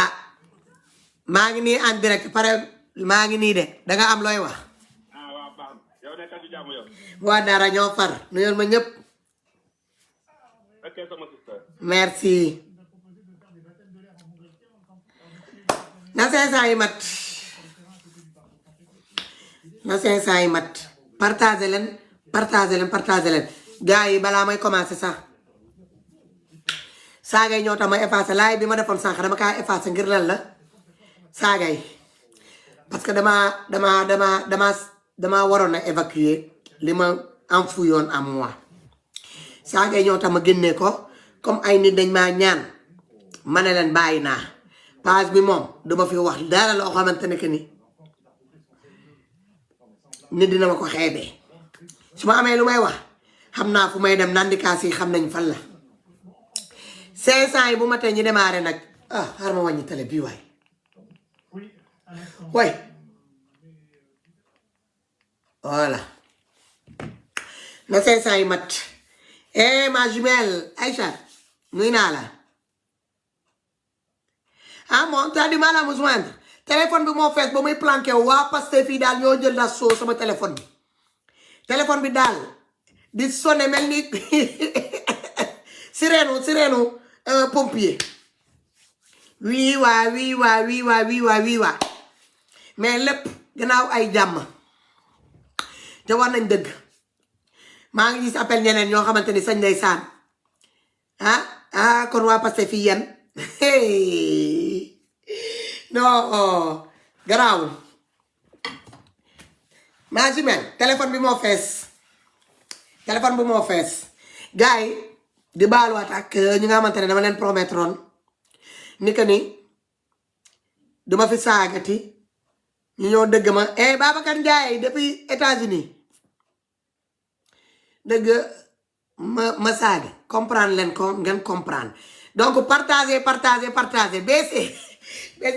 ah maa ngi nii en direct pare maa ngi nii de da nga am looy wax. waa dara ñoo far nuyul ma ñëpp. merci. na 500 yi mat. na 500 yi mat. partagé leen gars yi balaa may commencé sax. saagay ñoo tax ma effacé laay bi ma defoon sànq dama kaa effacé ngir lan la saagay parce que dama waroon a évacuer li ma enfouilloon en moi saagay ñoo tax ma génnee ko comme ay nit dañ maa ñaan ma ne leen bàyyi naa page bi moom duma fi wax dara loo xamante ne que ni nit dina ma ko xeebee su ma amee lu may wax xam naa fu may dem nandikaas yi xam nañ fan la 500 yi bu ma tee ñu démarré nag ah xaaral ma wàññi télé bii waay voilà na 500 yi mat ma jumelle Aïcha nuy naa la ah moom t'as du mal à me joindre téléphone bi moo fees ba muy planqué waa Pastef fii daal ñoo jël da soo sama téléphone bi daal di sonné mel ni sireenu pompier wii waa mais lépp gannaaw ay jàmm te war nañ dëgg maa ngi gis appel ñeneen ñoo xamante ni sañ day saan kon waa Pastef fii yéen non garaawul maa si mel téléphone bi moo fees gars yi di baaluwaat ak ñi nga xamante ne dama leen promettroon ni que ni duma fi saagati ñu ñëw dëgg ma Babacar Ndiaye depuis États-Unis dëgg ma saaga comprendre leen ko ngeen comprendre donc partagez baissez de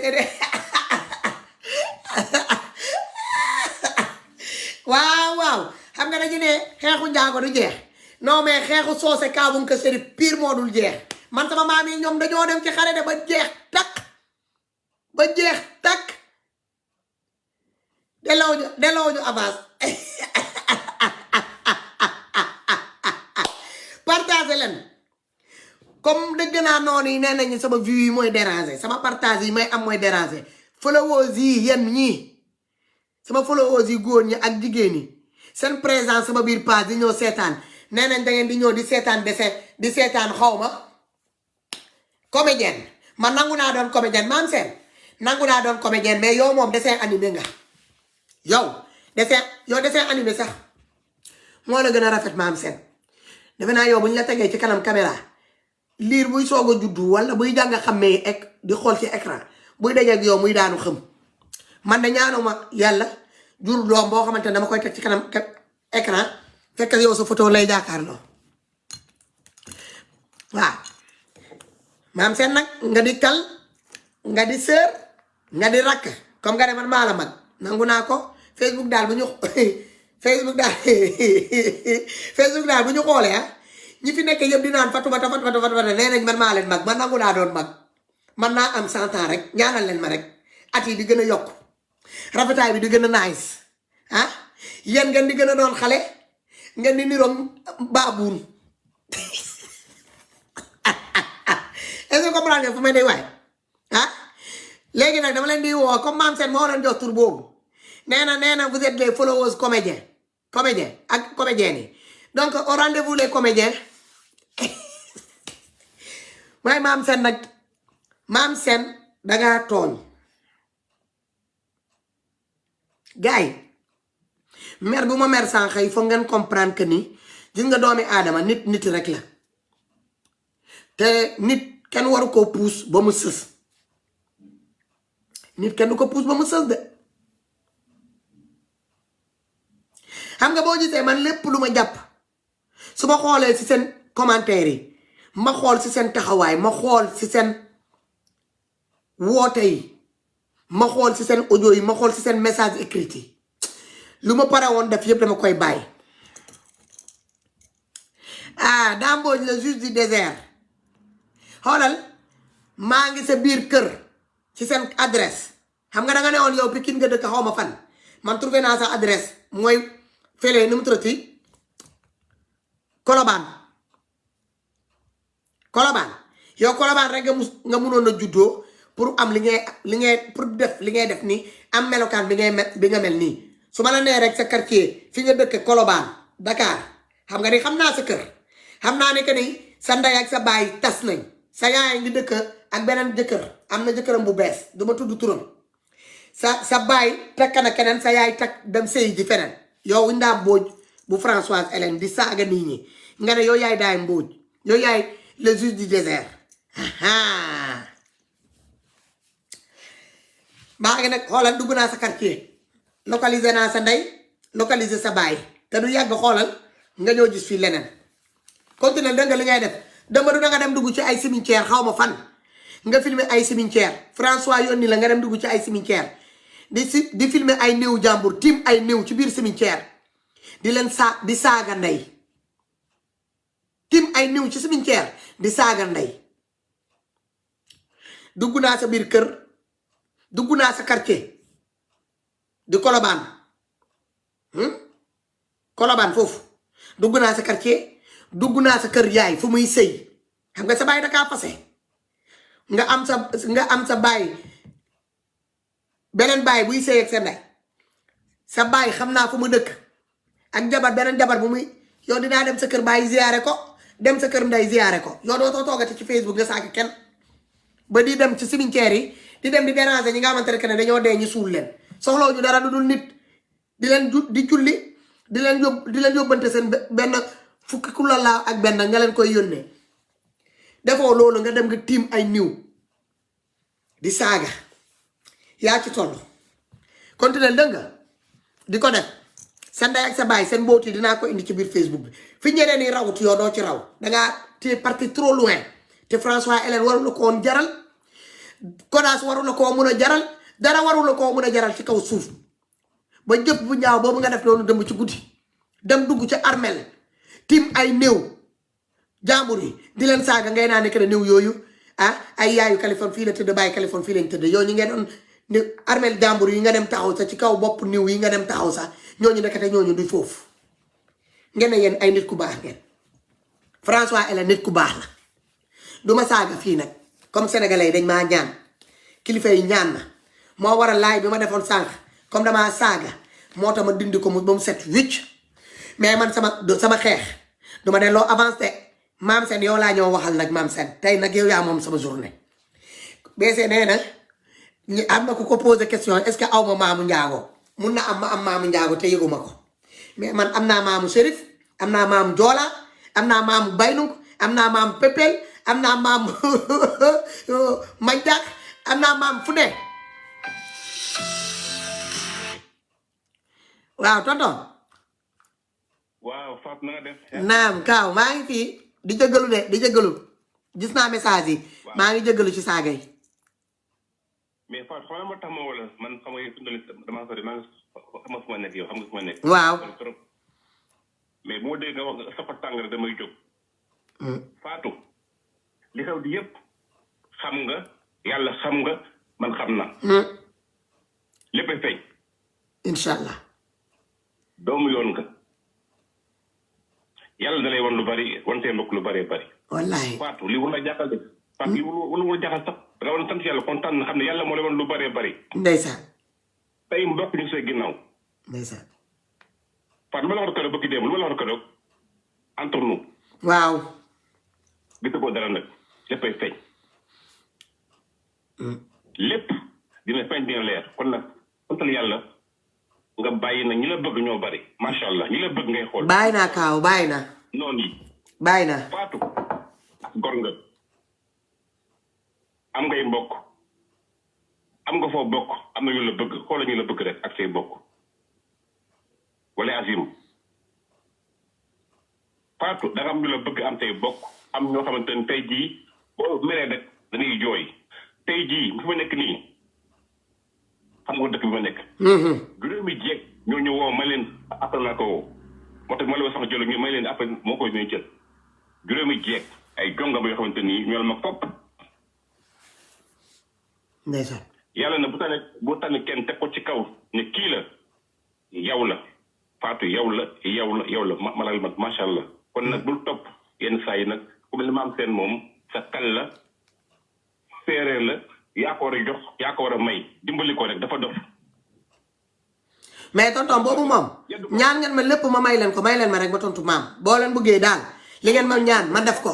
waaw xam nga dañu ne xeexu njaago du jeex non mais xeexu soose kaabum que seri pire moo dul jeex man sama maam yi ñoom dañoo dem ci xare de ba jeex takk delloo ñu avance partagé leen comme dëgg naa noonu yi nee nañu sama vue yi mooy déranger sama partage yi may am mooy déranger followers yi yéen ñii sama followers yi góor ñi ak jigéen ñi seen présence sama biir page di ñëw seetaan nee nañ da ngeen di ñëw di seetaan xaw ma comédienne man nangu naa doon comédienne maam seen nangu naa doon comédienne mais yow moom dessin animé nga yow dessin animé sax moo la gën a rafet maam seen defe naa yow bu ñu la tegee ci kanam caméra liir buy soog a juddu wala buy jàng xammee di xool ci écran buy dajeeg yow muy daanu xëm man de ñaanuma yàlla jur doom boo xamante ne dama koy teg ci kanam écran fekk yow sa photo lay jàkkaarloo waaw maam seen nag nga di kal nga di sœur nga di rakk comme nga ne man maa la mag nangu naa ko Facebook daal bu ñu xoolee ñi fi nekk yëpp di naan fatubata nee nañ man maa leen mag man nangu naa doon mag man naa am 100 ans rek ñaanal leen ma rek at yi di gën a yokk rafetaay bi di gën a nice yéen ngeen di gën a doon xale ngeen di niroom baabuun est-ce que comprendre nga fu may day waay léegi nag dama leen di woo comme maam seen moo leen jox tur boobu nee na vous êtes les followers comédiens ak comédiennes yi donc au rendez-vous les comédiens waaye maam seen nag maam seen dangaa tooñ gars yi mer bu ma mer sànq yi foog ngeen comprendre que ni gis nga doomi aadama nit rek la te nit kenn waru ko puus ba mu sës nit kenn du ko puus ba mu sës de xam nga boo gisee man lépp lu ma jàpp su ma xoolee ci seen commentaire yi ma xool ci seen taxawaay ma xool ci seen woote yi ma xool ci seen audio yi ma xool ci seen message écrit yi lu ma pare woon def yëpp dama koy bàyyi Dame Mbodj le juge du désert xoolal maa ngi sa biir kër ci seen adresse xam nga da nga ne woon yow Pikine nga dëkk xaw ma fan man trouvé naa sa adresse mooy fële nu mu tuddati Colobane yow Colobane rek nga mënoon a juddoo pour am li ngay pour def li ngay def nii am melokaan bi nga mel nii su ma la nee rek sa quartier fi nga dëkk Colobane Dakar xam nga ni xam naa sa kër xam naa ne que ni sa ndey ak sa baay tas nañ sa yaay ngi dëkk ak beneen jëkkër am na jëkkëram bu bees du ma tudd turam sa baay takk na keneen sa yaay takk dem sëy ji feneen yow Ndaa Mbodj bu Françoise Hélène di saaga nit ñi nga ne yow yaay Daay Mbodj yow yaay le juge du désert maa ngi nag xoolal dugg naa sa quartier localisé naa sa ndey localisé sa baay te du yàgg xoolal nga ñëw gis fii leneen continué dégg nga li ngay def dama du nga dem dugg ci ay cimetière xaw ma fan nga filmer ay cimetière François yónni la nga dem dugg ci ay cimetière di filmer ay néew jàmbur tim ay néew ci biir cimetière di leen di saaga ndey tim ay néew ci cimetière di saaga ndey dugg naa sa biir kër dugg naa sa quartier di Colobane foofu dugg naa sa quartier dugg naa sa kër yaay fu muy sëy xam nga sa baay dakaa fase nga am sa baay beneen baay buy sëy ak sa ndey sa baay xam naa fu mu dëkk ak beneen jabar bu muy yow dinaa dem sa kër baay ziyaare ko dem sa kër ndey ziyaare ko yow doo toogati ci Facebook nga saaga kenn ba di dem ci cimetière yi di dem di déranger ñi nga xamante ne dañoo dee ñu suul leen soxlaw ñu dara lu dul nit di leen di julli di leen yóbbante seen benn fukki ku la laa ak benn nga leen koy yónnee defoo loolu nga dem nga tiim ay niw di saaga yaa ci toll continuer dëgg nga di ko def sa ndey ak sa baay seen mbooti dinaa ko indi ci biir Facebook bi fi ñeneen ñi rawut yow doo ci raw dangaa téye parti trop loin te François Hélène waru la ko woon jaral Kodas waru la koo mun a jaral dara waru la koo mun a jaral ci kaw suuf ba jëf bu ñaaw boobu nga def noonu dem ci guddi dem dugg ci armel tim ay néew jàmbur yi di leen saaga ngay naa nekk ne néew yooyu ay yaayu Californie fii la tëdd bàyyi Californie fii lañ tëdd yow ñi ngeen doon ne armel jàmbur yi nga dem taxaw sa ci kaw bopp néew yi nga dem taxaw sax ñooñu nekkate ñooñu du foofu ngeen ne yéen ay nit ku baax ngeen François Hélène nit ku baax la duma saaga fii nag comme sénégalais yi dañ maa ñaan kilifa yi ñaan na moo waral laay bi ma defoon sànq comme damaa saaga moo tax ma dindi ko ba mu set wicc mais man sama xeex duma delloo avancé maam seen yow laa ñoo waxal nag maam seen tey nag yow yaa moom sama journée BC nee na am na ku ko posé question est-ce que aw ma maamu njaago mun na am ma am maamu njaago te yëguma ko mais man am naa maamu Chérif am naa maamu Joola am naa maamu Baynunk am naa maamu Pepel am naa maamu Manjak am naa maamu fu ne waaw tonton waaw Fatou na nga def. naam kaaw maa ngi fii di jëggalu de di jëggalu gis naa message yi maa ngi jëggalu ci saaga yi mais Fatou xoolal ma tax ma wala man xam nga damaa sori maa ngi xam fu ma nekk yow xam nga fu ma nekk. waaw mais bu ma dégg nga wax nga safa tàng rek damay jóg. Fatou li xew di yëpp xam nga yàlla xam nga man xam na. léppay fay. incha allah. doomu yoon nga. yàlla da lay wan lu bari wan see mbokk lu bëree bëri. wallahi Fatou li war la jàkkal de. Fatou li war jàkkal sax da nga war a sant yàlla kontaan na xam ne yàlla moo lay wan lu bëree bëri. ndeysaan. tey mbokk ñu see ginnaaw. ndeysaan. Fatou lu ma la war a këroog bëgg démb lu ma la war a këroog entre nous. waaw. gis ko dara nag léppay feeñ. lépp dina feeñ dina leer kon nag kontal yàlla nga bàyyi na ñi la bëgg ñoo bari macha allah ñi la bëgg ngay xool. bàyyi naa kaaw bàyyi naa. noonu yi. bàyyi naa. Fatou gor nga am ngay mbokk am nga foo bokk am na ñu la bëgg xoola ñu la bëgg rek ak say bokk wala azim Fatou da nga am ñu la bëgg am say bokk am ñoo xamante ne tey jii boo meree rek dañuy jooy tey jii fi ma nekk nii xam nga dëkk bi ma nekk. juróomi jeeg ñoo ñu woo ma leen appel naa ko woo moo tax ma la sax jël ñu may leen appel moo koy ñuy jël juróomi jeeg ay jongama yoo xamante ni ñoo ma fopp ndeysaan yàlla na bu tànn kenn teg ko ci kaw ne kii la yow la Fatou yow la malal ma macha allah kon nag bul topp yenn saa yi nag ku mel ne maam seen moom sa kal la séeréer la yaa ko war a jox yaa ko war a may dimbali ko rek dafa dof mais tonton boobu moom ñaan ngeen ma lépp ma may leen ma rek ma tontu maam boo leen bëggee daal li ngeen ma ñaan ma def ko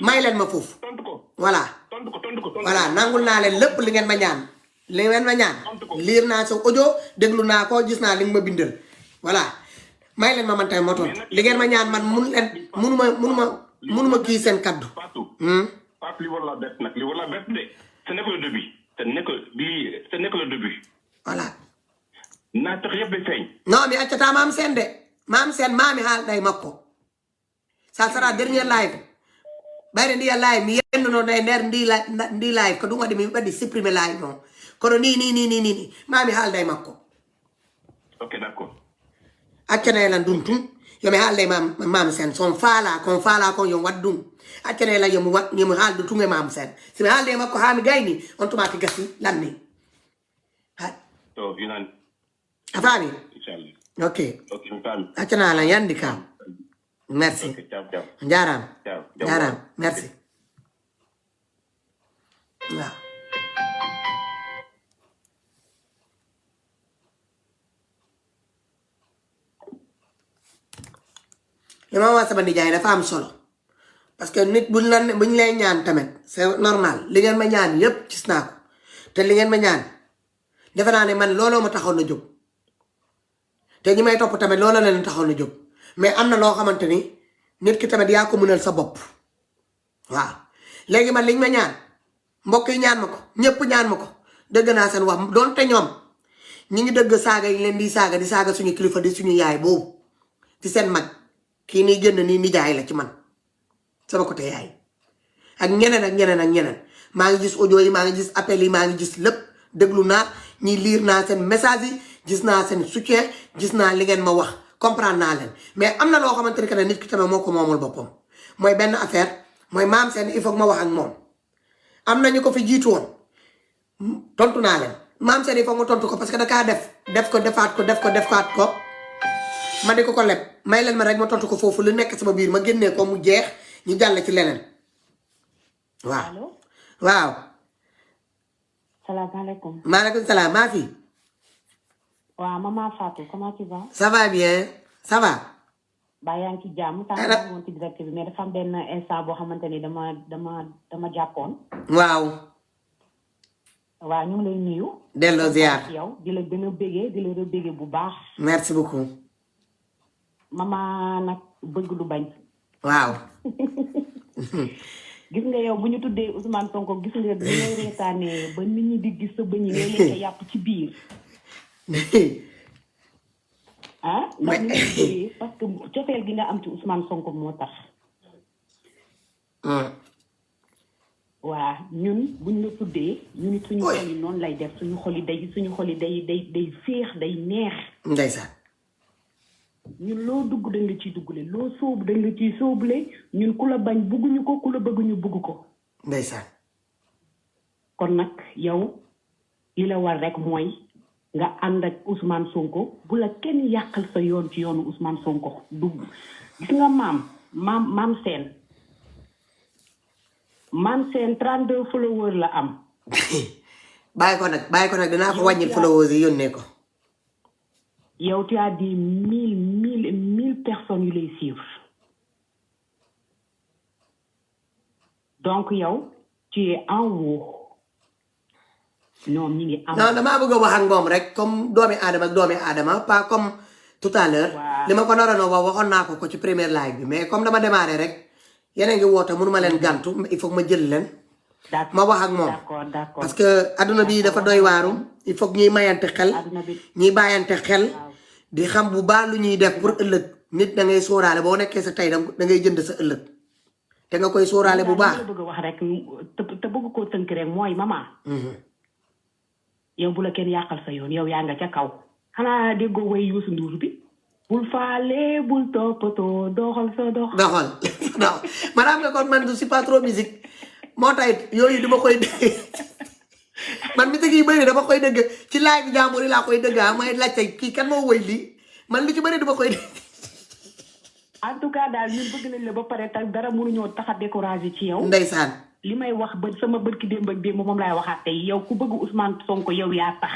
may leen ma foofu tontu ko voilà tontu ko voilà nangul naa leen lépp li ngeen ma ñaan liir naa sa audio déglu naa ko gis naa li nga ma bindal voilà may leen ma man tamit ma tontu li ngeen ma ñaan man munuma kii seen kaddu Fatou li war la bett nag li war la bett de ce n'est que le début ce n'est que le début voilà naa tax yëpp day feeñ non mais accata maam seen maami haal day makko ça sera dernier live ɓayde ndiya live mi yennono e nder ndi live ko ɗum waɗi mi ɓaddi supprime live noon kono ni mami haalda e makko ok d'accord accanelan ɗum tun yomi haalda e mam sen son faala kon yo wat ɗum accanelan yomi haaldu tun e mam sen somi haalda e makko ha mi gayni on tumati gasi lanni to yunani a faami inchallah ok mi faami accanalan yandi kam merci ok ciao jaram merci waaw li ma wax sama nijaay dafa am solo parce que nit buñ lay ñaan tamit c'est normal li ngeen ma ñaan yépp gis naa ko te li ngeen ma ñaan defe naa ne man looloo ma taxoon na jóg te ñi may topp tamit looloo leen taxoon na jóg mais am na loo xamante ni nit ki tamit yaa ko mënal sa bopp waaw léegi man liñ ma ñaan mbokk yi ñaan ma ko ñëpp ñaan ma ko dëgg naa seen wax doonte ñoom ñi ngi dëgg saaga yi leen di saaga suñu kilifa di suñu yaay boobu ci seen mag kii nii génn nii nijaay la ci man sama côté yaay ak ñeneen maa ngi gis audio yi maa ngi gis appel yi maa ngi gis lépp déglu naa ñi liir naa seen message yi gis naa seen soutien gis naa li ngeen ma wax comprendre naa leen mais am na loo xamante ni que ne nit ki tamit moo ko moomul boppam mooy benn affaire mooy maam seen il faut que ma wax ak moom am na ñu ko fi jiitu woon tontu naa leen maam seen il faut que ma tontu ko parce que dakaa def ko defaat ko ma di ko leb may leen ma rek ma tontu ko foofu lu nekk sama biir ma génnee ko mu jeex ñu jàll ci leneen waaw salaamaaleykum. maaleykum salaam maa fi. waaw maman Fatou comment tu vas. ça va bien ça va. ba yaa ngi ci jàmm. tànn naa woon ci direct bi mais dafa am benn instant boo xamante ni dama jàppoon. waaw. waaw ñu ngi lay nuyu. delloo ziar yow di la bëggee bu baax. merci beaucoup. maman nag bëgg du bañ. waaw. gis nga yow bu ñu tuddee Ousmane Sonko gis nga bi ngay reetaanee ba nit ñi di gis sa bëñ yi ngay lekk yàpp ci biir. ah ndax ñu ngi tuddee parce que cofeel gi nga am ci Ousmane Sonko moo tax. waa ñun buñ la tuddee ñu nit suñu xol yi noonu lay def suñu xol yi day féex day neex. ndeysaan. ñun loo dugg dañ la ciy duggale loo sóobu dañ la ciy sóobule ñun ku la bañ bugguñu ko ku la bëgg ñu bugg ko. ndeysaan. kon nag yow li la war rek mooy nga ànd ak Ousmane Sonko bu la kenn yàqal sa yoon ci yoonu Ousmane Sonko dugg gis nga maam seen 32 followers la am. bàyyi ko nag dinaa ko wàññil followers yi yónnee ko. yow tu as dit mille personnes yu lay suivre donc yow tu es en haut ñoom ñi ngi am. non damaa bëgg a wax ak moom rek comme doomi aadama pas comme tout à l'heure li ma ko naroon wax waxoon naa ko ci première live bi mais comme dama démarré rek yeneen ngi woote mënuma leen gàntu il faut que ma jël leen. ma wax ak moom d'accord parce que adduna bi dafa doy waaru il faut que ñuy mayante xel ñuy bàyyante xel. di xam bu baax lu ñuy def pour ëllëg nit da ngay sóoraale boo nekkee sa tey da ngay jënd sa ëllëg te nga koy sóoraale bu baax. bëgg wax rek te bëgg koo tënk rek mooy maman. yow bu la kenn yàqal sa yoon yow yaa nga ca kaw. xanaa déggoo way Youssou Ndour bi bul faale bul toppatoo doxal sa dox. doxal non maanaam nga kon man du si pas trop musique moo tax yooyu dama koy dégg man musique yi bëri dama koy dégg ci live bi jàmbur yi laa koy dégg may laajte kii kan moo woy lii man li ci bëri dama koy dégg. en tout cas daal ñun bëgg nañ la ba pare tax dara mënuñoo tax a découragé ci yow. ndeysaan. li may wax ba sama bërki démb ak démb moom laay waxaat tey yow ku bëgg Ousmane Sonko yow yaa tax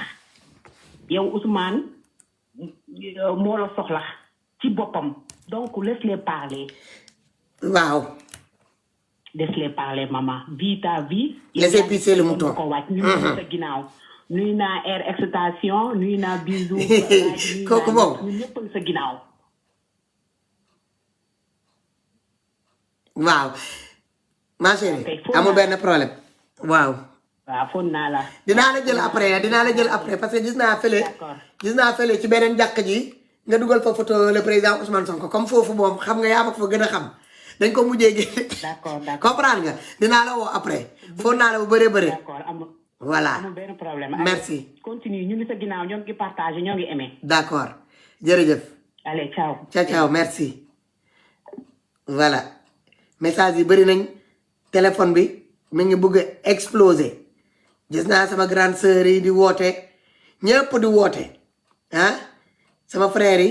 yow Ousmane moo la soxla ci boppam donc laisse-les parler. waaw. laisse-les parler maman vis ta vie. laissez pisser le mouton ko wàcc ñu sa ginnaaw. nuyu naa air excitation nuyu naa bisou. kooku moom ñun ñëpp sa ginnaaw. waaw. ma chérie amul benn problème. waaw. waaw foog naa la. dinaa la jël après parce que gis naa fële ci beneen jàkk ji nga dugal fa photo le président Ousmane Sonko comme foofu moom xam nga yaa ma fa gën a xam dañ ko mujjee génne. d'accord comprendre nga dinaa la woo après. foog naa la bu bëree bëri. d'accord amul. voilà amul benn problème. merci. continue ñu ngi sa ginnaaw ñoo ngi partagé ñoo ngi aimé. d'accord jërëjëf. allez ciao. ciao merci. voilà message yi bëri nañ téléphone bi mi ngi bëgg a exploser. gis naa sama grande sœur yi di woote ñëpp di woote ah sama frère yi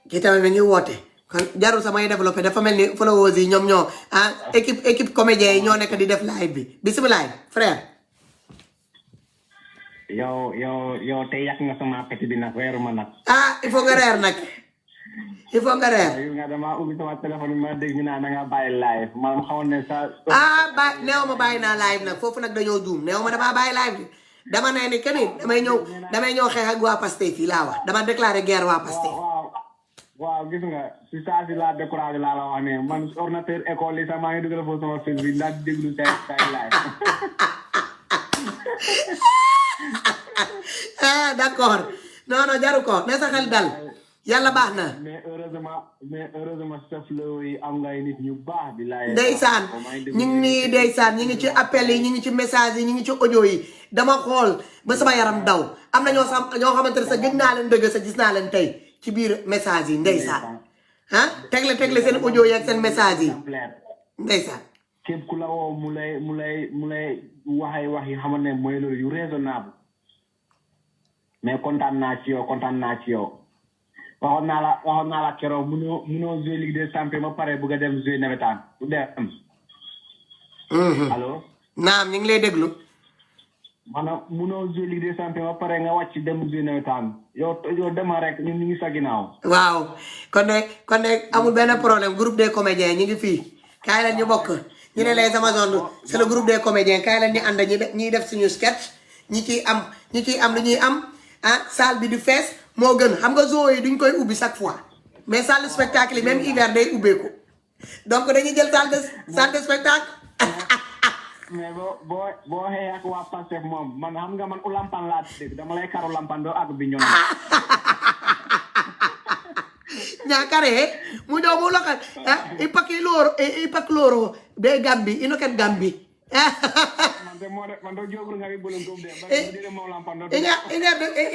ki tamit mi ngi woote kon jarul samay développé dafa mel ni followers yi ñoom ñoo équipe comédien yi ñoo nekk di def live bi bisimilah frère. yow tey yàq nga sama appétit bi nag reeru ma nag. ah il faut nga reer nag. il faut nga reer. yow nga dama ubbi sama téléphone bi ma dégg ñu naan da nga bàyyi live man xawoon ne sa. neew ma bàyyi naa live nag foofu nag dañoo juum neew ma damaa bàyyi live bi dama ne ni que ni damay ñëw xeex ak waa Pastef fii laa wax dama déclaré guerre waa Pastef. waaw gis nga si saa si laa découragé laa la wax ne man ordinateur école yi sax maa ngi dugal foofu sama fil bi ndax déglu say live. d'accord non jaru ko ne sa xel dal. yàlla baax na. mais heureusement sa flow yi am ngay nit ñu baax bi laay. ndeysaan ñu ngi nii ndeysaan ñu ngi ci appel yi ñu ngi ci message yi ñu ngi ci audio yi dama xool ba sama yaram daw am na ñoo xamante ne sa gëj naa leen dëgg sa gis naa leen tey ci biir message yi ndeysaan ah tegle seen audio yi ak seen message yi ndeysaan. képp ku la woo mu lay wax yi xamante ne mooy loolu yu raisonnable mais kontaan naa ci yow. waxoon naa la keroog munoo jouer Ligue des Champions ba pare bëgg a dem jouer nawetaan du dem. allo. naam ñu ngi lay déglu. maanaam munoo jouer Ligue des Champions ba pare nga wàcc dem jouer nawetaan yow dema rek ñun ñu ngi sa ginnaaw. waaw kon nag amul benn problème groupe des comédiens ñu ngi fii kaay leen ñu bokk ñu ne les Amazones c'est le groupe des comédiens kaay leen ñu ànd ñuy def suñu sketch ñi ciy am lu ñuy am ah salle bi du fees. moo gën xam nga zoo yi duñ koy ubbi chaque fois mais salle de spectacle yi même hiver day ubbeeku donc dañuy jël salle de spectacle. mais boo xëyee ak waa Pastef moom man xam nga man u lampan laa dégg dama lay karu lampan doo ak bi ñoom. ñaakare mu ñëw mu lokal ipak loro be Gambi inoket Gambi. man do jogru ngari bolon ko de ba mo lampan do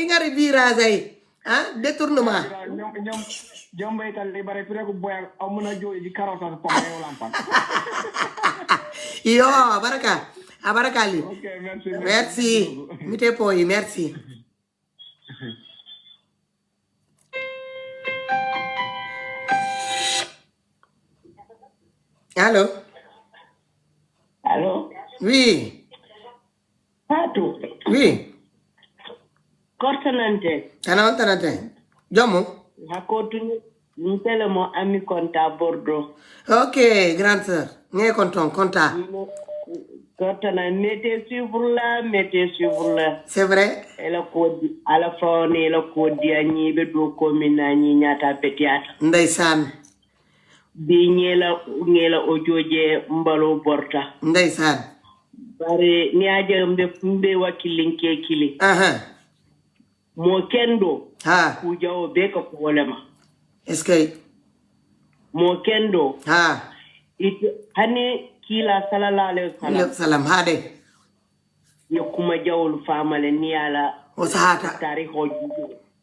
ingari virage ay détournement ñom jombay tal li bare preko boy amuna joy di karota ko mayo lampan yo baraka li okay merci mité poi merci allô oui Fatou. Oui. Kortanante. Tanante. Jomo. Hakotu ntele mo ami konta Bordeaux. Ok, grande sœur. Nye konton, konta. Kortana mettez suivre là. C'est vrai? Elle a codi à la faune et la codi à nibe do komina ni nyata petiata. Ndaysan. Bi nyela ojoje mbalo borta. Ndaysan. Bare ni aje mbe wakilin ke kili. Mo kendo. Ku jawo be ka ko wolema. Est-ce que mo kendo. Hani kila sallallahu alaihi wasallam hade ya kuma jawul famale ni ala Wasahata. Tari hoji.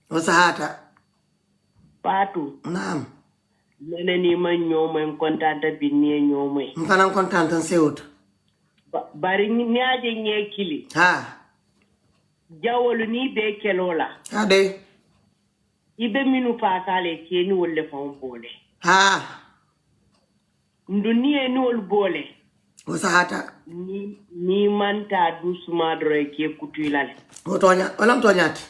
Wasahata. Patu. Naam. Nene ni man nyoma kontanta binnie nyoma. Mfana kontanta sewut. Bari nyaaje nyekili. Ha. Jawolu ni be kelola. Ade. Ibe minu fatale keni wolle fon bole. Ha. Nduniye ni wol bole. Wasahata. Ni manta dusuma dore ke kutulale. Otonya, olam tonyati.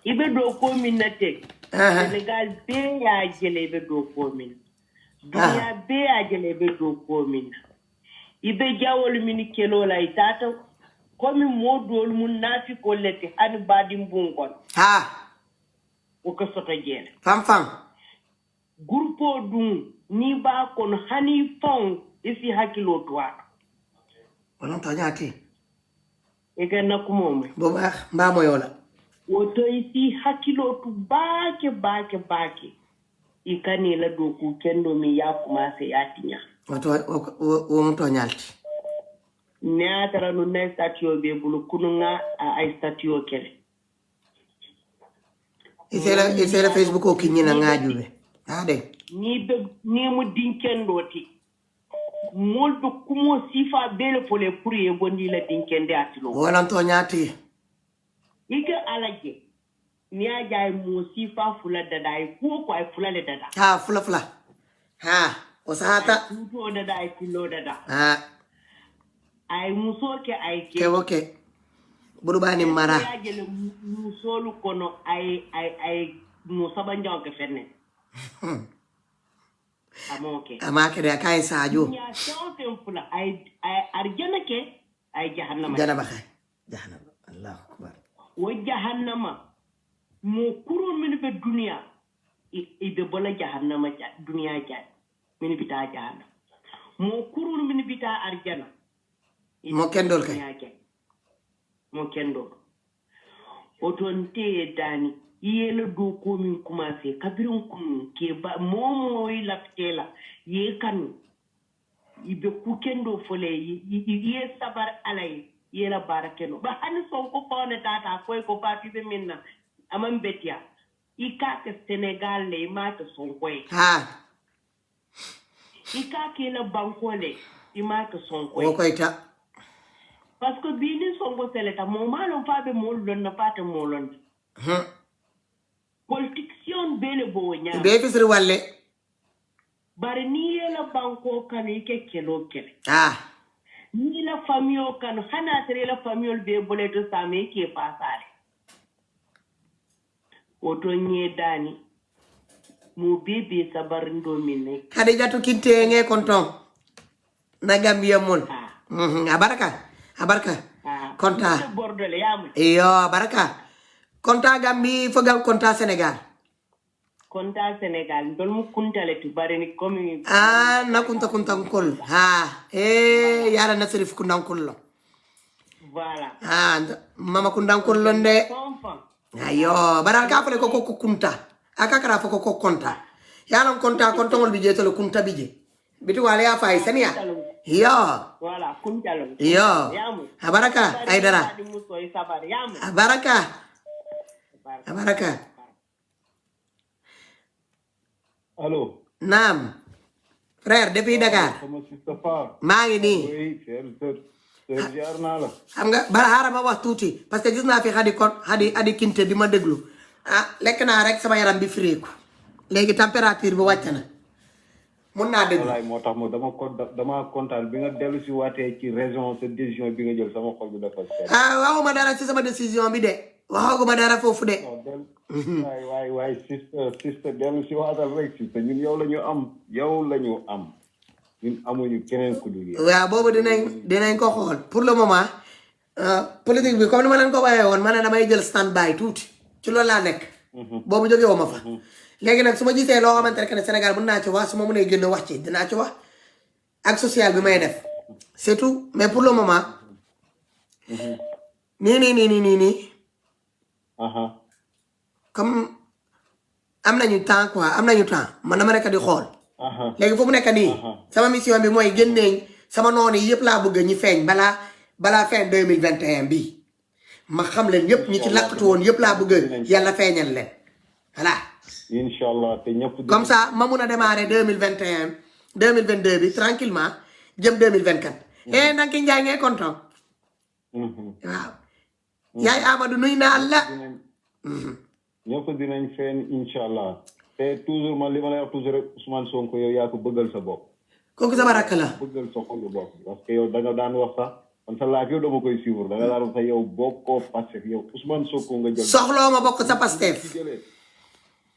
Ibe do ko minate. Senegal be ya jele be do ko min. Dunia be ya jele be do ko min. Ibe jawol min kelola itata komi modol mun nafi ko lete hani badim bunkon. Ha. O ko soto jele. Fam. Grupo dum ni ba kon hani fon isi hakilo tuwa. Olam tonyati. Ega nakumo. Boba mba moyola. Woto isi hakilo tu bake. Ikani la doku kendo mi ya kuma se yatinya. Woto o mto nyalti. Ne atara no ne statio be bulu kununga ai statio kele. Isela Facebook o kinyina ngajube. Ade. Ni mu dinkendo ti. Moldo kumo sifa bele pole puri e bondi la dinkende atilo. Wala to nyati. Ike alaje. Ni aja mu sifa fula dada ai ko ai fula le dada. Ha fula. Ha osahata. Tuto dada ai kilo dada. Ha. Ai muso ke ai ke. Ke. Burubani mara. Ya jele musolu kono ai musabanja ke fenne. Amoke. Amake da kai sajo. Ya shautin fula ai arjana ke ai jahannama. Jannaba kai. Jahannama. Allahu akbar. Wa jahannama mo kurun min be dunia ibe bola jahannama dunia ja min bita jahannama mo kurun min bita arjana mo kendol kay mo kendol oton te dani yele do ko min commencer kabirum kun ke ba momo laftela ye kanu ibe ku kendo fole ye sabar alay yela barakeno ba hani sonko pawne tata koy ko pati be minna amam betia ikake Senegal le mata sonko ha ikake la bankole imata sonko o koyta parce que bini sonko seleta mo malon fabe mo lon na pata mo lon politicien bele bo nya be fisri walle bari ni yela banko kan ike kelo kele ni la famille kan hana tere la famille be boleto same ke pasale oto nye dani mu bebe sabar ndo minne Khadija to kinte nge konton na Gambia mon abaraka konta bordele yam iyo baraka konta Gambi fogal konta Senegal ndol mu kuntale tu bare ni komi na kunta kul yara na serif kundan kullo voilà mama kundan kullo nde ayo baral ka fele ko kunta akakara foko ko konta yalan konta kontongol bije to kunta bije bitu wala ya fay sania yo voilà kuntalo yo abaraka aidara abaraka Allô. Naam. Frère depuis Dakar. Mangi ni. Oui, c'est la. Xam nga ba harama wax tuuti parce que gis naa fi hadi kinte di ma déglu lekk naa rek sama yaram bi fireeku léegi température bi wàcc na mun naa déglu wallaay moo tax dama kontaan bi nga dellu si waatee ci raison sa décision bi nga jël sama xol bi dafa seet waxuma dara ci sama décision bi de waxaguma dara foofu de waay sister dellu si waatal rek sister ñun yow la ñu am ñun amuñu keneen ku dul yow waaw boobu dinañ ko xool pour le moment politique bi comme ni ma leen ko waxee woon ma ne damay jël stand by tuuti ci loolu laa nekk boobu jóge woo ma fa léegi nag su ma gisee loo xamante ne Sénégal mën naa ci wax su ma mënee génn wax ci dinaa ci wax ak social bi may def c'est tout mais pour le moment nii comme am nañu temps quoi am nañu temps man dama nekk di xool léegi fu mu nekk nii sama mission bi mooy génneeñ sama noonu yëpp laa bëgg ñi feeñ balaa fin 2021 bii ma xam leen yëpp ñi ci lakkatu woon yëpp laa bëgg yàlla feeñal leen voilà. incha allah te ñëpp. comme ça ma mun a démarrer 2021 2022 bi tranquillement jëm 2024. Ndanki Njaay ngay content. waaw. yaay Amadou nuy naa la. ñëpp dinañ feeñ incha allah te toujours man li ma lay wax toujours rek Ousmane Sonko yow yaa ko bëggal sa bopp. kooku sama rakk la. bëggal sa xolu bopp parce que yow da nga daan wax sax man sa laaj yow dama koy suivre da nga daan wax sax yow bokkoo Pastef yow Ousmane Sonko nga jël. soxloo ma bokk sa Pastef.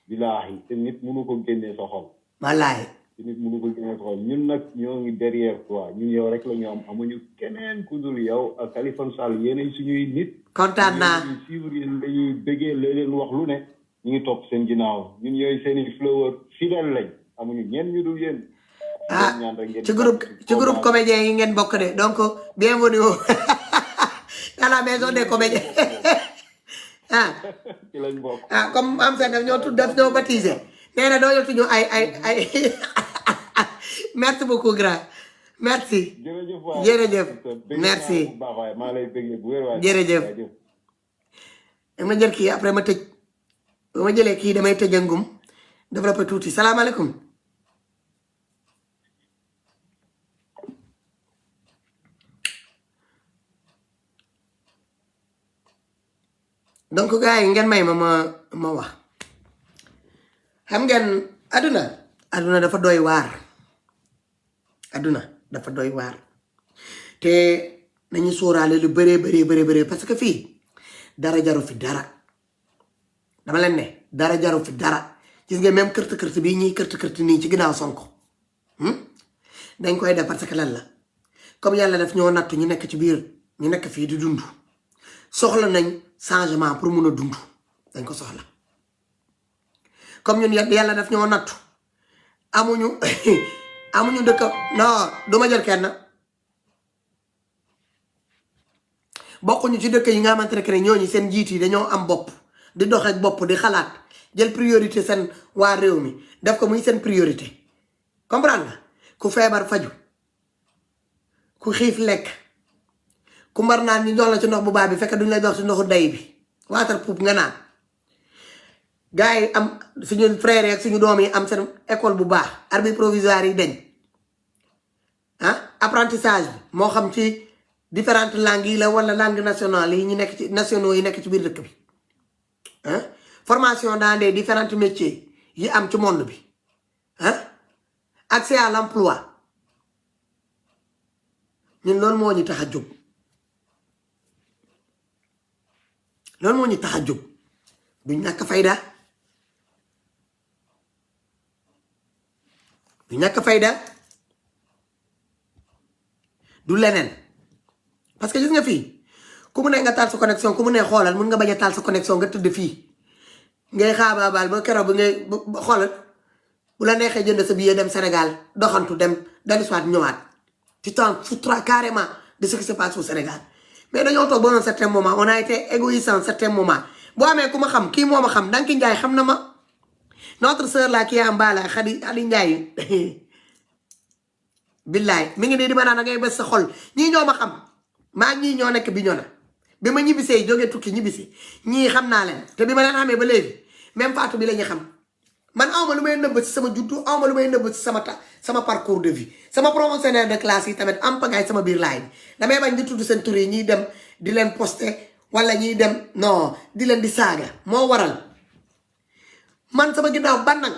bilaahi te nit mënu ko génnee sa xol. wallaahi. te nit mënu ko génnee sa xol ñun nag ñoo ngi derrière toi ñun yow rek la ñu am amuñu keneen ku dul yow ak Khalifa Sall yéenay suñuy nit. kontaan naa yéen suivre yéen dañuy bëggee leen wax lu ne ñu ngi topp seen ginnaaw ñun yooyu seen i flowers fidèle lañ amuñu ñenn ñu dul yéen. ci groupe comédien yi ngeen bokk de donc bienvenue à la maison des comédiens ci lañ bokk. comme am seen daf ñoo baptisé nee na doo ñu tuñu ay merci beaucoup grand merci. jërëjëf merci jërëjëf. dama jël kii après ma tëj ba ma jëlee kii damay tëj ngum développé tuuti salaamaaleykum. donc gars yi ngeen may ma wax xam ngeen aduna dafa doy waar aduna dafa doy waar te nañu sóoraale lu bëree parce que fii dara jaru fi dara dama leen ne dara jaru fi dara gis nga même kërti bii ñuy kërti nii ci ginnaaw Sonko dañ koy def parce que lan la comme yàlla daf ñoo nattu ñu nekk ci biir ñu nekk fii di dund soxla nañ changement pour mun a dund dañ ko soxla comme ñun yàlla daf ñoo nattu amuñu dëkk non du ma jël kenn bokkuñu ci dëkk yi nga xamante ne ñooñu seen njiit yi dañoo am bopp di dox ak bopp di xalaat jël priorité seen waa réew mi def ko muy seen priorité comprendre nga ku feebar faju ku xiif lekk ku mbar naan ñu jox la ci ndox bu baax bi fekk duñ lay dox ci ndoxu day bi waatar puub nga naan gars yi am suñu frère ak suñu doom yi am seen école bu baax abri provisoire yi dañ apprentissage bi moo xam ci différentes langues yi la wala langue nationale yi ñu nekk ci nationaux yi nekk ci biir dëkk bi formation dans des différents métiers yi am ci monde bi accès à l'emploi ñun loolu moo ñu tax a jóg loolu moo ñu tax a jóg duñ ñàkk fayda du leneen parce que gis nga fii ku mu ne nga taal sa connexion ku mu ne xoolal mun nga bañ a taal sa connexion nga tëdd fii ngay xaabaabal ba keroog bi ngay xoolal bu la neexee jënd sa billet dem Sénégal doxantu dem dellusiwaat ñëwaat tu t'en foutras carrément de ce qui se passe au Sénégal mais dañoo toog ba un certain moment on a été égoïste en certain moment boo amee ku ma xam kii moo ma xam Ndanki Njaay xam na ma notre sœur là qui est en bas là Khady Njaay billaay mi ngi nii di ma naan da ngay bës sa xol ñii ñoo ma xam maa ñii ñoo nekk bi ñoo na bi ma ñibbisee jógee tukki ñibbisi ñii xam naa leen te bi ma leen xamee ba léegi même Fatou bi la ñu xam man awma lu may nëbb ci sama juddu awma lu may nëbb ci sama parcours de vie sama promotionnaire de classe yi tamit am pagaay sama biir laay bi damay bañ di tudd seen tur yi ñiy dem di leen poster wala ñiy dem non di leen di saaga moo waral man sama ginnaaw ban nag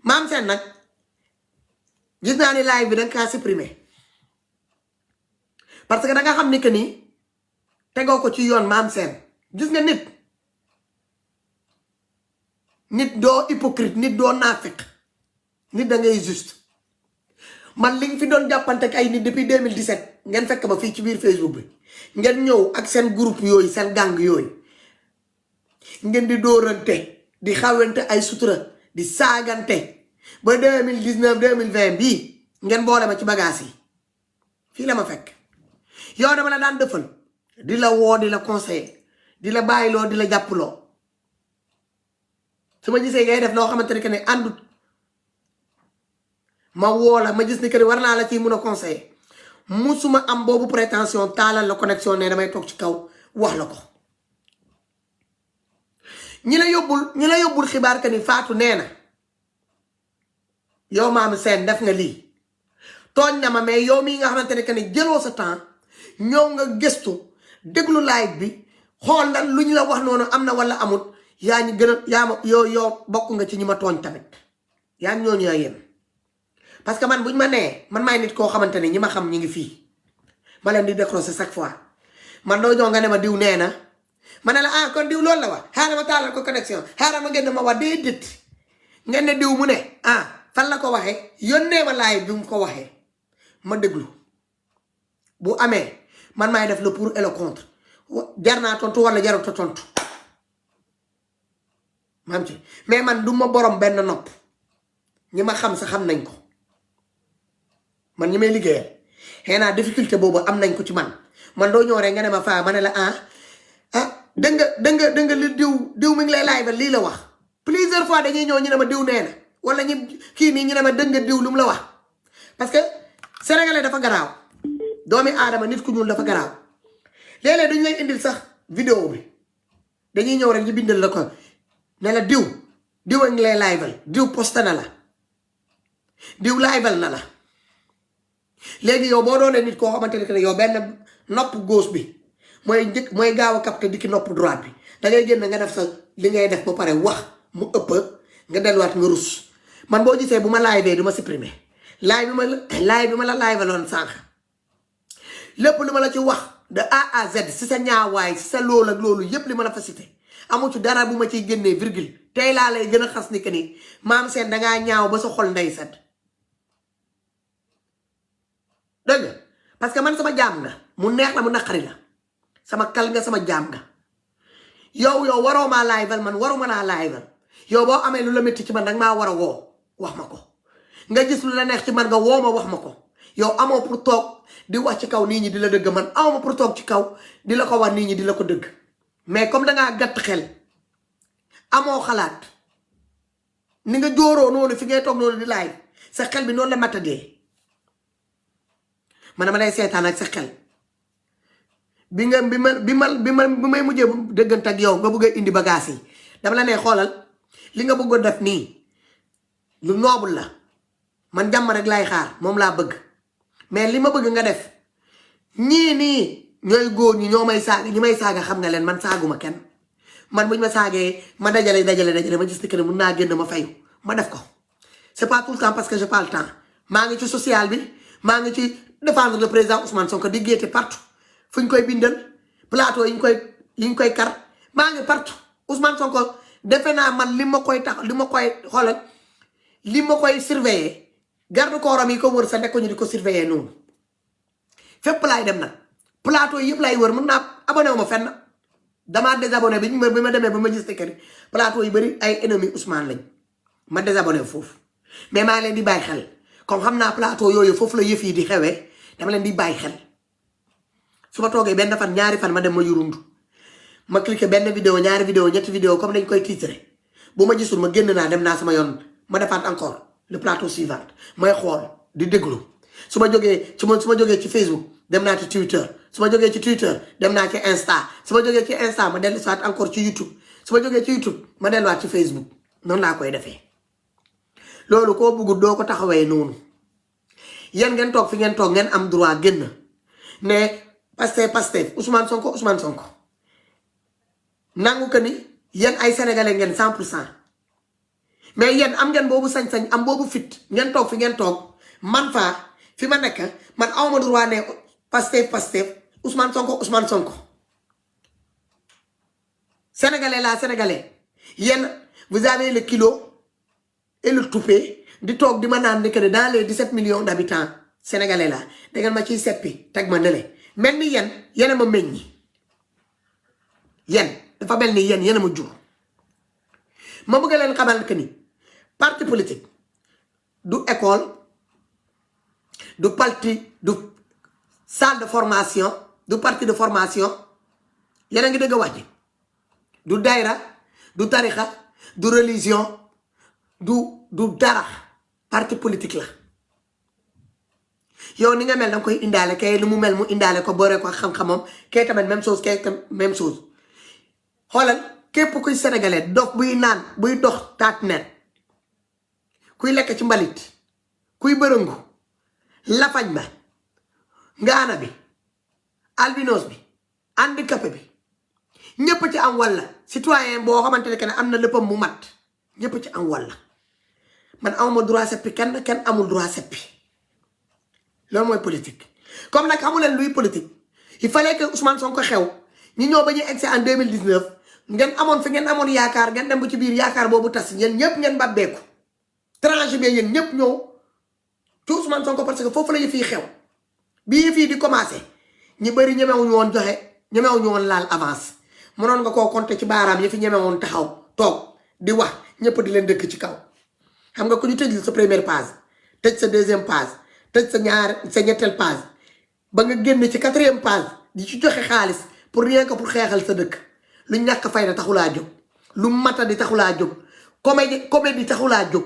maam seen nag gis naa ni live bi danga kaa supprimer parce que danga xam ni que ni tegoo ko ci yoon maam seen gis nga nit doo hypocrite nit doo naafeq nit da ngay juste man li nga fi doon jàppante ak ay nit depuis 2017 ngeen fekk ba fii ci biir Facebook bi ngeen ñëw ak seen groupe yooyu seen gang yooyu ngeen di dóorante di xawante ay sutura di saagante ba 2019 2020 bii ngeen boole ma ci bagage yi fii la ma fekk yow dama la daan dëfal di la woo di la conseiller di la bàyyiloo di la jàppaloo su ma gisee ngay def loo xamante ne que ne àndut ma woo la ma gis ni que ne war naa la ciy mun a conseiller musuma am boobu prétention taalal la connexion ne damay toog ci kaw wax la ko ñi la yóbbul xibaar que ni Fatou nee na yow Mame Sène def nga lii tooñ na ma mais yow mii nga xamante ne que ni jëloo sa temps ñëw nga gëstu déglu live bi xool lan lu ñu la wax noonu am na wala amut yaa ñu gën a yaa ma yow bokk nga ci ñi ma tooñ tamit yaa ngi ñooñu yem parce que man buñ ma nee man maay nit koo xamante ne ñi ma xam ñi ngi fii ma leen di décrocher chaque fois man doo ñëw nga ne ma diw nee na ma ne la ah kon diw loolu la wax xaaral ma taalal ko connexion xaaral ma ngeen ma wax déedéet ngeen ne diw mu ne ah fan la ko waxee yónnee ma live bi mu ko waxee ma déglu bu amee man maay def le pour et le contre jar naa tontu wala jarut a tontu maam ci mais man du ma borom benn nopp ñi ma xam sa xam nañ ko man ñi may liggéeyal xëy naa difficulté boobu am nañ ko ci man doo ñëw rek nga ne ma faa ma ne la dégg nga li diw mi ngi lay live lii la wax plusieurs fois dañuy ñëw ñu ne ma diw nee na wala ñu kii nii ñu ne ma dégg nga diw lu mu la wax parce que sénégalais dafa garaaw doomi aadama nit ku ñuul dafa garaaw léeg-léeg dañu lay indil sax vidéo bi dañuy ñëw rek ñu bindal la ko ne la diw a ngi lay live diw posté na la diw live na la léegi yow boo doonee nit koo xamante ne yow benn nopp gauche bi mooy gaaw a capté di ki nopp droite bi da ngay génn nga def sa li ngay def ba pare wax mu ëpp nga delluwaat nga rus man boo gisee bu ma live du ma supprimer live bi ma la live loon sànq lépp li ma la ci wax de A à Z si sa ñaawaay si sa loolu ak loolu yépp li ma la fa cité amu ci dara bu ma ciy génnee virgule tey laa lay gën a xas ni que ni Mame Sène dangaa ñaaw ba sa xol ndey set dégg nga parce que man sama jaam nga mu neex la mu naqari la sama kal nga sama jaam nga yow waroo maa live man waruma laa live yow boo amee lu la métti ci man danga maa war a woo wax ma ko nga gis lu la neex ci man nga woo ma wax ma ko yow amoo pour toog di wax ci kaw nit ñi di la dëgg man amoo pour toog ci kaw di la ko wax nit ñi di la ko dëgg mais comme dangaa gàtt xel amoo xalaat ni nga jóoroo noonu fi ngay toog noonu di live sa xel bi noonu la matadee man dama lay seetaan ak sa xel bi may mujjee dëggante ak yow nga bëgg a indi bagage yi dama la ne xoolal li nga bëggoon def nii lu noble la man jàmm rek laay xaar moom laa bëgg mais li ma bëgg nga def ñii nii ñooy góor ñi ñoo may saaga ñi may saaga xam nga leen man saaguma kenn man buñ ma saagee ma dajale ma gis ni que ne mun naa génn ma fayu ma def ko c'est pas tout le temps parce que j'ai pas le temps maa ngi ci social bi maa ngi ci défendre le président Ousmane Sonko di géete partout fu ñu koy bindal plateau yi ñu koy kar maa ngi partout Ousmane Sonko defe naa man li ma koy xoolal li ma koy surveiller garde corps am yi ko wër sa nekk ñu di ko surveiller noonu fépp laay dem nag plateau yëpp laay wër mën naa abonné wu ma fenn damaa désabonné bi ma demee ba ma gis que plateau yu bëri ay ennemi Ousmane lañ ma désabonné foofu mais maa leen di bàyyi xel comme xam naa plateau yooyu foofu la yëf yi di xewee dama leen di bàyyi xel su ma toogee benn fan ñaari fan ma dem ma yurundu ma cliqué benn vidéo ñaari vidéo ñetti vidéo comme dañ koy titré bu ma gisul ma génn naa dem naa sama yoon ma defaat encore le plateau suivant may xool di déglu su ma jógee ci Facebook dem naa ci Twitter su ma jógee ci Twitter dem naa ci Insta su ma jógee ci Insta ma dellu siwaat encore ci YouTube su ma jógee ci YouTube ma delluwaat ci Facebook noonu laa koy defee loolu koo bëggul doo ko taxawee noonu yéen ngeen toog fi ngeen toog ngeen am droit génn ne Pastef Ousmane Sonko nangu que ni yéen ay sénégalais ngeen 100% mais yéen am ngeen boobu sañ-sañ am boobu fit ngeen toog fi ngeen toog man faa fi ma nekk man awma droit ne Pastef Ousmane Sonko sénégalais yéen vous avez le kilo et le toupet di toog di ma naan ni que ne dans les 17 millions d'habitants sénégalais la da ngeen ma ciy seppi teg ma nele mel ni yéen a ma meññi yéen dafa mel ni yéen a ma jur ma bëgg leen xamal que ni parti politique du école du parti du salle de formation du parti de formation yéen a ngi dëgg wax ji du daayra du tarixa du religion du dara parti politique la yow ni nga mel danga koy indaale kay lu mu mel mu indaale ko boore ko xam-xamam kay tamit même chose kay tamit même chose xoolal képp kuy sénégalais dox buy naan buy dox taat nen kuy lekk ci mbalit kuy bërëngu lafañ ba ngaana bi albinos bi handicapé bi ñëpp ci am walla citoyen boo xamante ne que ne am na léppam mu mat ñëpp ci am walla man amuma droit seppi kenn amul droit seppi loolu mooy politique comme nag xamu leen luy politique il fallait que Ousmane Sonko xew ñi ñoo ba ñuy egsi en 2019 ngeen amoon fi ngeen amoon yaakaar ngeen dem ba ci biir yaakaar boobu tas yéen ñëpp ngeen babbeeku tranché bi yéen ñëpp ñëw ci Ousmane Sonko parce que foofu la yëf yi xew bi yëf yi di commencé ñi bëri ñemewuñu woon joxe ñemewuñu woon laal avance mënoon nga koo compter ci baaraam yi fi ñemewoon taxaw toog di wax ñëpp di leen dëkk ci kaw xam nga ku ñu tëj sa première page tëj sa deuxième page tëj sa ñetteel page ba nga génn ci quatrième page di ci joxe xaalis pour rien que pour xeexal sa dëkk lu ñàkk fayda taxulaa jóg lu mata di taxulaa jóg comédie taxulaa jóg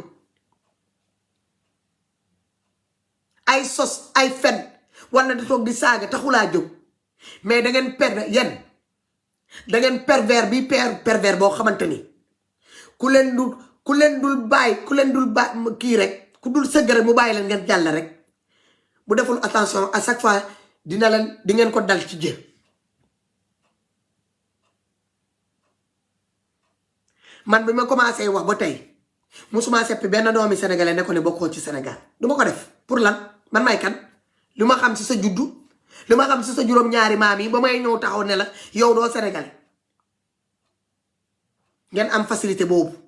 ay sos ay fen wala di toog di saaga taxulaa jóg mais da ngeen pervers bi pervers boo xamante ni ku leen dul bàyyi kii rek ku dul sëgg rek mu bàyyi leen ngeen jàll rek bu deful attention à chaque fois di ngeen ko dal ci jë man bi ma commencé wax ba tey musuma seppi benn doomi sénégalais ne ko ne bokkoo ci Sénégal du ma ko def pour lan man may kan lu ma xam si sa juddu lu ma xam si sa juróom-ñaari maam yi ba may ñëw taxaw ne la yow doo sénégalais ngeen am facilité boobu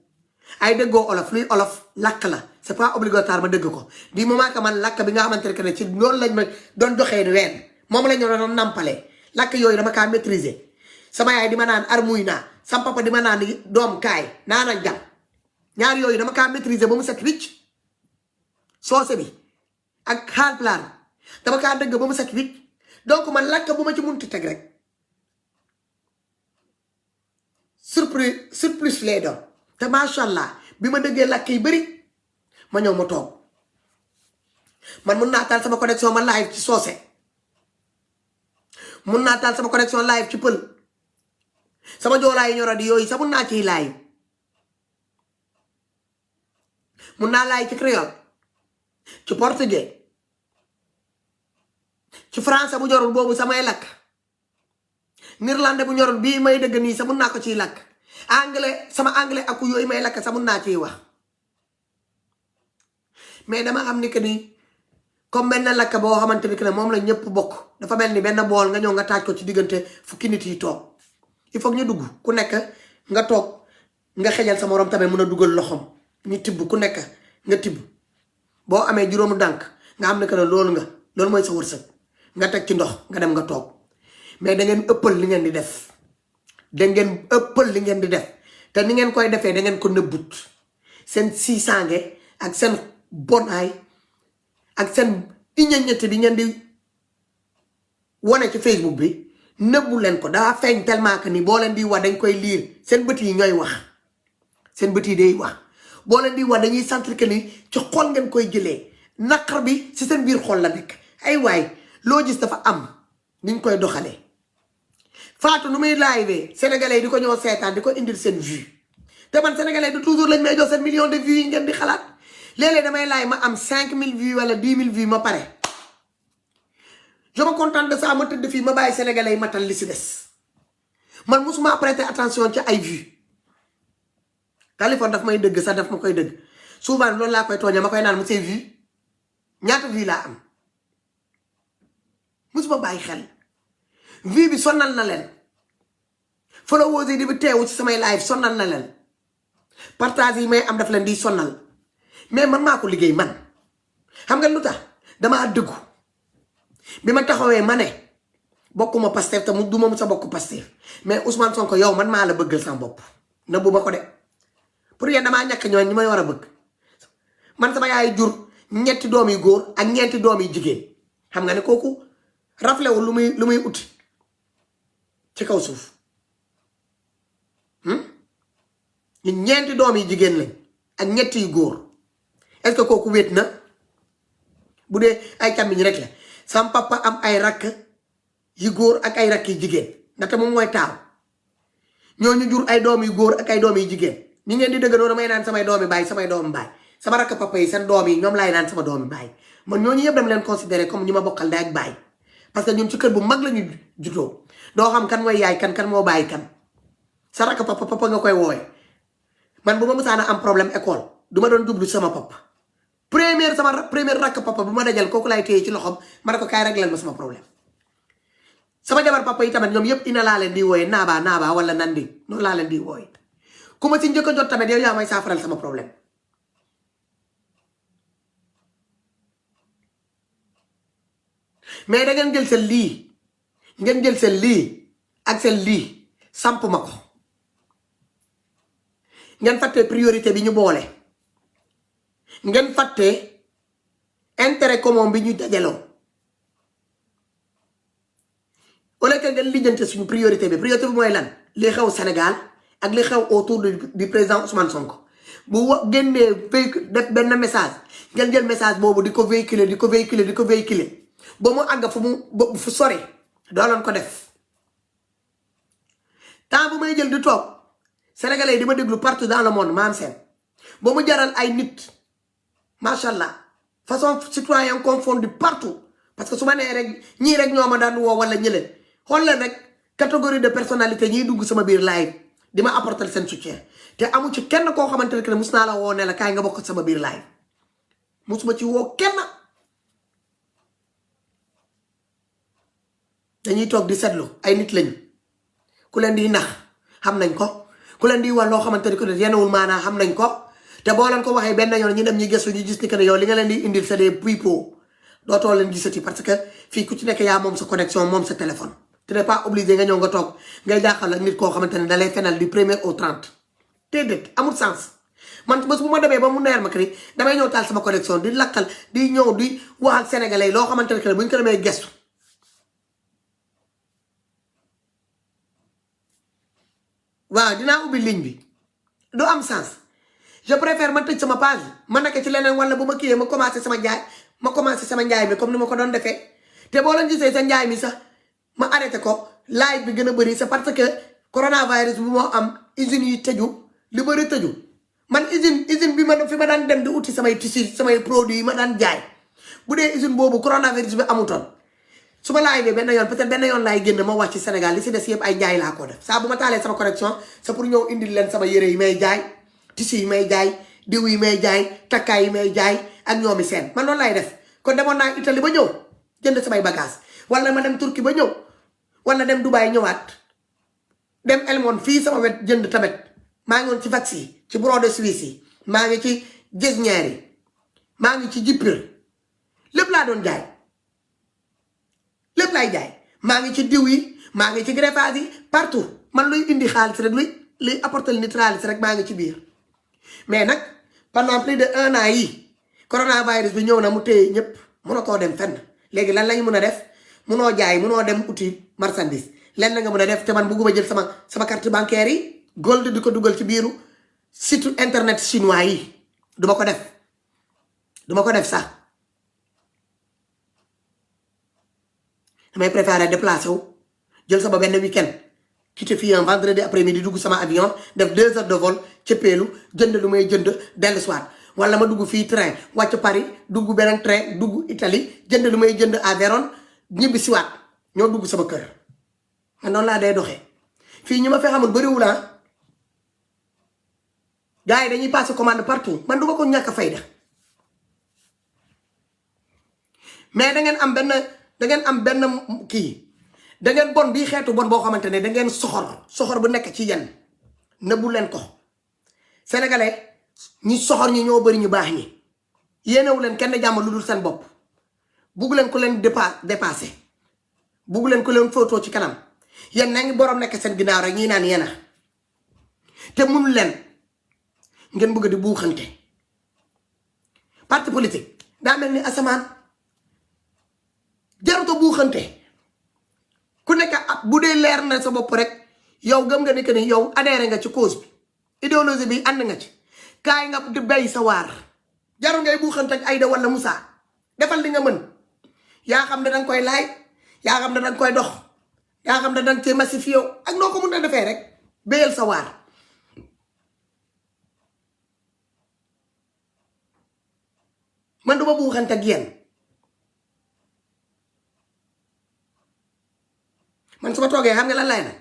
ay dëggoo olof luy olof làkk la c'est pas obligatoire ma dëgg ko du moment que man làkk bi nga xamante ne ci loolu lañ ma doon joxee ween moom lañ ma doon nampalee làkk yooyu dama kaa maîtriser sama yaay di ma naan armuy naa sama papa di ma naan doom kaay naana jam ñaar yooyu dama kaa maîtriser ba mu set wicc soose bi ak Haalpulaar dama kaa dëgg ba mu set wicc donc man làkk bu ma ci munti teg rek surplus lay doon te macha allah bi ma dëggee làkk yi bëri ma ñëw ma toog man mun naa taal sama connexion ma live ci soose mun naa taal sama connexion live ci pël sama joolaa yi ñoro di yooyu sax mun naa ciy live mun naa live ci créole ci portugais ci français bu ñorul boobu samay lakk néerlandais bu ñorul bii may dëgg nii sax mun naa ko ciy lakk anglais sama anglais ak yooyu may lakk sax mun naa ciy wax mais dama xam ni que ni comme benn lakk boo xamante ni que ne moom la ñëpp bokk dafa mel ni benn bool nga ñëw nga taaj ko ci diggante fukki nit yi toog il faut ñu dugg ku nekk nga toog nga xejal sa morom tamit mun a dugal loxom ñu tibb ku nekk nga tibb boo amee juróomu dànk nga xam ne que ne loolu mooy sa wërsëg nga teg ci ndox nga dem nga toog mais da ngeen ëppal li ngeen di def te ni ngeen koy defee da ngeen ko nëbbut seen siisaange ak seen bonaay ak seen iñaññete bi ngeen di wane ci Facebook bi nëbbu leen ko daa feeñ tellement que ni boo leen di wax dañ koy liir seen bët yi ñooy wax seen bët yi day wax boo leen di wax dañuy sentir que ni ci xol ngeen koy jëlee naqar bi ci seen biir xol la nekk ay waay loo gis dafa am niñ koy doxalee Fatou nu muy live sénégalais yi di ko ñëw seetaan di ko indil seen vue te man sénégalais du toujours lañ may jox seen million de vues yi ngeen di xalaat léeg-léeg damay live ma am 5000 vues wala 10 000 vues ma pare je me contente de ça ma tëdd fii ma bàyyi sénégalais yi matal li si des man musuma prêter attention ci ay vues téléphone daf may dëgg sax daf ma koy dëgg souvent loolu laa koy tooña ma koy naan mu say vues ñaata vues laa am musuma bàyyi xel vue bi sonnal na leen followers yi di bi teewu ci samay live sonnal na leen partage yi may am daf leen di sonnal mais man maa ko liggéey man xam nga lu tax damaa dëggu bi ma taxawee ma ne bokkuma Pastef te mu duma mu sa bokk Pastef mais Ousmane Sonko yow man maa la bëggal sama bopp na bu ma ko de pour yéen damaa ñàkk ñooñ ñi may war a bëgg man sama yaay jur ñetti doom yu góor ak ñeenti doom yu jigéen xam nga ne kooku raflewul lu muy uti ci kaw suuf ñu ñeenti doom yi jigéen lañ ak ñetti yu góor est-ce que kooku wéet na bu dee ay càmmiñ rek la sama papa am ay rakk yu góor ak ay rakk yu jigéen ndaxte moom mooy taaw ñooñu jur ay doom yu góor ak ay doom yu jigéen ñi ngeen di dëgg noonu may naan samay doomi baay samay doomi baay sama rakk papa yi seen doom yi ñoom laay naan sama doomi baay man ñooñu yëpp dama leen considéré comme ñu ma bokkal ndey ak baay parce que ñun ci kër bu mag la ñu juddoo doo xam kan mooy yaay kan moo bàyyi kan sa rakk papa nga koy wooye man bu ma mësaana am problème école du ma doon jublu sama papa première rakk papa bu ma dajal kooku laay téye ci loxom ma ne ko kaay réglal ma sama problème sama jabar papa yi tamit ñoom yëpp ina laa leen di wooye naaba wala nandi noonu laa leen di wooye ku ma ci njëkk a jot tamit yow yaa may saafaral sama problème mais da ngeen jël seen lii ngeen jël seen lii ak seen lii samp ma ko ngeen fàtte priorité bi ñu boole ngeen fàtte intérêt commun bi ñu dajaloo au lieu que ngeen lijjante suñu priorité bi mooy lan li xew Sénégal ak li xew autour du président Ousmane Sonko bu génnee véhicule def benn message ngeen jël message boobu di ko véhiculer ba mu àgg fu sori doo leen ko def temps bu may jël di toog sénégalais yi di ma déglu partout dans le monde maam seen ba mu jaral ay nit macha allah façon citoyen confondu partout parce que su ma nee rek ñii rek ñoo ma daan woo wala ñële xool leen rek catégorie de personnalité ñiy dugg sama biir live di ma apporter seen soutien te amu ci kenn koo xamante ne mus naa la woo ne la kaay nga bokk sama biir live musuma ci woo kenn. dañuy toog di seetlu ay nit lañu ku leen di nax xam nañ ko ku leen di wax loo xamante ni ko yenewul maanaa xam nañ ko te boo leen ko waxee benn yoon ñu dem ñu gëstu ñu gis ni que ne yow li nga leen di indil c'est des pipeaux dootoo leen gisati parce que fii ku ci nekk yaa moom sa connexion moom sa téléphone tu n'es pas obligé nga ñëw nga toog ngay jaaxal ak nit koo xamante ne da lay fenal du 1er au 30 déedéet amul sens man bés bu ma demee ba mu neer ma que ni damay ñëw taal sama connexion di lakkal di ñëw di wax ak sénégalais loo xamante ne que buñ ko demee gëstu waaw dinaa ubbi ligne bi du am sens je préfère ma tëj sama page ma nekk ci leneen wala bu ma kiiyee ma commencé sama njaay mi comme ni ma ko doon defee te boo leen gisee sa njaay mi sax ma arrêté ko live bi gën a bëri c'est parce que coronavirus bi moo am usines yi tëju li bëri tëju man usine bi fi ma daan dem di uti samay tissus samay produits yi ma daan jaay bu dee usine boobu coronavirus bi amutoon su ma live benn yoon peut-être benn yoon laay génn ma wax ci Sénégal li si des yëpp ay njaay laa ko def saa bu ma taalee sama connexion c'est pour ñëw indil leen sama yére yi may jaay tissus yi may jaay diw yi may jaay takkaay yi may jaay ak ñoomi seen man noonu laay def kon demoon naa Italie ba ñëw jënd samay bagage wala ma dem Turquie ba ñëw wala dem Dubaï ñëwaat dem Elmon fii sama wet jënd tamit maa ngi woon ci vax yi ci brode suisse yi maa ngi ci gestionnaire yi maa ngi ci jippir lépp laa doon jaay lépp laay jaay maa ngi ci diw yi maa ngi ci greffage yi partout man luy indi xaalis rek luy apporter nit xaalis rek maa ngi ci biir mais nag pendant plus de 1 an yi coronavirus bi ñëw na mu téye ñëpp mënatoo dem fenn léegi lan lañu mën a def munoo jaay munoo dem uti marchandise lenn nga mën a def te man bëgguma jël sama carte bancaire yi gold di ko dugal ci biiru site internet chinois yi duma ko def sax damay préférer déplacer wu jël sama benn week-end quitté fii un vendredi après-midi dugg sama avion def 2 heures de vol cëppeelu jënd lu may jënd dellu soir wala ma dugg fii train wàcc Paris dugg beneen train dugg Italie jënd lu may jënd à Vérone ñibbi siwaat ñoo dugg sama kër man noonu laa day doxee fii ñu ma fi xamul bëriwul gars yi dañuy passer commande partout man du ma ko ñàkk a fayda mais da ngeen am benn kii da ngeen bon bii xeetu bon boo xamante ne da ngeen soxor bu nekk ci yenn nëbbu leen ko sénégalais ñi soxor ñi ñoo bëri ñu baax ñi yéenewu leen kenn jàmm lu dul seen bopp bugg leen ko leen dépassé bugg leen ko leen photo ci kanam yéen na ngi borom nekk seen ginnaaw rek ñii naan yéena te mënul leen ngeen bëgg di buuxante parti politique daa mel ni asamaan jaruto buuxante ku nekk bu dee leer na sa bopp rek yow gëm nga ni que ni yow adhéré nga ci cause bi idéologie bi ànd nga ci kaay nga di bay sa waar jaru ngay buuxante ak Aïda wala Moussa defal li nga mën yaa xam ne danga koy laay yaa xam ne danga koy dox yaa xam ne danga cee massifié ak noo ko mën a defee rek béyal sa waar man duma buuxante ak yéen man su ma toogee xam nga lan lay nag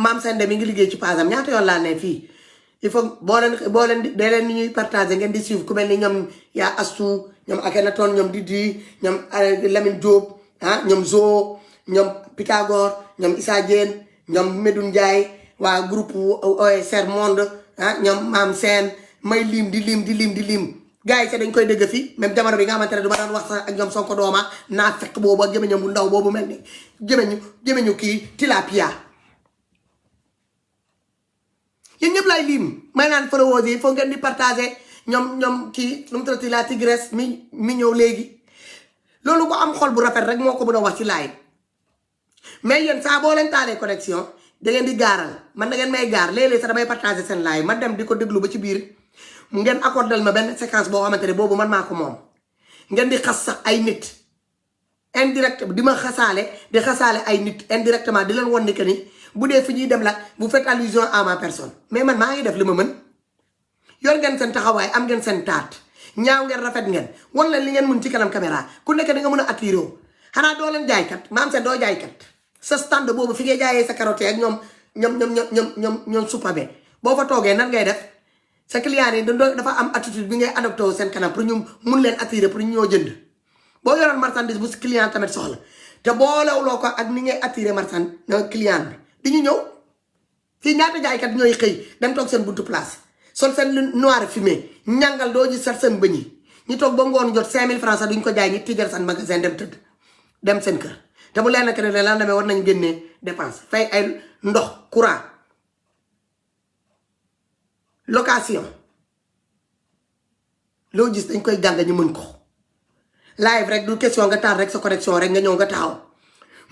maam Sende mi ngi liggéey ci pasam ñaata yoon laa ne fii il faut boo leen dee leen ni ñuy partager ngeen di suivre ku mel ni ñoom yaa astu ñoom Akhenaton ñoom Didi ñoom Lamine Diop ñoom Zo ñoom Pythagore ñoom Issa Diène ñoom Medoune Ndiaye waa groupe OSR Monde ñoom maam Sène may lim di lim gars yi sax dañ koy dégg fii même jamono bi nga xamante ne du ma daan wax sax ak ñoom Sonko dooma naa fekk boobu ak jëmeñam bu ndaw boobu mel ni jëmeñu kii tilapia yéen ñëpp laay lim may naan followers yi foog ngeen di partager ñoom kii lu mu tuddati la tigresse mi ñëw léegi loolu ko am xol bu rafet rek moo ko mën a wax ci live mais yéen saa boo leen taalee connexion da ngeen di gaaral man da ngeen may gaar léeg-léeg sax damay partager seen live ma dem di ko déglu ba ci biir mu ngeen accordel ma benn séquence boo xamante ne boobu man maa ko moom ngeen di xas sax ay nit indirect di ma xasaale di xasaale ay nit indirectement di leen won ni que ni bu dee fi ñuy dem la bu faites allusion à ma personne mais man maa ngi def li ma mën yor ngeen seen taxawaay am ngeen seen taat ñaaw ngeen rafet ngeen wan leen li ngeen mën ci kanam caméra ku nekk da nga mën a attiré wu xanaa doo leen jaaykat maam seen doo jaaykat sa stand boobu fi ngay jaayee sa carotte ak ñoom supame boo fa toogee nan ngay def sa client yi dafa am attitude bi ngay adopté seen kanam pour ñu mun leen attirer pour ñu ñoo jënd boo yoroon marchandise bu si client tamit soxla te boolewloo ko ak ni ngay attirer marchandise client bi di ñu ñëw fii ñaata jaaykat ñooy xëy dem toog seen buntu place sol seen noir fumé ñàngal doo ji sat seen bëñ yi ñu toog ba ngoon jot 5000 francs sax duñ ko jaay ñi tijjal seen magasin dem tëdd dem seen kër te bu leen nekk ne lan demee war nañ génnee dépense fay ay ndox courant location loo gis dañ koy jàng ñu mën ko live rek du question nga taal rek sa connexion rek nga ñëw nga taxaw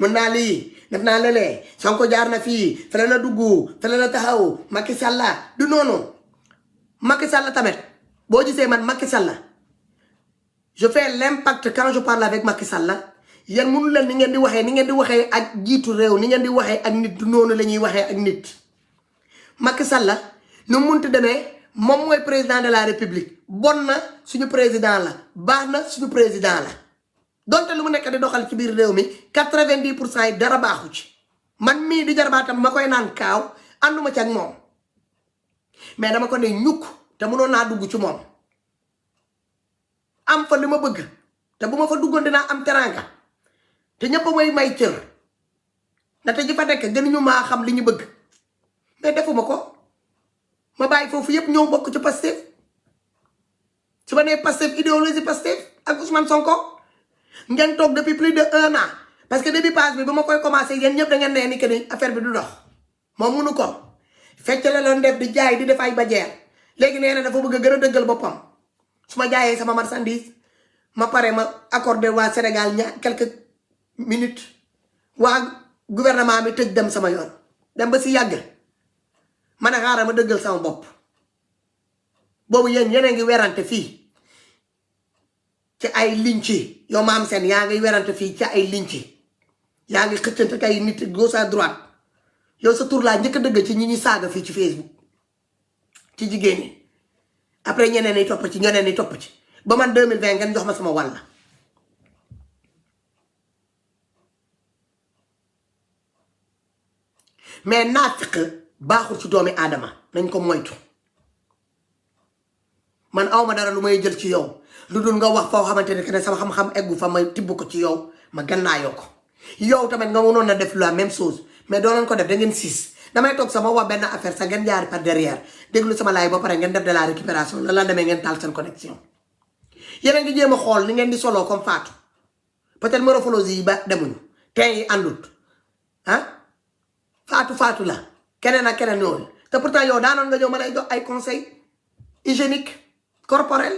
mën naa lii def naa lële Sonko jaar na fii fële la dugg fële la taxaw Macky Sall du noonu Macky Sall tamit boo gisee man Macky Sall je fais l'impact quand je parle avec Macky Sall yéen mënu leen ni ngeen di waxee ak jiitu réew ni ngeen di waxee ak nit du noonu la ñuy waxee ak nit Macky Sall nu munti demee moom mooy président de la république bon na suñu président la baax na suñu président la donte lu mu nekk di doxal ci biir réew mi 90% yi dara baaxu ci man mii di jarbaatam ma koy naan kaaw ànduma ci ak moom mais dama ko ne ñukk te mënoon naa dugg ci moom am fa li ma bëgg te bu ma fa duggoon dinaa am teranga te ñëpp may cër ndaxte ji fa nekk gënuñu maa xam li ñu bëgg mais defuma ko ma bàyyi foofu yëpp ñëw bokk ci Pastef su ma nee Pastef idéologie Pastef ak Ousmane Sonko ngeen toog depuis plus de 1 an parce que début page bi ba ma koy commencé yéen ñëpp da ngeen nee ni que ni affaire bi du dox moom munu ko fecc la loon def di jaay di def ay bajeer léegi nee na dafa bëgg a gën a dëggal boppam su ma jaayee sama marchandise ma pare ma accordé waa Sénégal quelques minutes waa gouvernement bi tëj dem sama yoon dem ba si yàgg ma ne xaaral ma dëggal sama bopp boobu yéen ngi werante fii ci ay linci yow maam seen yaa ngi werante fii ci ay linci yaa ngi xëccante kay nit gauche à droite yow sa tur laa njëkk a dëgg ci ñi ñuy saaga fii ci Facebook ci jigéen ñi après ñeneen ñi topp ci ñeneen ñi topp ci ba man 2020 ngeen jox ma sama wàll mais naafiq baaxul ci doomi aadama nañ ko moytu man awma dara lu may jël ci yow lu dul nga wax foo xamante ne que ne sama xam-xam eggu fa may tibb ko ci yow ma gannaayoo ko yow tamit nga mënoon a def la même chose mais doo leen ko def da ngeen siis damay toog sama wax benn affaire sax ngeen jaari par derrière déglu sama laay ba pare ngeen def de la récupération la demee ngeen taal seen connexion yéen a ngi jéem a xool ni ngeen di soloo comme Fatou peut-être morphologie yi ba demuñu tey yi àndut Fatou la keneen ak keneen noonu te pourtant yow daanoon nga ñëw ma lay jox ay conseils hygiénique corporel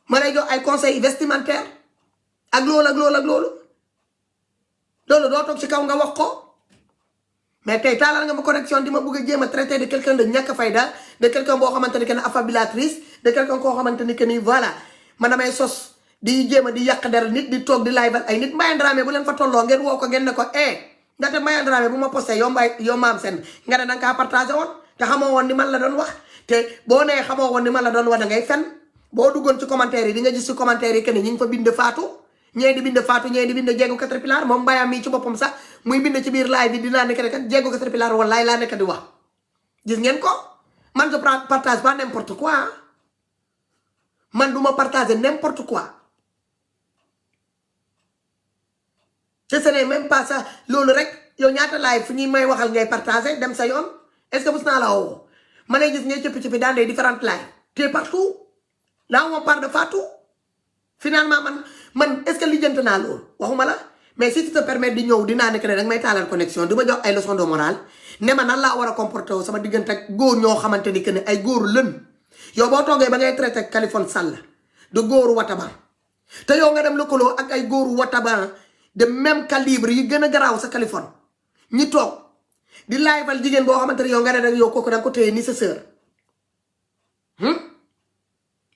ma lay jox ay conseils vestimentaires ak loolu doo toog ci kaw nga wax ko mais tey taalal nga ma connexion di ma bëgg a jéem a traité de quelqu'un de ñàkk fayda de quelqu'un boo xamante ni que ne affabulatrice de quelqu'un koo xamante ni que ni voilà man damay sos di jéem a di yàq der nit di toog di live ay nit. Mbayang Dramé bu leen fa tolloo ngeen woo ko ngeen ne ko ndaxte Mbayang Dramé bu ma posté yow Mame Sène nga ne danga kaa partagé woon te xamoo woon ni man la doon wax te boo nee xamoo woon ni man la doon wax da ngay fen boo duggoon ci commentaire yi di nga gis ci commentaire yi que ni ñu ngi fa bind Fatou ñee di bind Fatou ñee di bind Jéego Caterpillar moom Mbayang mii ci boppam sax muy bind ci biir live bi dinaa nekk kat Jéego Caterpillar wallaay laa nekk di wax gis ngeen ko man je partage pas n'importe quoi man du ma partager n'importe quoi te ce n'est même pas ça loolu rek yow ñaata live fu ñuy may waxal ngay partager dem sa yoon est-ce que bus naa la woo ma lay gis ngay cëppi-cëppi dans des différentes lives tu es partout là on parle de Fatou finalement man est-ce que lijjante naa loolu waxuma la mais si tu te permets di ñëw dinaa nekk ne danga may taalal connexion di ma jox ay leçons de morale ne ma nan laa war a comporter wu sama diggante ak góor ñoo xamante ni que ne ay góoru lën yow boo toogee ba ngay traité Kaliphone Sall de góoru wataba te yow nga dem lëkkaloo ak ay góoru wataba de même calibre yi gën a garaaw sa Kaliphone ñi toog di laayfal jigéen boo xamante ne yow nga ne rek yow kooku da nga ko téye ni sa sœur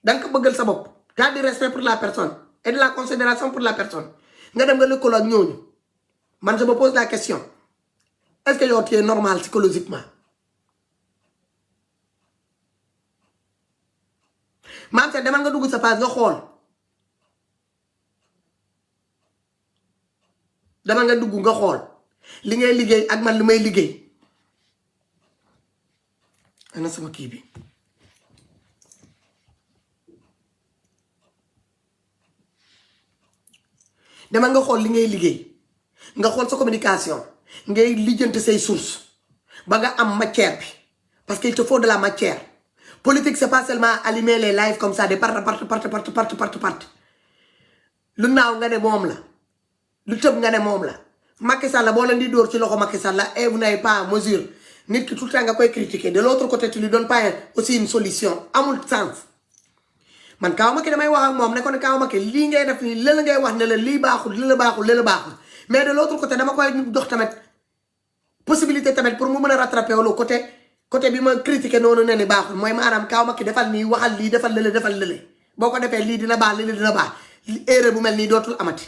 da nga ko bëggal sa bopp t'as du respect pour la personne et de la considération pour la personne nga dem nga lëkkaloo ak ñooñu man je me pose la question est-ce que yow tu es normal psychologiquement Mame Sène demal nga dugg sa page nga xool demal nga dugg nga xool li ngay liggéey ak man li may liggéey ana sama kii bi demal nga xool li ngay liggéey nga xool sa communication ngay lijjanti say source ba nga am matière bi parce qu'il te faut de la matière politique c'est pas seulement allumer les lives comme ça de part lu naaw nga ne moom la lu tëb nga ne moom la Macky Sall boo leen di dóor ci loxo Macky Sall et vous n'avez pas mesure nit ki tout le temps nga koy critiquer de l'autre côté tu lui donnes pas aussi une solution amul sens man Kaaw Macky damay wax ak moom ne ko ne Kaaw Macky lii ngay def nii lëla ngay wax ne la lii baaxul lëla baaxul lëla baaxul mais de l'autre côté dama koy dox tamit possibilité tamit pour mu mën a rattraper wala côté bi ma critiquer noonu ne ni baaxul mooy maanaam Kaaw Macky defal nii waxal lii defal lële boo ko defee lii dina baax lii dina baax erreur bu mel nii dootul amati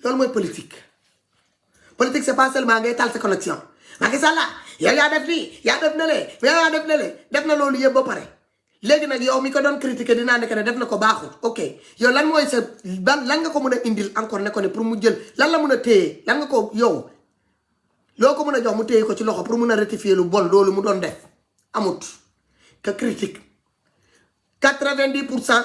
loolu mooy politique c'est pas seulement ngay taal sa connexion Macky Sall yow yaa def lii yaa def na lee yaa def na lee def na loolu yëpp ba pare léegi nag yow mi ko doon critiquer dinaa nekk ne def na ko baaxul ok yow lan mooy sa lan nga ko mën a indil encore ne ko ne pour mu jël lan la mën a téye lan nga ko yow loo ko mën a jox mu téye ko ci loxo pour mun a rectifier lu bon loolu mu doon def amut que critique 90%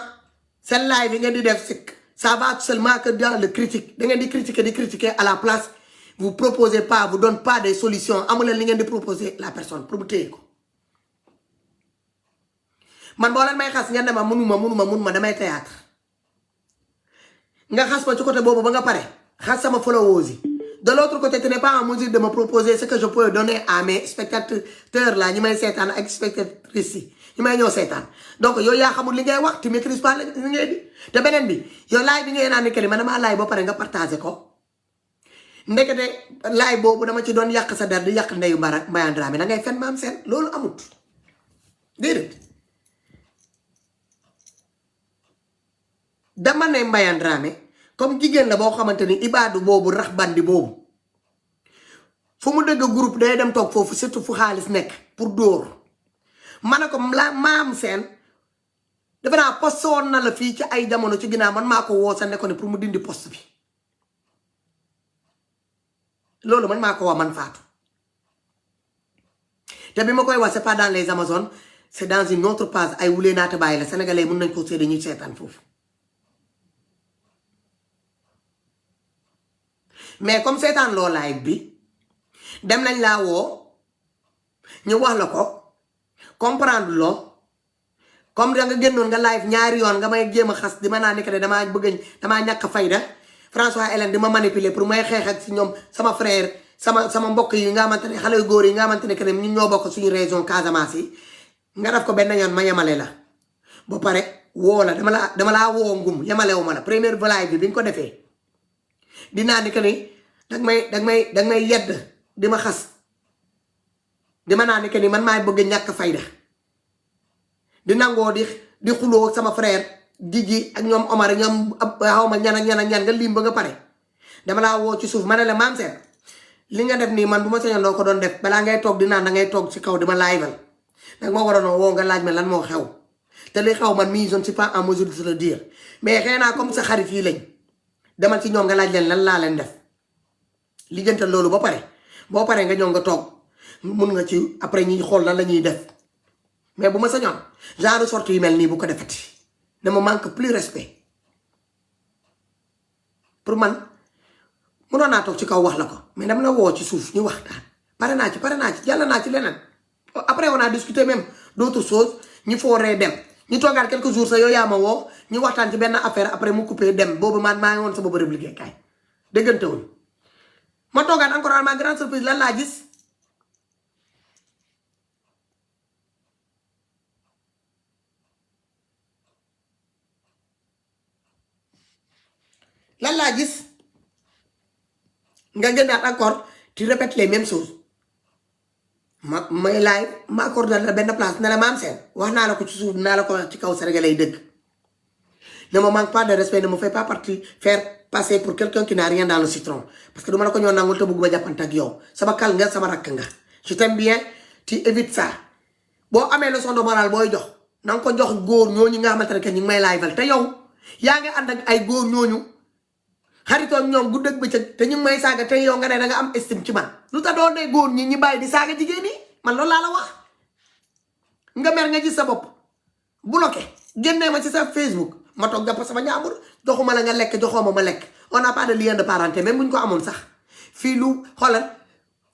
seen live yi ngeen di def si ça va seulement que dans le critique da ngeen di critiquer à la place vous proposez pas vous donne pas des solutions amuleen li ngeen di proposer la personne pour mu téye ko man boo leen may xas ngeen ne ma mënuma damay théâtre nga xas ma ci côté boobu ba nga pare xas sama followers yi de l'autre côté tu n'es pas en mesure de me proposer ce que je peux donner à mes spectateurs là ñi may seetaan ak spectatrices yi ñi may ñëw seetaan donc yow yaa xamul li ngay wax tu maîtrises pas li ngay di te beneen bi yow laay bi ngay naan ni que ni man damaa laay ba pare nga partagé ko ndekete laay boobu dama ci doon yàq sa der di yàq ndeyu Mbayang Dramé da ngay fen Mame Sène loolu amut déedéet dama ne Mbayang Dramé comme jigéen la boo xamante ni ibaadu boobu rax bandi boobu fu mu dëgg groupe day dem toog foofu surtout fu xaalis nekk pour dóor ma ne ko la Mame Sène dafa naa poste woon na la fii ci ay jamono ci ginnaaw man maa ko woo sa ne ko ne pour mu dindi poste bi loolu man maa ko wax man Fatou te bi ma koy wax c'est pas dans les Amazones c'est dans une autre page ay wulee naata bàyyi la sénégalais mun nañ ko seede ñuy seetaan foofu mais comme seetaan loo live bi dem nañ laa woo ñu wax la ko comprendre loo comme da nga génnoon nga live ñaari yoon nga may jéem a xas di ma naa ni que damaa ñàkk fayda François Hélène di ma manipuler pour may xeex ak si ñoom sama frère sama mbokk yi nga xamante ne xale yu góor yi nga xamante ne que ñun ñoo bokk suñu région Casamance yi nga def ko benn yoon ma yemale la ba pare woo la dama laa woo ngum yemalewu ma la première live bi nga ko defee dinaa ni que ni danga may yedd di ma xas di ma naa ni que ni man maay bëgg ñàkk fayda di nangoo di xuloo sama frère Jiji ak ñoom Omar ñoom xawma ñan ak ñan nga lim ba nga pare dama laa woo ci suuf ma ne la Mame Sène li nga def nii man bu ma sañoon doo ko doon def balaa ngay toog di naan da ngay toog ci kaw di ma liveal nag moo waroon woo nga laaj ma lan moo xew te li xew man mii je ne suis pas en mesure de se le dire mais xëy naa comme sa xarit yi lañ demal ci ñoom nga laaj leen lan laa leen def li jëntal loolu ba pare boo paree nga ñëw nga toog mun nga ci après ñi xool lan la ñuy def mais bu ma sañoon genre sortie yu mel nii bu ko defati ne me manque plus respect pour man mënoon naa toog ci kaw wax la ko mais dama la woo ci suuf ñu waxtaan pare naa ci jàll naa ci leneen après on a discuté même d'autres choses ñu fooree dem ñu toogaat quelques jours sax yow yaa ma woo ñu waxtaan ci benn affaire après mu coupé dem boobu man maa ngi woon sama bërëb liggéeykaay déggante wuñ ma toogaat encore à ma grande surprise lan laa gis nga gënaat encore tu répètes les mêmes choses may laay ma accordé la benn place ne la Mame Sène wax naa la ko ci suuf naa la ko wax ci kaw Sénégalais yi dëgg ne me manque pas de respect ne me fais pas faire passer pour quelqu'un qui n'a rien dans le citron parce que du ma la ko ñoo nangul te bëgguma jàppante ak yow sama kal nga sama rakk nga je t'aime bien tu évites ça boo amee leçon de morale booy jox na nga ko jox góor ñooñu nga xamante ne que ñu ngi may laayval te yow yaa ngi ànd ak ay góor ñooñu xaritoon ñoom guddeeg bëccëg te ñu ngi may saaga te yow nga ne da nga am estime ci man lu tax doon ne góor ñi bàyyi di saaga jigéen ñi man loolu laa la wax nga mer nga gis sa bopp bloqué génnee ma ci sa Facebook ma toog jàpp sama ñaambur joxuma la nga lekk joxoo ma lekk on n'a pas de lien de parenté même bu ñu ko amoon sax fii lu xoolal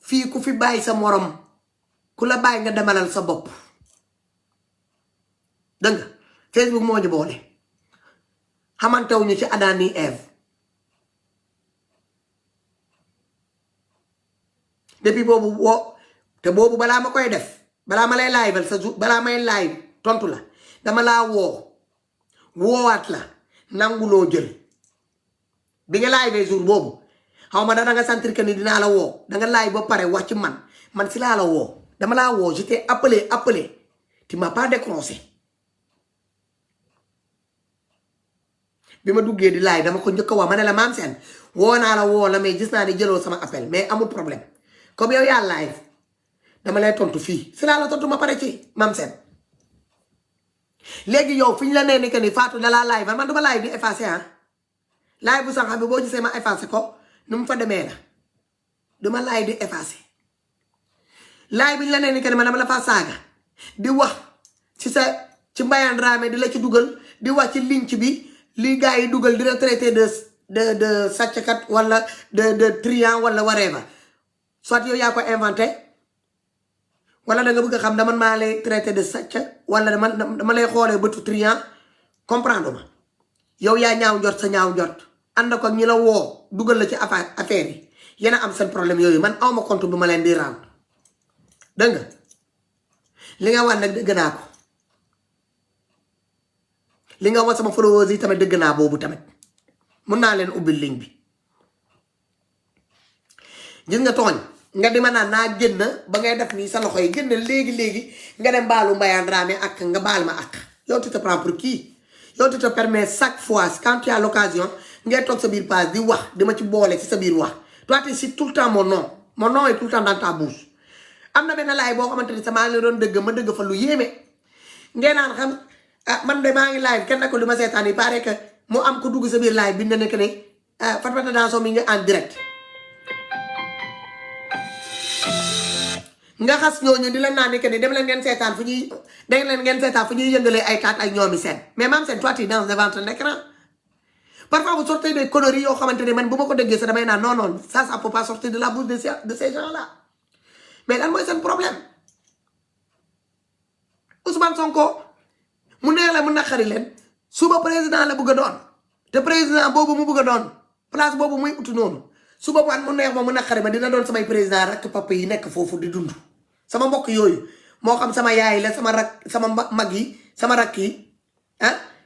fii ku fi bàyyi sa morom ku la bàyyi nga demalal sa bopp dégg nga Facebook moo ñu boole xamantewuñu ci Adam ni Ève depuis boobu woo te boobu balaa ma koy def balaa ma lay live sa jour balaa may live tontu la dama laa woowaat la nanguloo jël bi nga live jour boobu xaw ma da nga sentir que ni dinaa la woo da nga live ba pare wax ci man si laa la woo dama laa woo je t'ai appelé tu m'as pas décroché bi ma duggee di live dama ko njëkk a wax ma ne la Mame Sène woo naa la woo la mais gis naa ni jëloo sama appel mais amul problème comme yow yaa live dama lay tontu fii si laa la tontu ma pare ci Mame Sène léegi yow fi ñu la nee ni que ni Fatou da laa live man duma live di effacé live bu sànq bi boo gisee ma effacé ko nu mu fa demee la duma live di effacé live bi ñu la nee ni que ni man dama la fa saaga di wax ci Mbayang Dramé di la ci dugal di wax ci lynch bi li gars yi dugal di la traité de sàcckat wala de triant wala whatever soit yow yaa ko inventé wala da nga bëgg a xam dama maa lay traité de sàcc wala dama lay xoolee bëtu triant comprendre ma yow yaa ñaaw njort sa ñaaw njort ànd ko ñi la woo dugal la ci affaire yi yéen a am seen problème yooyu man awma compte bu ma leen di rendre dégg nga li nga wax nag dëgg naa ko li nga wax sama followers yi tamit dëgg naa boobu tamit mun naa leen ubbil ligne bi gis nga tooñ nga di ma naan naa génn ba ngay def nii sa loxo yi génn léegi nga dem baalu Mbayang Dramé ak nga baal ma ak yow tu te prends pour qui yow tu te permets chaque fois quand tu as l'occasion ngay toog sa biir page di wax di ma ci boole ci sa biir wax toi tu cites tout le temps mon nom est tout le temps dans ta bouche am na benn laay boo xamante ni sama la doon dëgg ma dëgg fa lu yéeme ngeen naan xam man de maa ngi live kenn ko li ma seetaan yi pare que mu am ko dugg sa biir live bi ne nekk ne Fatoumatta Danso mi nga en direct nga xas ñooñu di leen naan ni que ni dem leen ngeen seetaan fu ñuy yëngalee ay kaat ay ñoomi seen mais Mame Sène toi tu danses devant un écran parfois vous sortez des conneries yoo xamante ne man bu ma ko déggee sax damay naan non ça peut pas sortir de la bouche de ces gens là mais lan mooy seen problème Ousmane Sonko mu neex la mu naqari leen suba président la bëgg a doon te président boobu mu bëgg a doon place boobu muy utu noonu suba waan mu neex ma mu naqari ma dina doon samay président rakk papa yi nekk foofu di dund sama mbokk yooyu moo xam sama yaay la sama mag yi sama rakk yi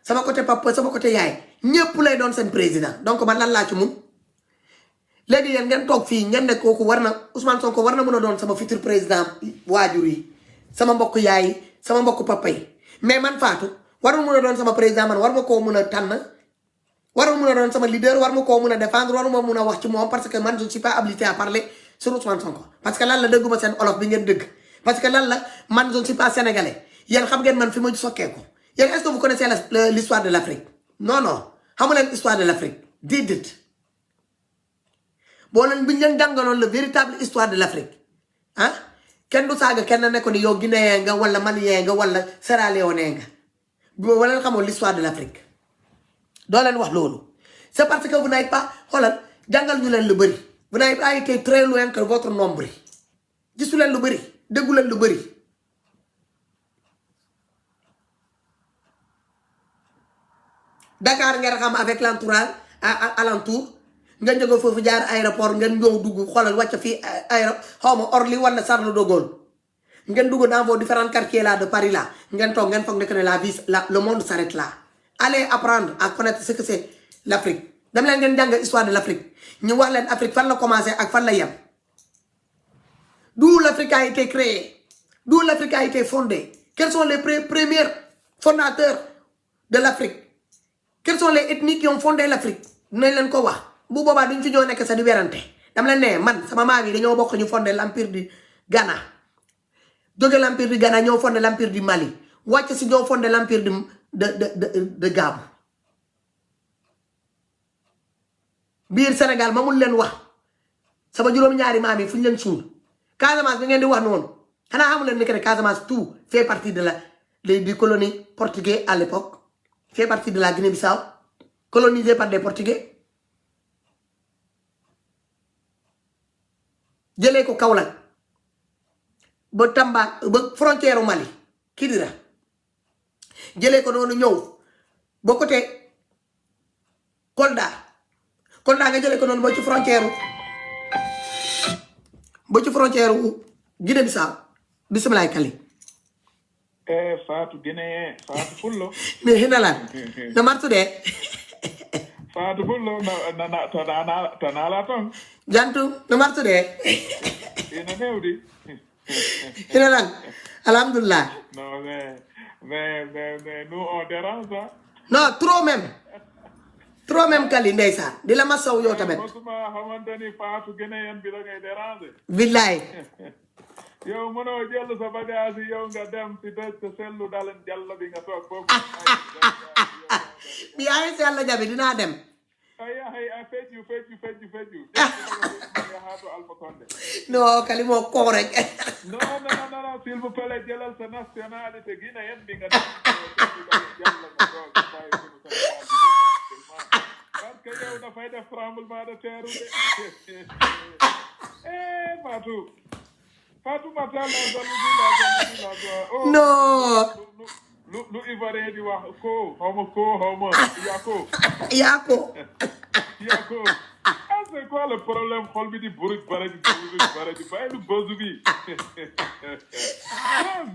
sama côté papa sama côté yaay ñëpp lay doon seen président donc man lan laa ci mun léegi yéen ngeen toog fii ngeen ne kooku war na Ousmane Sonko war na mën a doon sama futur président waajur yi sama mbokk yaay yi sama mbokk papa yi mais man Fatou warul mun a doon sama président man war ma koo mun a tànn warul mun a doon sama leader war ma koo mun a défendre war ma mun a wax ci moom parce que man je ne suis pas habilité à parler sur Ousmane Sonko parce que lan la dëgguma seen olof bi ngeen dëgg parce que lan la man je ne suis pas sénégalais yéen xam ngeen man fi ma sokkee ko yéen est-ce que vous connaissez l'histoire de l'Afrique non xamu leen histoire de l'Afrique déedéet boo leen bu ñu leen jàngaloon la véritable histoire de l'Afrique ah kenn du saaga kenn ne ko ni yow Guinéen nga wala Malien nga wala Sierra Leone nga boo leen xamoon l'histoire de l'Afrique doo leen wax loolu c'est parce que vous n'avez pas xoolal jàngal ñu leen lu bëri vous n'avez pas été très loin que votre nombre gisu leen lu bëri déggu leen lu bëri Dakar ngeen xam avec l'entourage alentour nga jóge foofu jaar aéroport ngeen ñëw dugg xoolal wàcc fii xaw ma Orly wala Charles de Gaulle ngeen dugg dans vos différents quartiers là de Paris là ngeen toog ngeen foog ne que ne la vie le monde s'arrête là. Allez apprendre à connaître ce que c'est l'Afrique dem leen ngeen jàng histoire de l'Afrique ñu wax leen Afrique fan la commencé ak fan la yem d'où l'Afrique a été créée d'où l'Afrique a été fondée quels sont les premiers fondateurs de l'Afrique quelles sont les ethnies qui ont fondé l'Afrique dinañ leen ko wax bu boobaa duñ fi ñoo nekk sa di werante dam leen ne man sama maam yi dañoo bokk ñu fondé l'empire du Ghana jóge l'empire du Ghana ñoo fondé l'empire du Mali wàcc si ñoo fondé l'empire de Gabou biir Sénégal ma mun leen wax sama juróom-ñaari maam yi fu ñu leen suul Casamance bi ngeen di wax noonu xanaa xamu leen ni que ne Casamance tout fait partie de du colonie portugais à l'époque fait partie de la Guinée-Bissau colonisée par des Portugais jëlee ko Kaolack ba Tamba ba frontière u Mali Kidira jëlee ko noonu ñëw ba côté Kolda nga jëlee ko noonu ba ci frontière u Guinée-Bissau bisimilaay kali Fatou Guinée Fatou Pullo mais hinalan no martude Fatou Pullo tanala ton jantu no martude ina newdi hinalan alhamdulillah non mais nous on dérange ça non trop même kali ndeysaan di la masaw yow tamit mosuma xamanteni Fatou Guinée bi la ngay déranger billaay yow mënoo jël sa bagage yow nga dem si dëj sa sellu dalen jàll bi nga toog foofu mi ay si yàlla jabi dinaa dem ay feccu haatu Alpha Condé non kali moo koo rek non s'il vous plaît jëlal sa nationalité guinéenne bi nga dem jàll nga toog parce que yow dafay def tremblement de terre Fatou Matal non lu Ivoirien di wax ko xawma yaako c'est quoi le problème xol bi di buruj bare di bàyyi lu bësu bi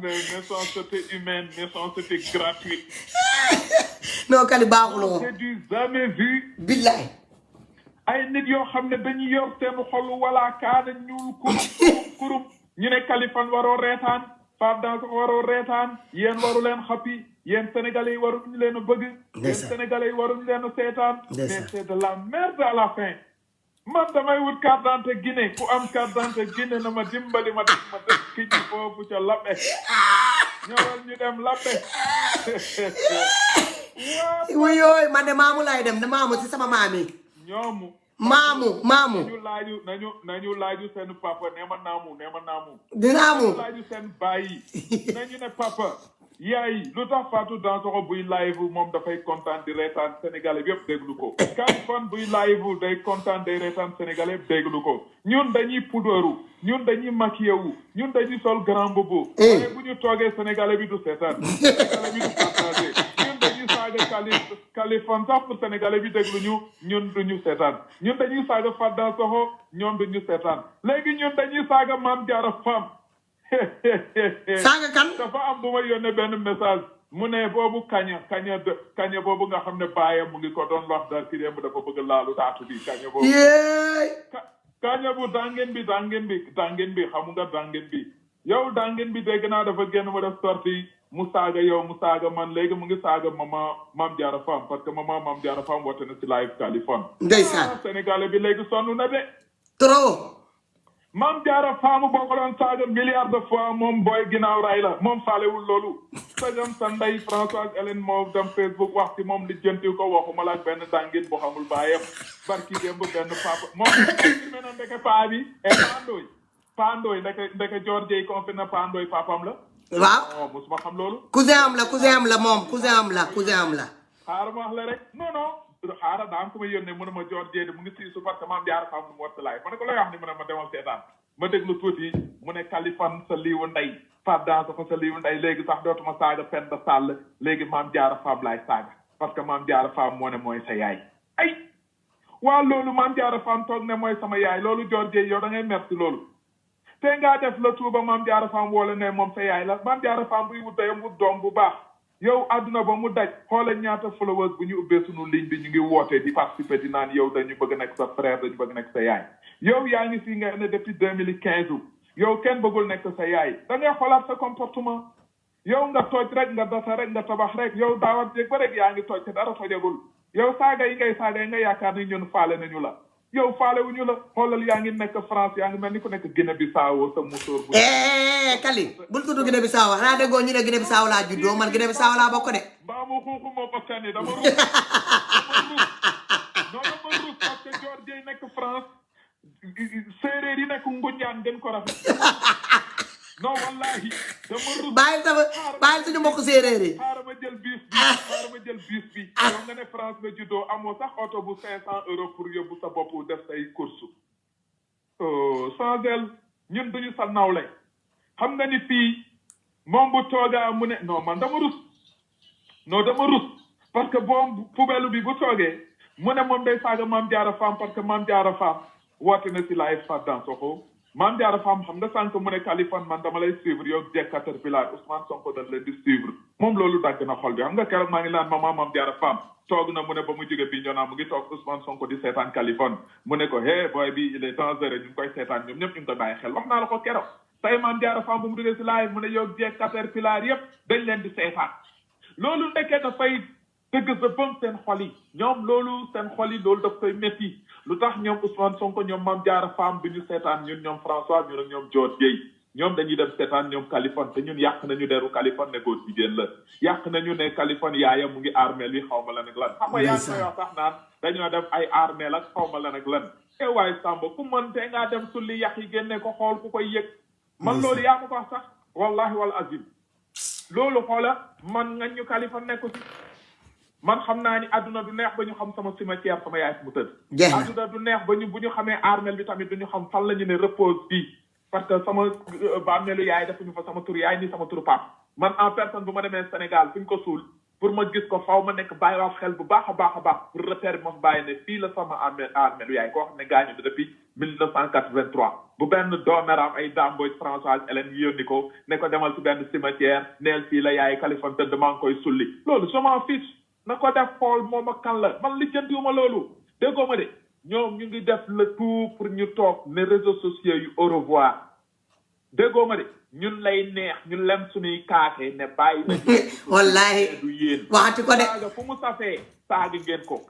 mais méchanceté humaine méchanceté gratuite non kali baaxuloo c'est du jamais vu billaay ay nit yoo xam ne dañuy yor seen xol wala kaana ñuul kurum ñu ne Kaliphone waroo reetaan Pape Dansokho waroo reetaan yéen waru leen xappi yéen sénégalais yi waruñu leen a bëgg yéen sénégalais yi waruñu leen a seetaan mais c'est de la merde à la fin man damay wut carte d'identité Guinée ku am carte d'identité Guinée na ma dimbali ma def ki ci foofu ca Lappé ñëwal ñu dem Lappé wuyooy man de maamu laay dem de maamu si sama maam yi ñoomu maamu nañu laaju seen papa nee ma naamu dinaamu laaju seen bàyyi nañu ne papa yaay lu tax Fatou Dansokho buy live moom dafay kontaan di reetaan sénégalais bi yëpp déglu ko Kaliphone buy live day kontaan day reetaan sénégalais yëpp déglu ko ñun dañuy puudaru ñun dañuy maquillé wu ñun dañuy sol grand boubou waaye bu ñu toogee sénégalais bi du seetaan sénégalais bi du partagé ñun dañuy saaga Kaliphone sax pour sénégalais bi déglu ñun duñu seetaan ñun dañuy saaga Fatou Dansokho ñoom duñu seetaan léegi ñun dañuy saaga Mame Diarra Fam saaga kan dafa am bu ma yónnee benn message mu ne boobu kaña boobu nga xam ne baayam mu ngi ko doon wax dar ki démb dafa bëgg laalu taatu bi kaña boobu kaña bu dangeen bi xamu nga dangeen bi yow dangeen bi dégg naa dafa génn ma def sorti mu saaga yow mu saaga man léegi mu ngi saaga Mame Diarra Fam parce que Mame Diarra Fam woote na si live Californie. ndeysaan Sénégalais bi léegi sonn na de. trop. Mame Diarra Fam boo ko doon saaga milliards de fois moom booy ginnaaw ray la moom faalewul loolu. sajam sa ndey Françoise Hélène moo dem Facebook wax ci moom lijjanti ko waxuma la ak benn dangin bu xamul baayam barki démb benn papa moom confirmé na ndeke paa bi Pandoy ndeke George yi confirmé na Pandoy papam la. waaw musuma xam loolu. cousin am la moom cousin am la. xaaral ma wax la rek non xaaral daa am ku ma yónnee mu ne ma George de mu ngi siisu parce que Mame Diarra Fam mu woote laay ma ne ko lay wax ni mu ne ma demal seetaan ma déglu tuuti mu ne Kaliphone sa liiwu ndey Pape Danso ko sa liiwu ndey léegi sax dootuma saaga Penda Sall léegi Mame Diarra Fam laay saaga parce que Mame Diarra Fam moo ne mooy sa yaay ay waaw loolu Mame Diarra Fam toog ne mooy sama yaay loolu George yow da ngay merci loolu te ngaa def la tuuba Mame Diarra Fam wala ne moom sa yaay la Mame Diarra Fam buy wut dayam wut doom bu baax yow àdduna ba mu daj xoola ñaata followers bu ñu ubbee sunu ligne bi ñu ngi wootee di participer di naan yow dañu bëgg nekk sa frère dañu bëgg nekk sa yaay yow yaa ngi fii nga ne depuis 2015 yow kenn bëggul nekk sa yaay da ngay xoolaat sa comportement yow nga toj rek nga dasa rek nga tabax rek yow daawat jéeg ba rek yaa ngi toj te dara tojagul yow saaga yi ngay saaga yi nga yaakaar ni ñun faale nañu la yow faale wuñu la xoolal yaa ngi nekk France yaa ngi mel ni ku nekk Guinée Bissau sa musóor bu Kali bul tudd Guinée Bissau xanaa déggoo ñu ne Guinée Bissau laa juddoo man Guinée Bissau laa bokk de baamu xuuxu moo ko sànni dama ruus parce que George yi nekk France séeréer yi nekk Ngunjaan gën ko rafet non wallahi dama ruus bàyyil suñu mbokk séeréer yi xaaral ma jël bus bi yow nga ne France nga juddoo amoo sax oto bu 500 euros pour yóbbu sa bopp def say course sans elle ñun duñu sa nawle xam nga ni fii moom bu toogaa mu ne non man dama rus parce que boom poubelle bi bu toogee mu ne moom day saaga Mame Diarra Fam parce que Mame Diarra Fam woote na si live Pape Danso Mame Diarra Fam xam nga sànq mu ne Kaliphone man dama lay suivre yow Jek Caterpillar Ousmane Sonko dañ leen di suivre moom loolu dagg na xol bi xam nga keroog maa ngi naan Mame Diarra Fam toog na mu ne ba mu jóge bi ñoonaa mu ngi toog Ousmane Sonko di seetaan Kaliphone mu ne ko boy bi il est dangereux ñu ngi koy seetaan ñoom ñëpp ñu ngi koy bàyyi xel wax naa la ko keroog tey Mame Diarra Fam bu mu duggee si live mu ne yow Jek Caterpillar yëpp dañ leen di seetaan loolu ndekkee dafay dëgg sa bëm seen xol yi ñoom loolu seen xol yi loolu daf koy métti lu tax ñoom Ousmane Sonko ñoom Mame Diarra Fam bi ñu seetaan ñun ñoom François ñun ak ñoom George Gueye ñoom dañuy dem seetaan ñoom Kaliphone te ñun yàq nañu deru Kaliphone ne góor jigéen la yàq nañu ne Kaliphone yaayam mu ngi armeel yi xaw ma la nag lan xam nga yaa ngi koy wax sax naan dañoo def ay armeel ak xaw ma la nag lan waaye Samba ku mën te ngaa dem sulli yàq yi génne ko xool ku koy yëg man loolu yaa ma ko wax sax wallahi wal azim loolu xoola man nga ñu Kaliphone nekku si man xam naa ni adduna du neex ba ñu xam sama cimetière sama yaay fu mu tëdd adduna du neex ba ñu bu ñu xamee armeel bi tamit du ñu xam fan la ñu ne repose fii parce que sama bàmmeelu yaay defuñu fa sama tur yaay ni sama turu pap man en personne bu ma demee Sénégal fi ñu ko suul pour ma gis ko faw ma nekk bàyyiwaat xel bu baax a baax pour repère bi ma bàyyi ne fii la sama armelu yaay koo xam ne gaañu bi depuis 1983 bu benn doomeram ay Damboy Françoise Hélène yónni ko ne ko demal ci benn cimetière neel fii la yaay Kaliphone tëdd maa ngi koy sulli loolu je m'en fiche na ko def xool moom ak kan la man lijjantiwuma loolu déggoo ma de ñoom ñu ngi def le tout pour ñu toog ne réseaux sociaux yu au revoir déggoo ma de ñun lay neex ñu lem suñuy kaake ne bàyyi na wallahi du yéen waxati ko de saaga fu mu safee saaga ngeen ko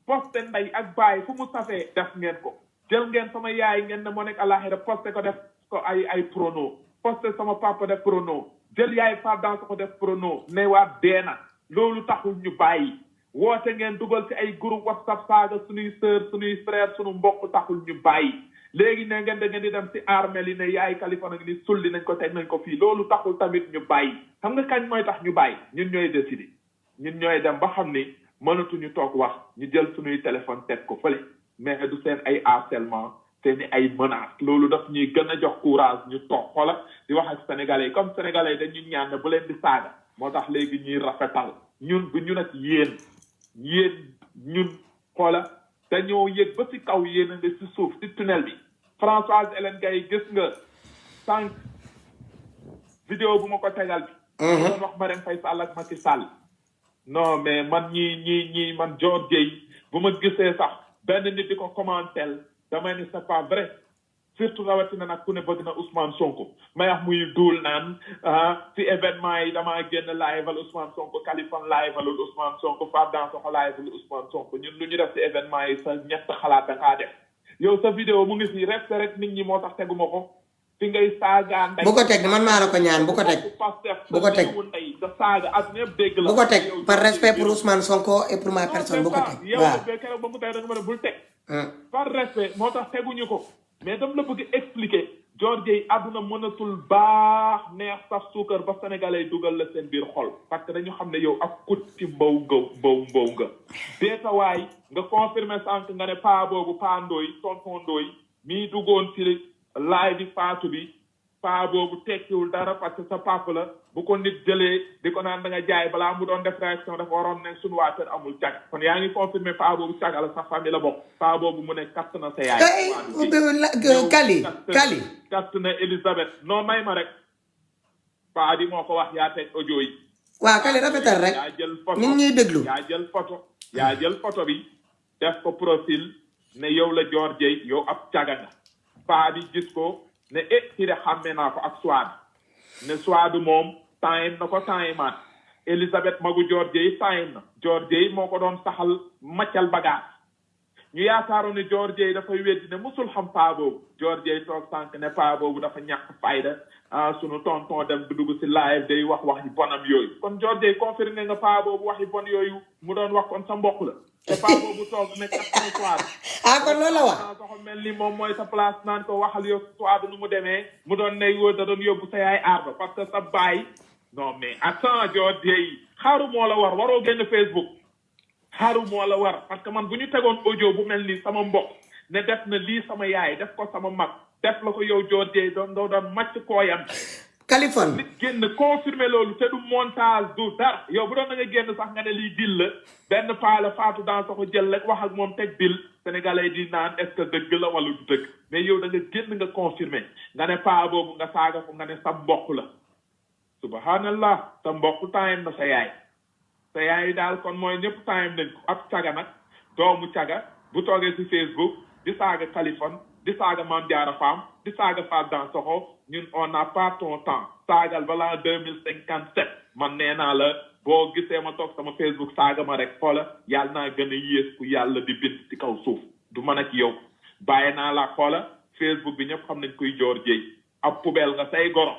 poste nday ak bàyyi fu mu safee def ngeen ko jël ngeen sama yaay ngeen ne moo nekk àlaxira poste ko def ko ay prono poste sama papa def prono jël yaay Pape Danso ko def prono ne waa deena loolu taxul ñu bàyyi woote ngeen dugal ci ay groupe WhatsApp saaga suñuy sœur suñuy frère suñu mbokk taxul ñu bàyyi léegi ne ngeen da ngeen di dem ci armeel yi ne yaay Kaliphone ak ni sulli nañ ko teg nañ ko fii loolu taxul tamit ñu bàyyi xam nga kañ mooy tax ñu bàyyi ñun ñooy décider ñun ñooy dem ba xam ni mënatuñu toog wax ñu jël suñuy téléphone teg ko fële mais du seen ay harcèlement seen ay menaces loolu daf ñuy gën a jox courage ñu toog xoola di wax ak sénégalais yi comme sénégalais yi dañuy ñaan ne bu leen di saaga moo tax léegi ñuy rafetal ñun bu ñu nag yéen ñun xoola dañoo yëg ba ci kaw yéen a nga ci suuf ci tunnel bi Françoise Hélène Gaye gis nga sànq vidéo bu ma ko tegal bi doon wax Marème Faye Sall ak Macky Sall non mais man ñii man George Gueye bu ma gisee sax benn nit di ko commentel damay ne c'est pas vrai surtout rawatina nag ku ne bëgg na Ousmane Sonko may wax muy duul naan ci événement yi damaa génn live-al Ousmane Sonko Kaliphone live-alul Ousmane Sonko Pape Dansokho live-alul Ousmane Sonko ñun lu ñu def ci événement yi sa ñett xalaat da ngaa def yow sa vidéo mu ngi fi rek nit ñi moo tax teguma ko fi ngay saaga ndey bu ko teg man maa la ko ñaan bu ko teg bu ko teg da saaga ak ñëpp dégg la bu ko teg par respect pour Ousmane Sonko et pour ma personne bu ko teg yow waaw keroog ba mu tey da nga mën a bul teg par respect moo tax teguñu ko mais dam la bëgg expliquer George Gueye àdduna mënatul baax neex saf suukar ba sénégalais dugal la seen biir xol parce que dañu xam ne yow ak kutti mbaw nga deetawaay nga confirmer sànq nga ne paa boobu paa ndooy tonton ndooy mii duggoon ci live bi faatu bi paa boobu tekkiwul dara parce que sa papa la bu ko nit jëlee di ko naan da nga jaay balaa mu doon def réaction dafa waroon ne suñu waa kër amul cag kon yaa ngi confirmer paa boobu caga la sa famille la bokk paa boobu mu ne katt na sa yaay Kali katt na Elisabeth non may ma rek paa bi moo ko wax yaa teg audio yi waaw Kali rafetal rek yaa jël photo ñun ñuy déglu yaa jël photo bi def ko profil ne yow la George Gueye yow ab caga nga paa bi gis ko ne ci de xàmme naa ko ak Suwaadu ne Suwaadu moom time na ko timeaat Elisabeth magu George Gueye time na George Gueye moo ko doon saxal maccal bagage ñu yaakaaroon ne George Gueye dafay weddi ne musul xam paa boobu George Gueye toog sànq ne paa boobu dafa ñàkk fayda sunu tonton dem du dugg si live day wax yi bonam yooyu kon George Gueye confirmé nga paa boobu wax yi bon yooyu mu doon wax kon sa mbokk la te paa boobu toog ne kat soir kon loolu la wax soxo mel ni moom mooy sa place naan ko waxal yow soir nu mu demee mu doon ne wóor da doon yóbbu sa yaay arba parce que sa baay non mais attends George Gueye xaaru moo la war waroo génn Facebook xaaru moo la war parce que man bu ñu tegoon audio bu mel ni sama mbokk ne def na lii sama yaay def ko sama mag def la ko yow George Gueye doon màcc kooyam Kaliphone nit génn confirmé loolu te du montage du dara yow bu doon da nga génn sax nga ne lii dil la benn paa la Fatou Dansokho jël rek wax ak moom teg dil sénégalais di naan est-ce que dëgg la wala du dëgg mais yow da nga génn nga confirmé nga ne paa boobu nga saaga ko nga ne sa mbokk la subhanallah sa mbokk time na sa yaay daal kon mooy ñëpp time nañ ko ab caga nag doomu caga bu toogee ci Facebook di saaga Kaliphone di saaga Mame Diarra Fam di saaga Fatou Dansokho ñun on n'a pas ton temps saagal balaa 2057 man nee naa la boo gisee ma toog sama Facebook saaga ma rek xoola yàlla naa gën a yées ku yàlla di bind ci kaw suuf du man ak yow bàyyi naa la xoola Facebook bi ñëpp xam nañ koy George Gueye ab poubelle nga say goro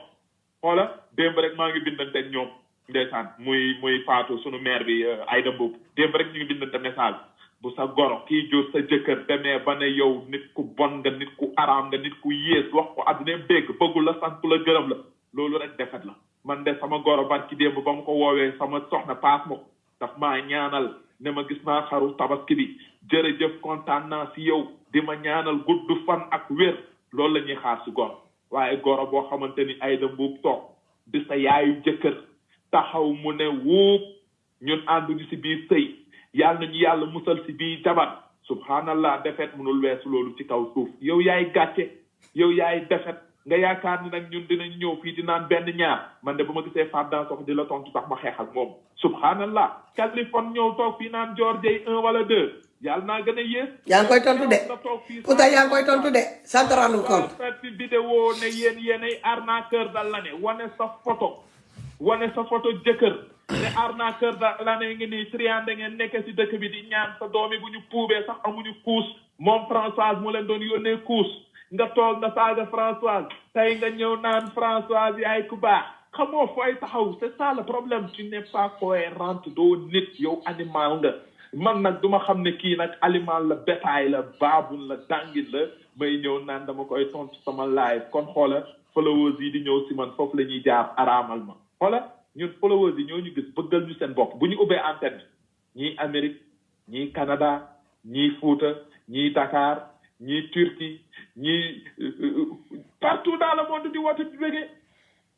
xoola démb rek maa ngi bindante ak ñoom ndeysaan muy Fatou sunu maire bi Aïda Mboup démb rek ñu ngi bindante message bu sa goro kii jur sa jëkkër demee ba ne yow nit ku bon nga nit ku araam nga nit ku yées wax ko àdduna dégg bëggul la sant la gërëm la loolu rek defet la man de sama goro barki démb ba mu ko woowee sama soxna paas ma ko daf maa ñaanal ne ma gis naa xaru tabaski bi jërëjëf kontaan naa si yow di ma ñaanal gudd fan ak wér loolu la ñuy xaar si goro waaye goro boo xamante ni Aïda Mboup toog di sa yaayu jëkkër taxaw mu ne wuub ñun ànduñu si biir sëy yàlla nañu yàlla musal si biir jabar subhanallah defet mënul weesu loolu ci kaw suuf yow yaay gàcce yow yaay defet nga yaakaar ni nag ñun dinañ ñëw fii di naan benn ñaar man de ba ma gisee Fatou Dansokho di la tontu sax ma xeex ak moom subhanallah Kaliphone ñëw toog fii naan George Gueye 1 wala 2 yàlla naa gën a yées yaa ngi koy tontu de pourtant yaa ngi koy tontu de sans te rendre compte fi vidéo ne yéen ay arnaqueur dal la ne wane sa photo jëkkër ne arnaqueur da la ne ngi nii triande ngeen nekk si dëkk bi di ñaan sa doomi bu ñu puubee sax amuñu kuus moom Françoise mu leen doon yónnee kuus nga toog nga saaga Françoise tey nga ñëw naan Françoise yaay ku baax xamoo fooy taxaw c'est ça le problème tu n'es pas cohérente doo nit yow animal nga man nag duma xam ne kii nag animal la bétail la baabul la dangit la may ñëw naan dama koy tontu sama live kon xoola followers yi di ñëw si man foofu la ñuy jaar araamal ma xoola ñun followers yi ñoo ñu gis bëggal ñu seen bopp bu ñu ubbee antenne bi ñii Amérique ñii Canada ñii Fouta ñii Dakar ñii Turquie ñii partout dans le monde di woote di bëggee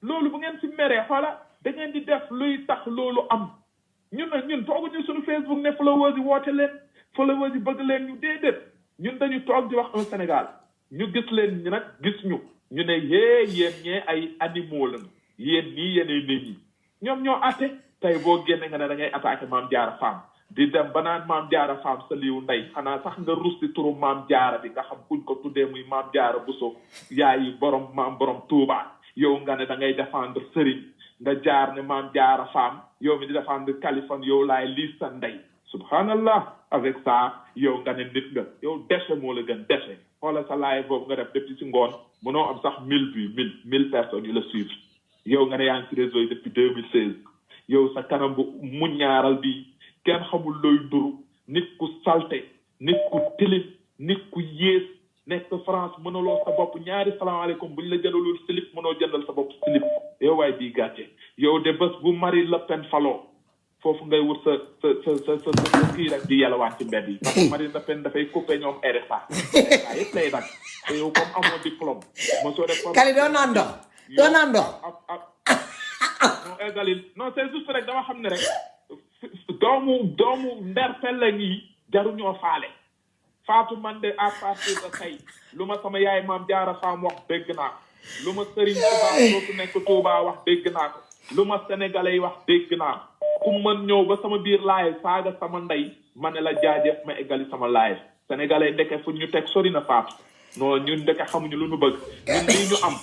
loolu bu ngeen si meree xoola da ngeen di def luy tax loolu am ñun tooguñu suñu Facebook ne followers yi woote leen followers yi bëgg leen ñu déedéet ñun dañu toog di wax un Sénégal ñu gis leen ñu nag gis ñu ne yéen ñee ay animaux lañu yéen nii yéenay nit ñi ñoom ñoo atte tey boo génne nga ne da ngay attaqué Mame Diarra Fam di dem ba naan maam jaara faam sa liiw ndey xanaa sax nga rus di turu maam jaara bi nga xam kuñ ko tuddee muy maam jaara Buso yaayi borom maam borom Tuuba yow nga ne da ngay défendre sëriñ nga jaar ne maam jaara faam yow mi di défendre Kaliphone yow laay lii sa ndey subhanallah avec ça yow nga ne nit nga yow déchet moo la gën déchet xoolal sa laay boobu nga def depuis si ngoon mënoo am sax 1000 vues 1000 personnes yu la suivre yow nga ne yaa ngi ci réseau yi depuis 2016 yow sa kanam bu muññaaral bi kenn xamul looy nduru nit ku salte nit ku tilim nit ku yées nekk France mënaloo sa bopp ñaari salaamaaleykum buñ la jëndalul slip mënoo jëndal sa bopp slip yow waay bii gàcce yow de bés bu Marine Le Pen faloo foofu ngay wut sa kii rek di yalawaan ci mbedd yi parce que Marine Le Pen dafay coupé ñoom RSA yëpp lay nag te yow comme amoo diplôme mosoo def Kali doo naan ndox doo naan ndox non égalil non c'est juste rek dama xam ne rek doomu nder pelle ngi jaruñoo faale Fatou man de à partir de tey lu ma sama yaay maam jaara faam wax dégg naa ko lu ma sëriñ Touba soosu nekk Touba wax dégg naa ko lu ma sénégalais yi wax dégg naa ko ku mën ñëw ba sama biir laay saaga sama ndey ma ne la jaajëf ma eggali sama laay sénégalais ndeke fu ñu teg sori na Fatou non ñun ndeke xamuñu lu ñu bëgg ñun lii ñu am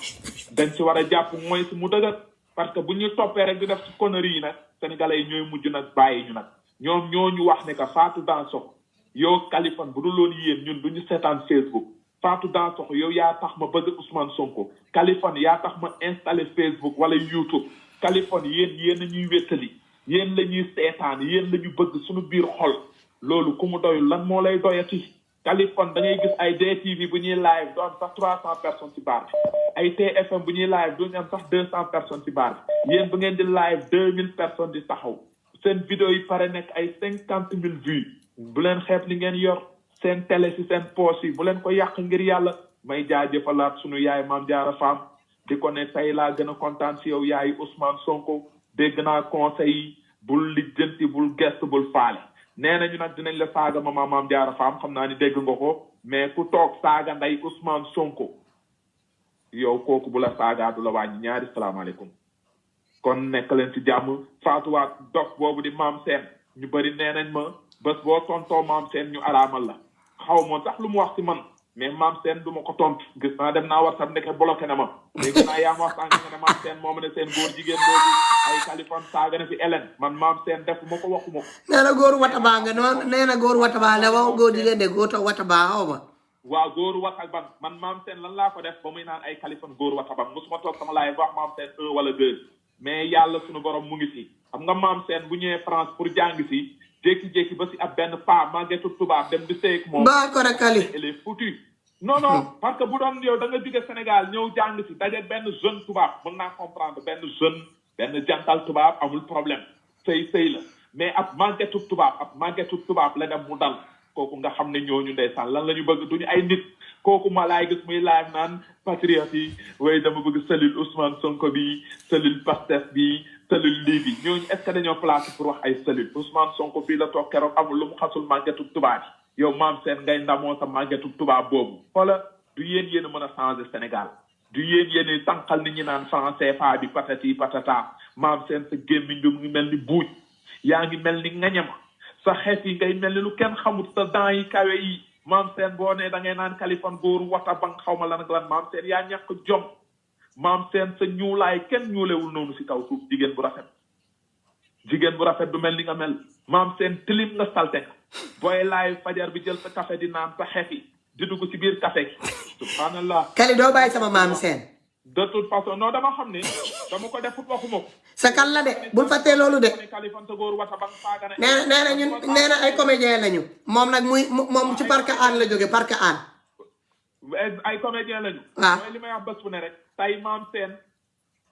dañ ci war a jàpp mooy si mu dëgër parce que bu ñu toppee rek di def ci conneries yi nag sénégalais yi ñooy mujj nag bàyyi ñu nag ñoom ñoo ñu wax ne que Fatou Dansokho yow Kaliphone bu dul loolu yéen ñun du ñu seetaan Facebook Fatou Dansokho yow yaa tax ma bëgg Ousmane Sonko Kaliphone yaa tax ma installé Facebook wala YouTube Kaliphone yéen a ñuy wéttali yéen la ñuy seetaan yéen la ñu bëgg suñu biir xol loolu ku mu doyul lan moo lay doyati Kaliphone da ngay gis ay DTV bu ñuy live du am sax 300 personnes ci baar bi ay TFM bu ñuy live du ñu am sax 200 personnes ci baar bi yéen bu ngeen di live 2000 personnes di taxaw seen vidéo yi pare nekk ay 50 000 vues bu leen xeeb li ngeen yor seen télé si seen poche yi bu leen ko yàq ngir yàlla may jaajëfalaat sunu yaay maam jaara faam di ko ne tey laa gën a kontaan si yow yaay Ousmane Sonko dégg naa conseil yi bul lijjanti bul gest bul faale nee nañu nag dinañ la saaga ma maam jaara faam xam naa ni dégg nga ko mais ku toog saaga nday Ousmane Sonko yow kooku bu la saagaa du la wàññi ñaari salaamaaleykum kon nekk leen ci jàmm faatuwaat dox boobu di maam seen ñu bëri nee nañ ma bés boo tontoo maam seen ñu araamal la xaw ma sax lu mu wax ci man mais maam seen du ma ko tontu gis naa dem naa WhatsApp nekk bloqué na ma léegi naa yaa ma wax sànq nga ne maam seen moo ma ne seen góor jigéen boobu ay Kaliphone saaga na fi Hélène man maam seen def ma ko waxuma ko nee na góoru watabaa nga noonu nee na góoru watabaa la wax góor jigéen de góor tax watabaa xaw ma waaw góoru wataban man maam seen lan laa ko def ba muy naan ay Kaliphone góoru wataban mosuma toog sama laay wax maam seen 1 wala 2 mais yàlla suñu borom mu ngi fi xam nga maam seen bu ñëwee France pour jàng si jékki-jékki ba si ab benn paa màggetu tubaab dem di sëy ak moom baa ko rek Kali elle est foutue non parce que bu doon yow da nga jóge Sénégal ñëw jàng si daje benn jeune tubaab mën naa comprendre benn jeune benn jantal tubaab amul problème sëy la mais ab màggetu tubaab la dem mu dal kooku nga xam ne ñooñu ndeysaan lan la ñu bëgg duñu ay nit kooku ma laay gis muy laaj naan patriote yi way dama bëgg cellule Ousmane Sonko bi cellule Pastef bi cellule lii bi ñooñu est-ce que dañoo placé pour wax ay cellule Ousmane Sonko fii la toog keroog amul lu mu xasul màggetu tubaab yi yow maam seen ngay ndamoo sa màggetu tubaab boobu xoola du yéen a mën a changer Sénégal du yéen a tànqal nit ñi naan franc CFA bi patati patata maam seen sa gémmiñ bi mu ngi mel ni buuj yaa ngi mel ni ngañama sa xeet yi ngay mel ni lu kenn xamut sa dents yi kawe yi maam seen boo ne da ngay naan Kaliphone góoru wata bang xaw ma lan ak lan maam seen yaa ñàkk jom maam seen sa ñuulaay kenn ñuulewul noonu si kaw suuf jigéen bu rafet du mel ni nga mel maam seen tilim nga salte nga booy laay fajar bi jël sa café di naan sa xeet yi di dugg si biir café gi subhanallah Kali doo bàyyi sama maam seen de toute façon non dama xam ne dama ko defut waxuma ko sa kan la de bul fàttee loolu de Kaliphone sa góoru wata bang saaga na nee na ñun nee na ay comédien lañu moom nag moom ci parc an la jóge parc an ay comédien lañu waaw mooy li may wax bés bu ne rek tey maam seen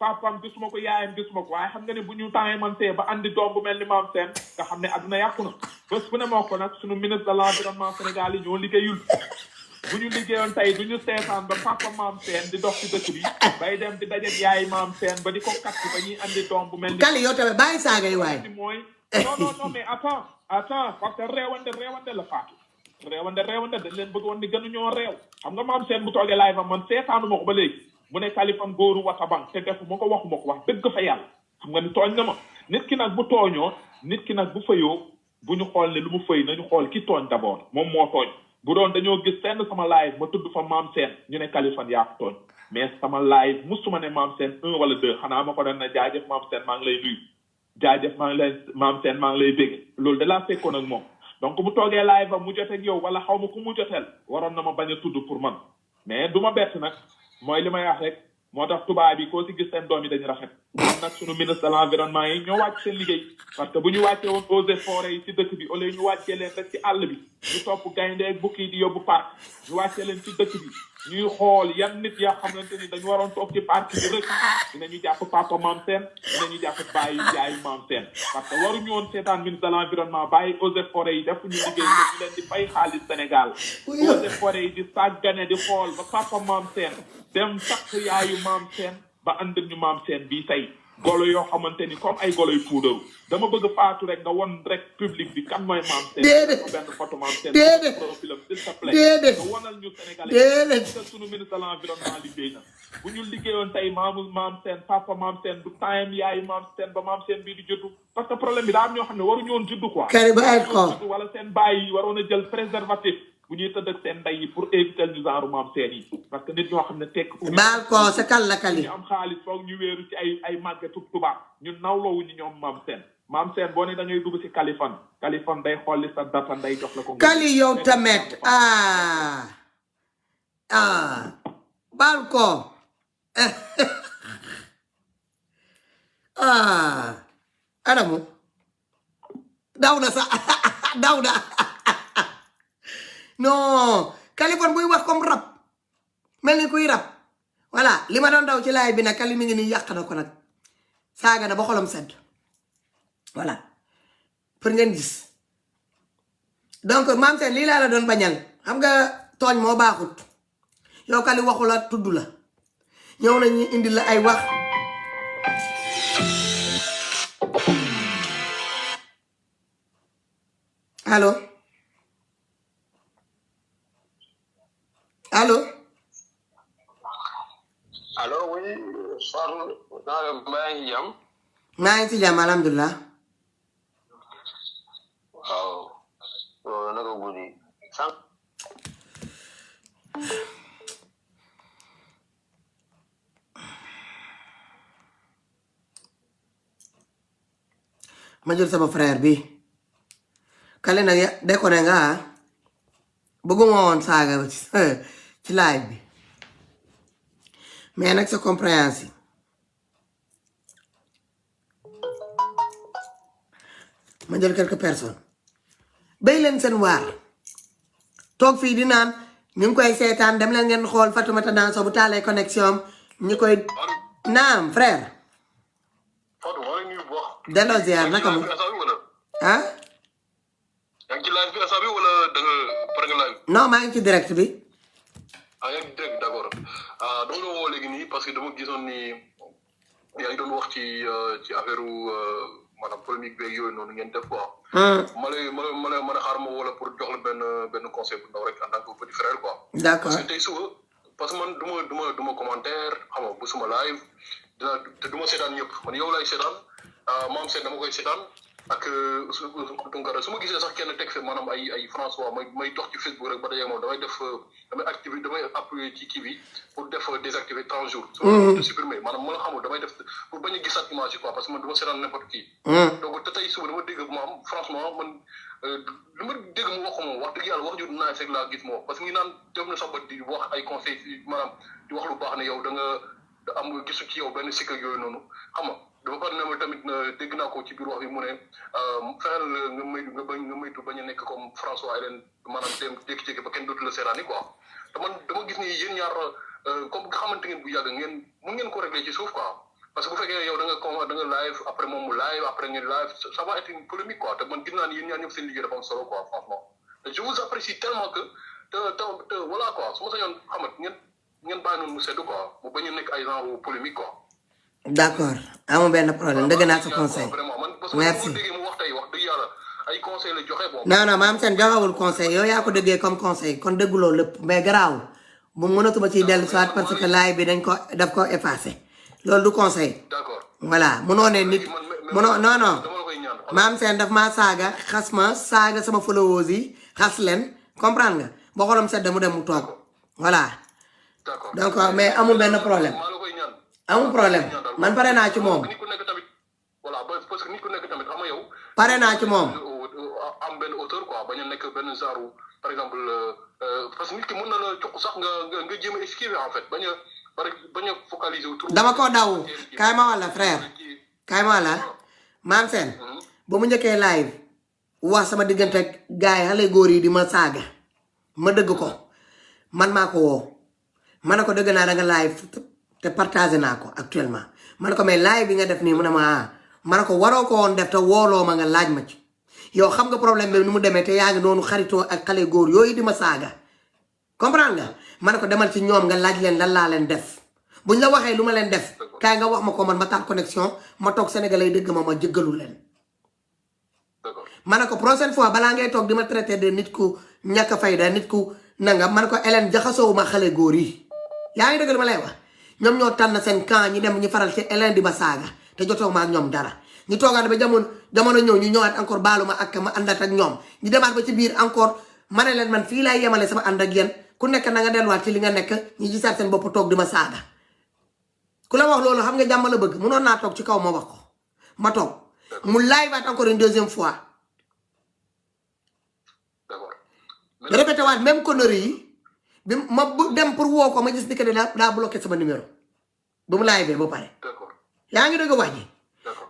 papam gisuma ko yaayam gisuma ko waaye xam nga ne bu ñu tàngee man see ba andi doom bu mel ni maam seen nga xam ne adduna yàqu na bés bu ne moo ko nag suñu ministre de l'environnement Sénégal yi ñoo liggéeyul bu ñu liggéeyoon tey du ñu seetaan ba papa maam seen di dox ci dëkk bi bay dem di dajet yaay maam seen ba di ko kat ba ñuy andi doom bu mel ni Kali yow tamit bàyyi saaga yi waaye mooy non mais attends parce que réewande la faatu réewande dañ leen bëgg woon ni gënu ñoo réew xam nga maam seen bu toogee laay fa man seetaanu ma ko ba léegi mu ne Kaliphone góoru watabang te defu ma ko waxuma ko wax dëgg fa yàlla xam nga ni tooñ na ma nit ki nag bu tooñoo nit ki nag bu fayoo bu ñu xool ne lu mu fëy nañu xool ki tooñ d'abord moom moo tooñ bu doon dañoo gis fenn sama live ma tudd fa Mame Sène ñu ne Kaliphone yaa ko tooñ mais sama live musuma ne Mame Sène 1 wala 2 xanaa ma ko doon ne jaajëf Mame Sène maa ngi lay nuyu jaajëf maa ngi lay Mame Sène maa ngi lay bégg loolu da laa fekkoon ak moom donc mu toogee live ba mu joteeg yow wala xaw ma ku mu joteel waroon na ma bañ a tudd pour man mais du ma bett nag mooy li may wax rek moo tax tubaab yi koo si gis seen doom yi dañu rafet ñun nag suñu ministre de l'environnement yi ñoo wàcc seen liggéey parce que bu ñu wàccee woon eaux et forêts yi ci dëkk bi au lieu ñu wàccee leen rek ci àll bi ñu topp gaynde ak bukki yi di yóbbu parc ñu wàccee leen ci dëkk bi ñuy xool yan nit yaa xamante ni dañu waroon toog ci parc bi rek dinañu jàpp papa Mame Sène dinañu jàpp bàyyi jaayu Mame Sène parce que waruñu woon seetaan ministre de l'environnement bàyyi eaux et forêts yi def ñu liggéey ñu leen di fay xaalis Sénégal eaux et forêts yi di sàggane di xool ba papa Mame Sène dem takk yaayu Mame Sène ba andil ñu Mame Sène bii tey golo yoo xamante ni comme ay golo yu puudaru dama bëgg faatu rek nga won rek public bi kan mooy Mame Sène déedéet benn photo Mame Sène déedéet profilam s'il te plaît déedéet nga wonal ñu Sénégalais déedéet que sunu ministre de l'environnement liggéey na bu ñu liggéeyoon tey Mame Sène papa Mame Sène du time yaayu Mame Sène ba Mame Sène bii di juddu parce que problème bi daa am ñoo xam ne waruñu woon juddu quoi kari ba ay ko wala seen baay yi waroon a jël préservatif bu ñuy tëdd ak seen ndey yi pour éviter ñu genre Mame Sène yi parce que nit ñoo xam ne tekk baal ko sa kal la kali ñu am xaalis foog ñu wéeru ci ay màggetu tubaab ñun nawloowuñu ñoom Mame Sène Mame Sène boo ne da ngay dugg ci Kaliphone day xolli sa data nday jox la ko kali yow tamit baal ko anamu daw na sax daw na non Kaliphone buy wax comme rap mel ni kuy rap voilà li ma doon daw ci laay bi nag Kali mi ngi nii yàq na ko nag saaga na ba xolam sedd voilà pour ngeen gis donc Mame Sène lii laa la doon bañal xam nga tooñ moo baaxut yow Kali waxu la tudd la ñëw nañu indi la ay wax allo allo allo oui Fatou naa maa ngi jàmm. maa ngi ci jàmm alhamdulilah. waaw naka guddi sànq. ma jël sama frère bi Kali nag déconné nga bëgguma woon saaga ci live bi mais nag c'est compréhensible ma jël quelques personnes béy leen seen waar toog fii di naan ñu ngi koy seetaan dem leen ngeen xool Fatoumata Danso bu taalee connexion ñu koy naam frère delloo ziar naka mu ah yaa ngi ci live bi instant bi wala da nga pare nga live non maa ngi ci direct bi yaa ngi direct d'accord dama la woo léegi nii parce que dama gisoon ni yaa ngi doon wax ci affaire maanaam polémique beeg yooyu noonu ngeen def quoi ma lay xaar ma wala pour jox la benn conseil bu ndaw rek en tant que petit frère quoi d'accord parce que tey suba parce que man du ma commentaire xam nga bu suma live te du ma seetaan ñëpp man yow lay seetaan Mame Sène dama koy seetaan ak Tunkara su ma gisee sax kenn teg fi maanaam ay François may dox ci Facebook rek ba dajeeg moom damay appuyer ci kii bi pour def désactiver 30 jours. su ma supprimer maanaam ma la xamul damay def pour bañ a gisaat image yi quoi parce que man du ma seetaan n'importe qui. donc te tey suba dama dégg moom franchement man lu ma dégg mu wax ko moom wax dëgg yàlla wax ju naa fekk laa gis moom parce que ngi naan def na sax ba di wax ay conseils maanaam di wax lu baax ne yow da nga am gisu ci yow benn sikk yooyu noonu xam nga. dafa pare ne ma tamit dégg naa ko ci biir wax bi mu ne fexeel nga maytu bañ a nekk comme François Hélène maanaam dem jékki-jékki ba kenn dootu la seeraani quoi te man dama gis ni yéen ñaar comme xamante ngeen bu yàgg ngeen mun ngeen ko régler ci suuf quoi parce que bu fekkee yow da nga live après moom mu live après ngeen live ça va être une polémique quoi te man gis naa ni yéen ñaar ñëpp seen liggéey dafa am solo quoi franchement te je vous apprécie tellement que te voilà quoi su ma sañoon xamat ngeen bàyyi noonu mu sedd quoi mu bañ a nekk ay genre polémique quoi. d'accord amul benn problème dëgg naa sa conseil merci. non Mame Sène joxewul conseil yow yaa ko dëggee comme conseil kon dëgguloo lépp mais garaawul bu mënatuma ciy dellu soit parce que live bi daf ko effacé loolu du conseil. d'accord voilà mënoo ne nit mënoo non maam seen daf maa saaga xas ma saaga sama followers yi xas leen comprendre nga ba xolam sedd mu dem mu toog voilà d'accord donc mais amul benn problème maa la koy ñaan amul problème man pare naa ci moom nit ku nekk tamit voilà parce que nit ku nekk tamit xam nga yow pare naa ci moom am benn auteur quoi bañ a nekk benn genre par exemple parce que nit ki mën na la jox sax nga jéem a esquiver en fait bañ a focaliser autour dama ko daw kaay ma wala frère kaay ma wala maam seen ba mu njëkkee live wax sama diggante gaay xale góor yi di ma saaga ma dëgg ko man maa ko woo ma ne ko dëgg naa da nga live te partagé naa ko actuellement ma ne ko mais live bi nga def nii mu ne ma ne ko waroo ko woon def te wooloo ma nga laaj ma ci yow xam nga problème bi nu mu demee te yaa ngi noonu xaritoo ak xale góor yooyu di ma saaga comprendre nga ma ne ko demal ci ñoom nga laaj leen lan laa leen def buñ la waxee lu ma leen def kaay nga wax ma ko man ma taal connexion ma toog sénégalais dëgg ma jëggalu leen ma ne ko prochaine fois balaa ngay toog di ma traité de nit ku ñàkk fayda nit ku nanga ma ne ko Hélène jaxasoowu ma xale góor yi yaa ngi dëgg li ma lay wax ñoom ñoo tànn seen camp ñi dem ñu faral ci Hélène di ma saaga te jotoo ma ak ñoom dara ñu toogaat ba jamono ñëw ñu ñëwaat encore baalu ma ak ma àndat ak ñoom ñu demaat ba ci biir encore ma ne leen man fii laay yemale sama ànd ak yéen ku nekk na nga delluwaat ci li nga nekk ñu gisaat seen bopp toog di ma saaga ku la wax loolu xam nga jàmm la bëgg mënoon naa toog ci kaw ma wax ko ma toog mu live waat encore une deuxième fois répété waat même connerie yi bi ma dem pour woo ko ma gis ni que daa bloqué sama numéro ba mu live ba pare yaa ngi dëgg wax ji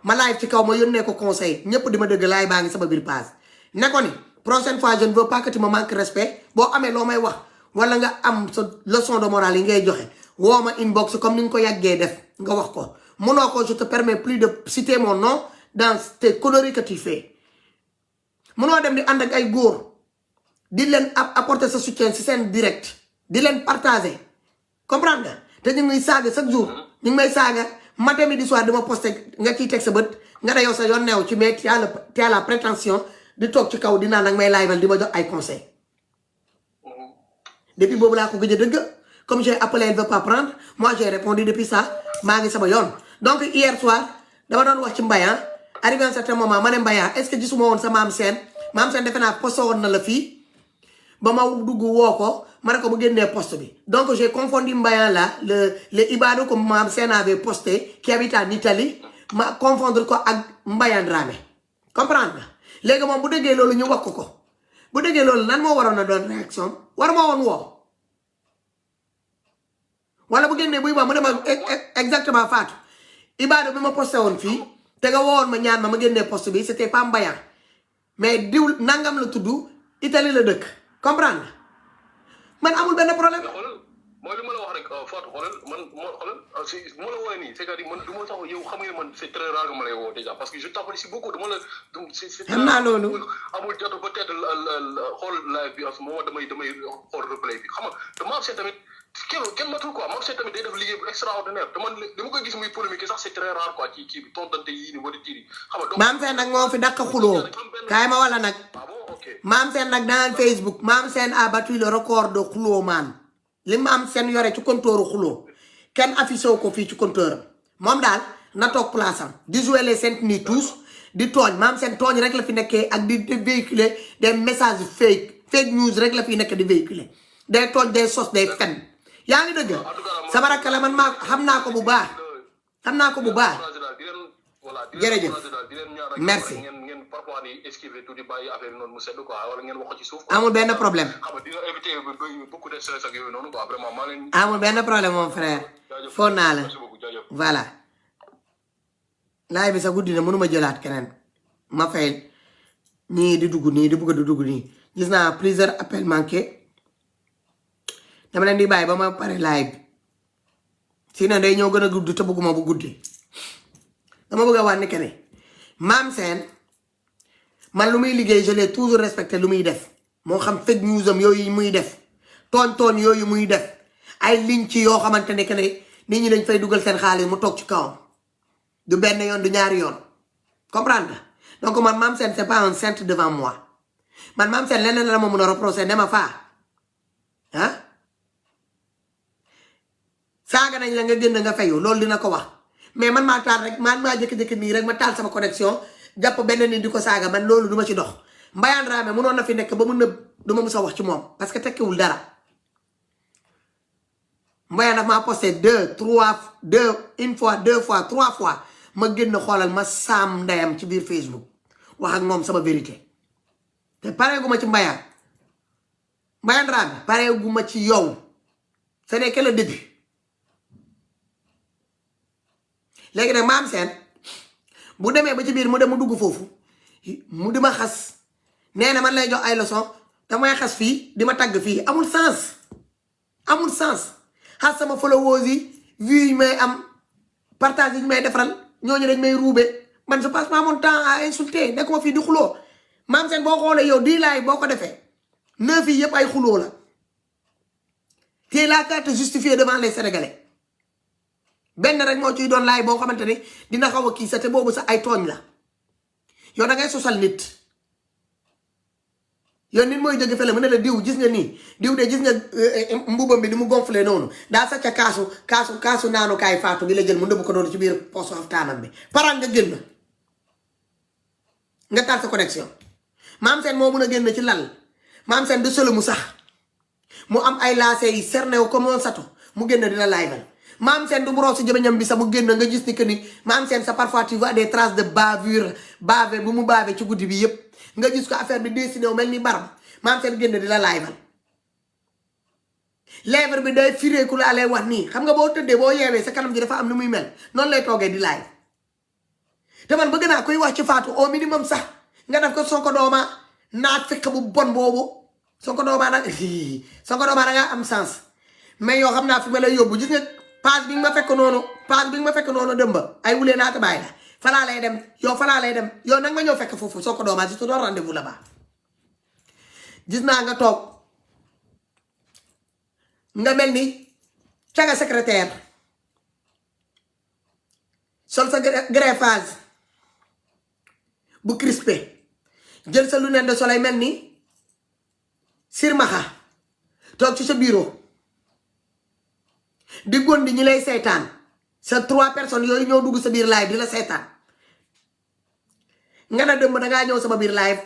ma live ci kaw ma yónnee ko conseil ñëpp di ma dëgg live baa ngi sama biir page ne ko ni prochaine fois je ne veux pas que tu me manques respect boo amee loo may wax wala nga am sa leçon de morale yi ngay joxe woo ma inbox comme ni nga ko yàggee def nga wax ko mënoo ko je te permets plus de citer mon nom dans tes conneries que tu fais mënoo dem di ànd ak ay góor di leen apporter sa soutien si seen direct di leen partager comprendre nga te ñu ngi saaga chaque jour ñu ngi may saaga matin midi soir dama posté nga ciy teg sa bët nga ne yow sa yoon neew ci mais tu as la prétention di toog ci kaw di naan nag may live di ma jox ay conseils depuis boobu laa ko gëj a dëgg comme j'ai appelé elle veut pas prendre moi j'ai répondu depuis ça maa ngi sama yoon donc hier soir dama doon wax ci Mbayan arrivé à un certain moment ma ne Mbayan est-ce que gisuma woon sa maam seen defe naa posté woon na la fii ba ma dugg woo ko ma ne ko mu génnee poste bi donc j'ai confondu Mbayan là le Ibado comme maam seen avait posté qui habite en Italie ma confondre ko ak Mbayan Dramé comprendre nga léegi moom bu déggee loolu ñu wax ko bu déggee loolu lan moo waroon a doon réaction war moo woon woo wala bu génnee buy wax mu ne ma exactement Fatou Ibado bi ma posté woon fii te nga woowoon ma ñaan ma génnee poste bi c'était pas Mbayan mais diw nangam la tudd Italie la dëkk comprendre man amul benn problème. mooy li ma la wax rek Fatou xoolal man si ma la woowee nii c'est-à-dire man du ma sax yow xam nga man c'est très rare que ma lay woo déjà parce que je t'apprécie beaucoup dama la. xam naa loolu amul jot peut-être xool live bi en ce moment damay xool replay bi xam nga te Mame Sène tamit kenn matul quoi Mame Sène tamit day def liggéey bu extraordinaire te man li ma koy gis muy polémique sax c'est très rare quoi ci kii bi tontante yii nii wala tiir yi xam nga. Mame Sène nag moo fi dàq xuloo kaay ma wala nag Mame Sène nag dans Facebook Mame Sène a battu le record de xuloo man li Mame Sène yore ci compteur xuloo kenn affiché ko fii ci compteur moom daal na toog place am di jouer les saints ni tous di tooñ Mame Sène tooñ rek la fi nekkee ak di véhiculer des messages fake news rek la fi nekk di véhiculer day tooñ day sos day fen yaa ngi dëgg sama rakk la man maa xam naa ko bu baax jërëjëf merci amul benn problème amul benn problème mon frère foog naa la voilà laay bi sax guddi na mënuma jëlaat keneen ma fay nii di dugg nii di bëgg di dugg nii gis naa plusieurs appels manqués dama leen di bàyyi ba ma pare live bi sinon day ñëw gën a guddi te bëgguma bu guddi dama bëgg a wax ni que ne Mame Sène man lu muy liggéey je l'ai toujours respecté lu muy def moo xam fake news am yooyu muy def tooñ yooyu muy def ay ligne ci yoo xamante ne que ne nit ñi dañ fay dugal seen xaalis mu toog ci kawam du benn yoon du ñaari yoon comprendre nga donc man Mame Sène c'est pas un saint devant moi man Mame Sène leneen la ma mun a reprocher ne ma faa ah saaga nañ la nga génn nga fayu loolu dina ko wax mais man maa taal rek maa jékki-jékki nii rek ma taal sama connexion jàpp benn nit di ko saaga man loolu duma ci dox Mbayaan Dramé mënoon na fi nekk ba mu nëb duma mus a wax ci moom parce que tekkiwul dara Mbayaan daf maa posté une fois deux fois trois fois ma génn xoolal ma saam ndeyam ci biir Facebook wax ak moom sama vérité te pareeguma ci Mbayaan Dramé pareeguma ci yow ce n'est que le début léegi nag maam seen bu demee ba ci biir mu dem mu dugg foofu mu di ma xas nee na man lay jox ay leçon damay xas fii di ma tagg fii amul sens xas sama followers yi vues yi may am partage yi ñu may defaral ñooñu dañ may ruube man je passe pas mon temps à insulter nekkuma fii di xuloo maam seen boo xoolee yow di laay boo ko defee 9 yi yëpp ay xuloo la te la carte justifiée devant les Sénégalais benn rek moo ciy doon laay boo xamante ni dina xaw a kii sa te boobu sax ay tooñ la yow da ngay sosal nit yow nit mooy jóge fële mu ne la diw gis nga nii diw de gis nga mbubam bi ni mu gonflé noonu daa sacca kaasu naanukaay faatu bi la jël mu ndëbb ko noonu ci biir poche xaftaanam bi paraan nga génn nga taal sa connexion maam seen moo mun a génn ci lal maam seen du solo mu sax mu am ay laacé yi cerné wu comme un sato mu génn dina laayval maam seen du brosse jëbañam bi sax mu génn nga gis ni que ni maam seen sa parfois tu vois des traces de bavure bavé bu mu bavé ci guddi bi yëpp nga gis ko affaire bi dessiné wu mel ni barab maam seen génn di la laayval lèvre bi day fireeku laa lay wax nii xam nga boo tëddee boo yeewee sa kanam ji dafa am nu muy mel noonu lay toogee di laay te man bëgg naa koy wax ci Fatou au minimum sax nga def ko Sonko dooma naat fekk bu bon boobu Sonko dooma da nga am sens mais yoo xam naa fi ma lay yóbbu gis nga page bi nga ma fekk noonu dëmba ay wulee naata bàyyi la falaa lay dem yow nag ma ñëw fekk foofu Sonko dooma je te donne rendez-vous là-bas gis naa nga toog nga mel ni caga secrétaire sol sa greffage bu crispé jël sa lunette de soleil mel ni sirmaxa toog ci sa bureau di gondi ñi lay seetaan sa 3 personnes yooyu ñoo dugg sa biir live di la seetaan nga na dëmb dangaa ñëw sama biir live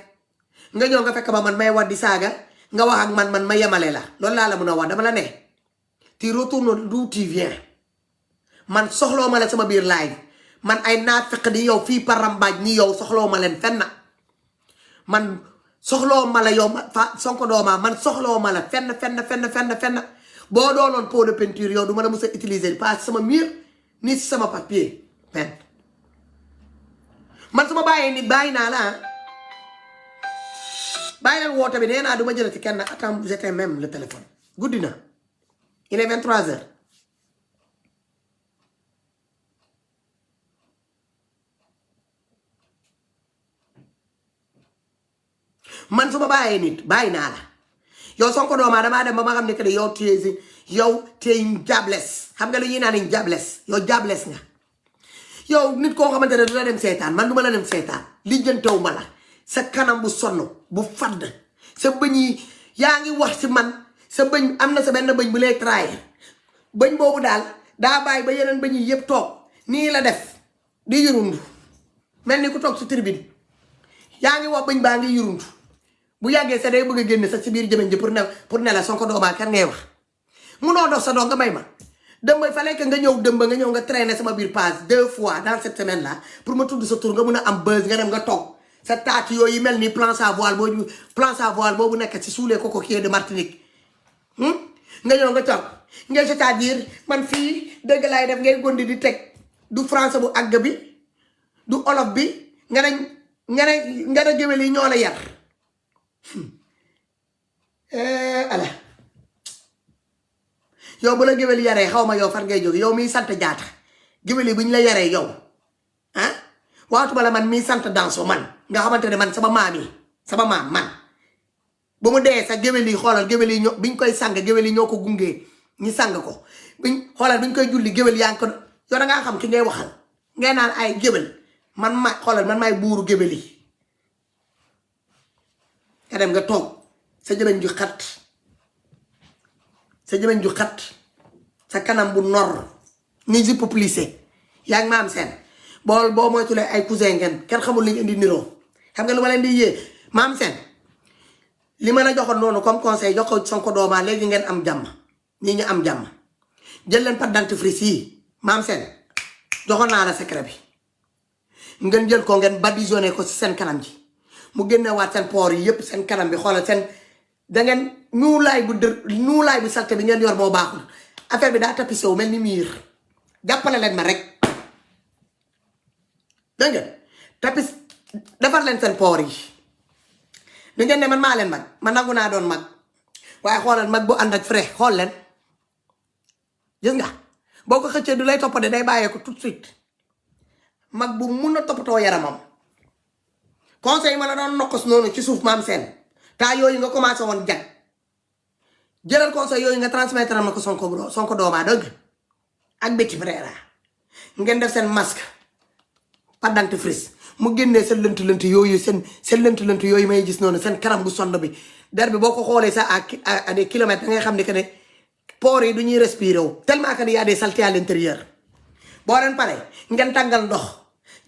nga ñëw nga fekk ba man may wax di saaga nga wax ak man ma yemale la loolu laa la mun a wax dama la ne tu retournes d'où tu viens man soxloo ma la sama biir live man ay naat fekk di yow fii parambaaj ni yow soxloo ma leen fenn man soxloo ma la yow fa Sonko dooma man soxloo ma la fenn boo doonoon pot de peinture yow du ma la mës a utiliser pas sama mur ni si sama papier pen man su ma bàyyee nit bàyyi naa la bàyyi leen woote bi nee naa du ma jëlati kenn attends j'éteins même le téléphone guddi na il est 23h man su ma bàyyee nit bàyyi naa la yow Sonko dooma damaa dem ba ma xam ne que yow tey jobless xam nga lu ñuy naan jobless yow jobless nga yow nit koo xamante ne du la dem seetaan man du ma la dem seetaan lijjantewu ma la sa kanam bu sonn bu fadd sa bëñ yi yaa ngi wax ci man sa bëñ am na sa benn bëñ bu lay trahir bëñ boobu daal daa bàyyi ba yeneen bëñ yi yëpp toog nii la def di yurundu mel ni ku toog ci tribune yaa ngi wax bëñ baa ngi yurundu bu yàggee sa day bëgg a génn sax ci biir jëmeñ ji pour ne la Sonko dooma kan ngay wax munoo dox sa doom nga may ma dëmb fa lekk nga ñëw nga traîner sama biir page 2 fois dans cette semaine là pour ma tudd sa tur nga mun a am buzz nga dem nga toog sa taat yooyu mel ni plan à voile boobu nekk ci sous les cocotiers de Martinique nga ñëw nga toog ngay c'est-à-dire man fii dëgg laay def ngay gondi di teg du français bu àgg bi du olof bi nga ne géwél yi ñoo la yar ala yow bu la géwél yaree xaw ma yow fan ngay jóge yow miy sant jaata géwél yi bu ñu la yaree yow waatuma la man miy sant danso man nga xamante ne man sama maam man ba mu dee sax géwél yi xoolal géwél yi ñoo biñ koy sang géwél yi ñoo ko gungee ñu sang ko biñ koy julli géwél yaa ngi ko yow da ngaa xam ki ngay waxal ngay naan ay géwél man maay buuru géwél yi nga dem nga toog sa jëmeñ ju xat sa kanam bu nor ni jipp plissé yaa ngi maam seen bool boo moytulee ay cousin ngeen kenn xamul li ñu indi niroo xam nga lu ma leen di yee maam seen li ma la joxoon noonu comme conseil jox ko Sonko doomaa léegi ngeen am jàmm nii ñu am jàmm jël leen pâte dentifrice yi maam seen joxoon naa la secret bi ngeen jël ko ngeen badigeonné ko ci seen kanam ji mu génnewaat seen poor yi yëpp seen kanam bi xoolal seen dangeen nuulaay bu salte bi ngeen yor moo baaxul affaire bi daa tapissé wu mel ni miir jàppale leen ma rek dégg nga tapis defar leen seen poor yi da ngeen ne man maa leen mag man nangu naa doon mag waaye xoolal mag bu ànd ak frais xool leen gis nga boo ko xëccee du lay toppade day bàyyee ko tout de suite mag bu mun a toppatoo yaramam conseil ma la doon nokkos noonu ci suuf maam seen taa yooyu nga commencé woon jag jëlal conseil yooyu nga transmettre na ko Sonko doomaa dëgg ak Betty Frère ngeen def seen masque pâte dentifrice mu génnee seen lënt yooyu seen lënt yooyu may gis noonu seen kanam bu sonn bi der bi boo ko xoolee sax à des kilomètres da ngay xam ni que ne pores yi du ñuy respirer wu tellement que y a des saletés à l'intérieur boo leen pare ngeen tàngal ndox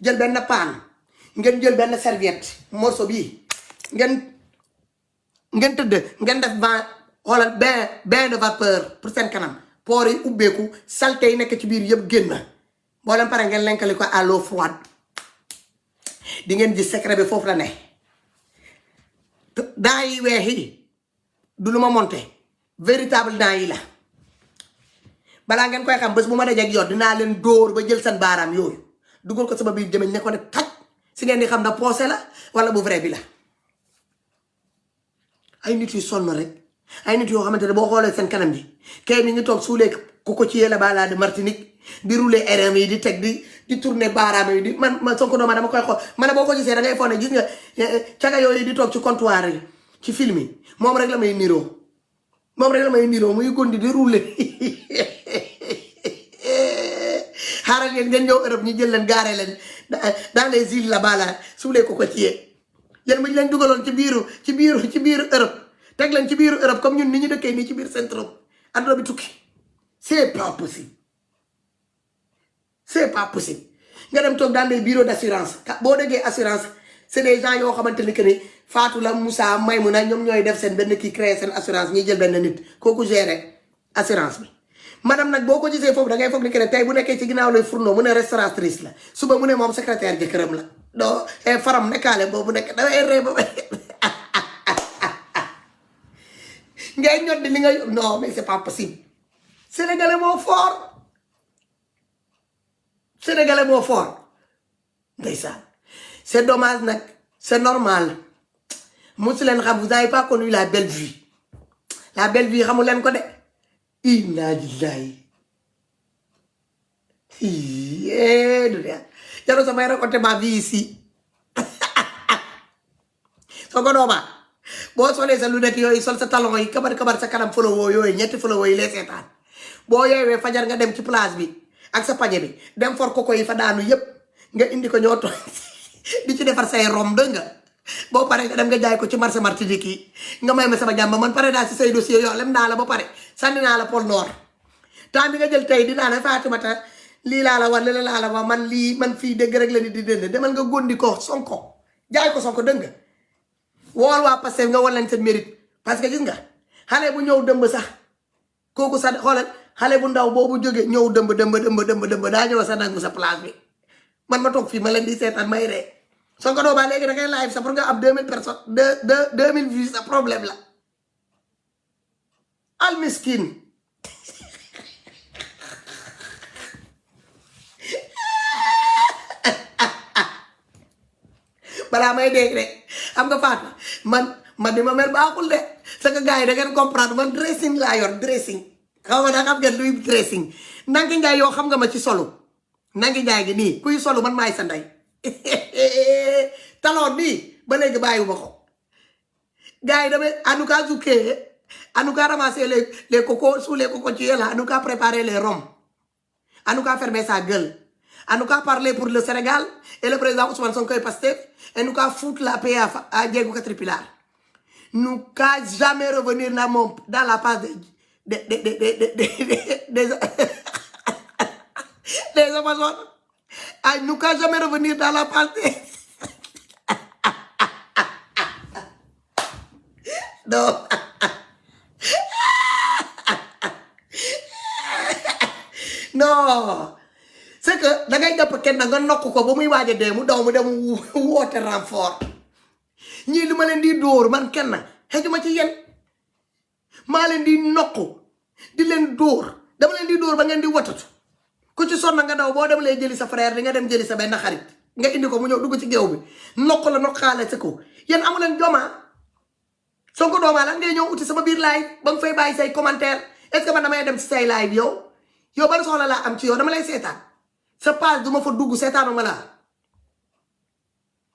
jël benn paan ngeen jël benn serviette morceau bii ngeen tëdd ngeen def xoolal bain de vapeur pour seen kanam pores yi ubbeeku saleté yi nekk ci biir yëpp génn boo leen pare ngeen lenkali ko à l'eau froide di ngeen gis secret bi foofu la ne dents yi weex yi du lu ma monté véritable dents yi la balaa ngeen koy xam bés bu ma dajee ak yoon dinaa leen dóor ba jël seen baaraam yooyu dugal ko sama biir jëmeñ ne ko ne taj si ngeen di xam na poosé la wala bu vrai bi la ay nit yu sonn rek ay nit yoo xamante ne boo xoolee seen kanam bi kay mi ngi toog suulee ko ci yéla balaa de Martinique di rouler RM yi di teg di tourner baaraam yi di man Sonko doomaa dama koy xool ma ne boo ko gisee da ngay foog ne gis nga caga yooyu di toog ci comptoir yi ci film yi moom rek la may niroo muy gondi di rouler xaaral ngeen ñëw Europe ñu jël leen gaare leen dans les îles là-bas là suulee ko ci yéen mu leen dugaloon ci biiru Europe teg leen ci biiru Europe comme ñun ni ñu dëkkee nii ci biir centre adduna bi tukki c'est pas possible nga dem toog dans les bureaux d'assurance boo déggee assurance c'est des gens yoo xamante ni que ni Fatou la Moussa Maymouna ñoom ñooy def seen benn kii créer seen assurance ñuy jël benn nit kooku gérer assurance bi madame nag boo ko gisee foofu da ngay foog ni que ne tey bu nekkee ci ginnaaw lay fourneau mu ne restauratrice la suba mu ne moom secrétaire jëkkëram la doo faram nekkaale boobu nekk dafay ree ba ngay ñot di li nga non mais c'est pas possible sénégalais moo fort ndeysaan c'est dommage nag c'est normal mosu leen xam vous n'avez pas connu la belle vie xamu leen ko de inna lillahi du dee jarul samay raconter ma vie ici Sonko doomaa boo solee sa lunette yooyu sol sa talon yi kabar sa kanam folowoo yooyu ñetti folowoo yi lay seetaan boo yeewee fajar nga dem ci place bi ak sa pañe bi dem for koko yi fa daanu yépp nga indi ko ñoo di ci defar say rom dëgg nga boo pare nga dem nga jaay ko ci marché Martinique yi nga may ma sama jàmm man pare naa si say dossier yoo lem naa la ba pare sànni naa la pôle nord temps bi nga jël tey dinaa la Fatoumata lii laa la wax lii laa la wax man fii dëgg rek la ni di dënd demal nga góndi ko Sonko jaay ko Sonko dëgg nga wool waa Pastef nga wan leen seen mérite parce que gis nga xale bu ñëw dëmb sax kooku sax xoolal xale bu ndaw boobu jóge ñëw dëmb daa ñëw sa nangu sa place bi man ma toog fii ma leen di seetaan may ree Sonko doomaa léegi da ngay live sax pour nga am 2000 personnes 2000 vues sa problème la al miskin balaa may dégg rek xam nga Fatou man di ma mel baaxul de sa ka gars yi da ngeen comprendre man dressing laa yor dressing xaw ma da xam ngeen luy dressing nangi njaay yoo xam nga ma ci solo nangi njaay gi nii kuy solo man maay sa ndey taloon nii ba léegi bàyyiwuma ko gars yi damay en tout cas zukkee en tout cas ramasser les cocos sous les cocotiers là en tout cas préparer les roms en tout cas fermer sa gueule en tout cas parler pour le Sénégal et le président Ousmane Sonko et Pastef et nous cas foutre la paix à Diego Caterpillar nous cas jamais revenir dans la page des Amazones à ne qu'à jamais revenir dans la passé. Non. Non. C'est que da ngay jàpp kenn nga nokk ko ba muy waaj a dee mu daw mu dem woote renfort ñii lu ma leen di dóor man kenn xejuma ci yéen maa leen di nokk di leen dóor dama leen di dóor ba ngeen di watatu ku ci sonn nga daw boo dem lay jëli sa frère di nga dem jëli sa benn xarit nga indi ko mu ñëw dugg ci géew bi nokk la nokkaale sa ko yéen amu leen joma Sonko doomaa lan ngay ñëw uti sama biir live ba mu fay bàyyi say commentaire est-ce que man damay dem ci say live yow ban soxla laa am ci yow dama lay seetaan sa page du ma fa dugg seetaanuma laa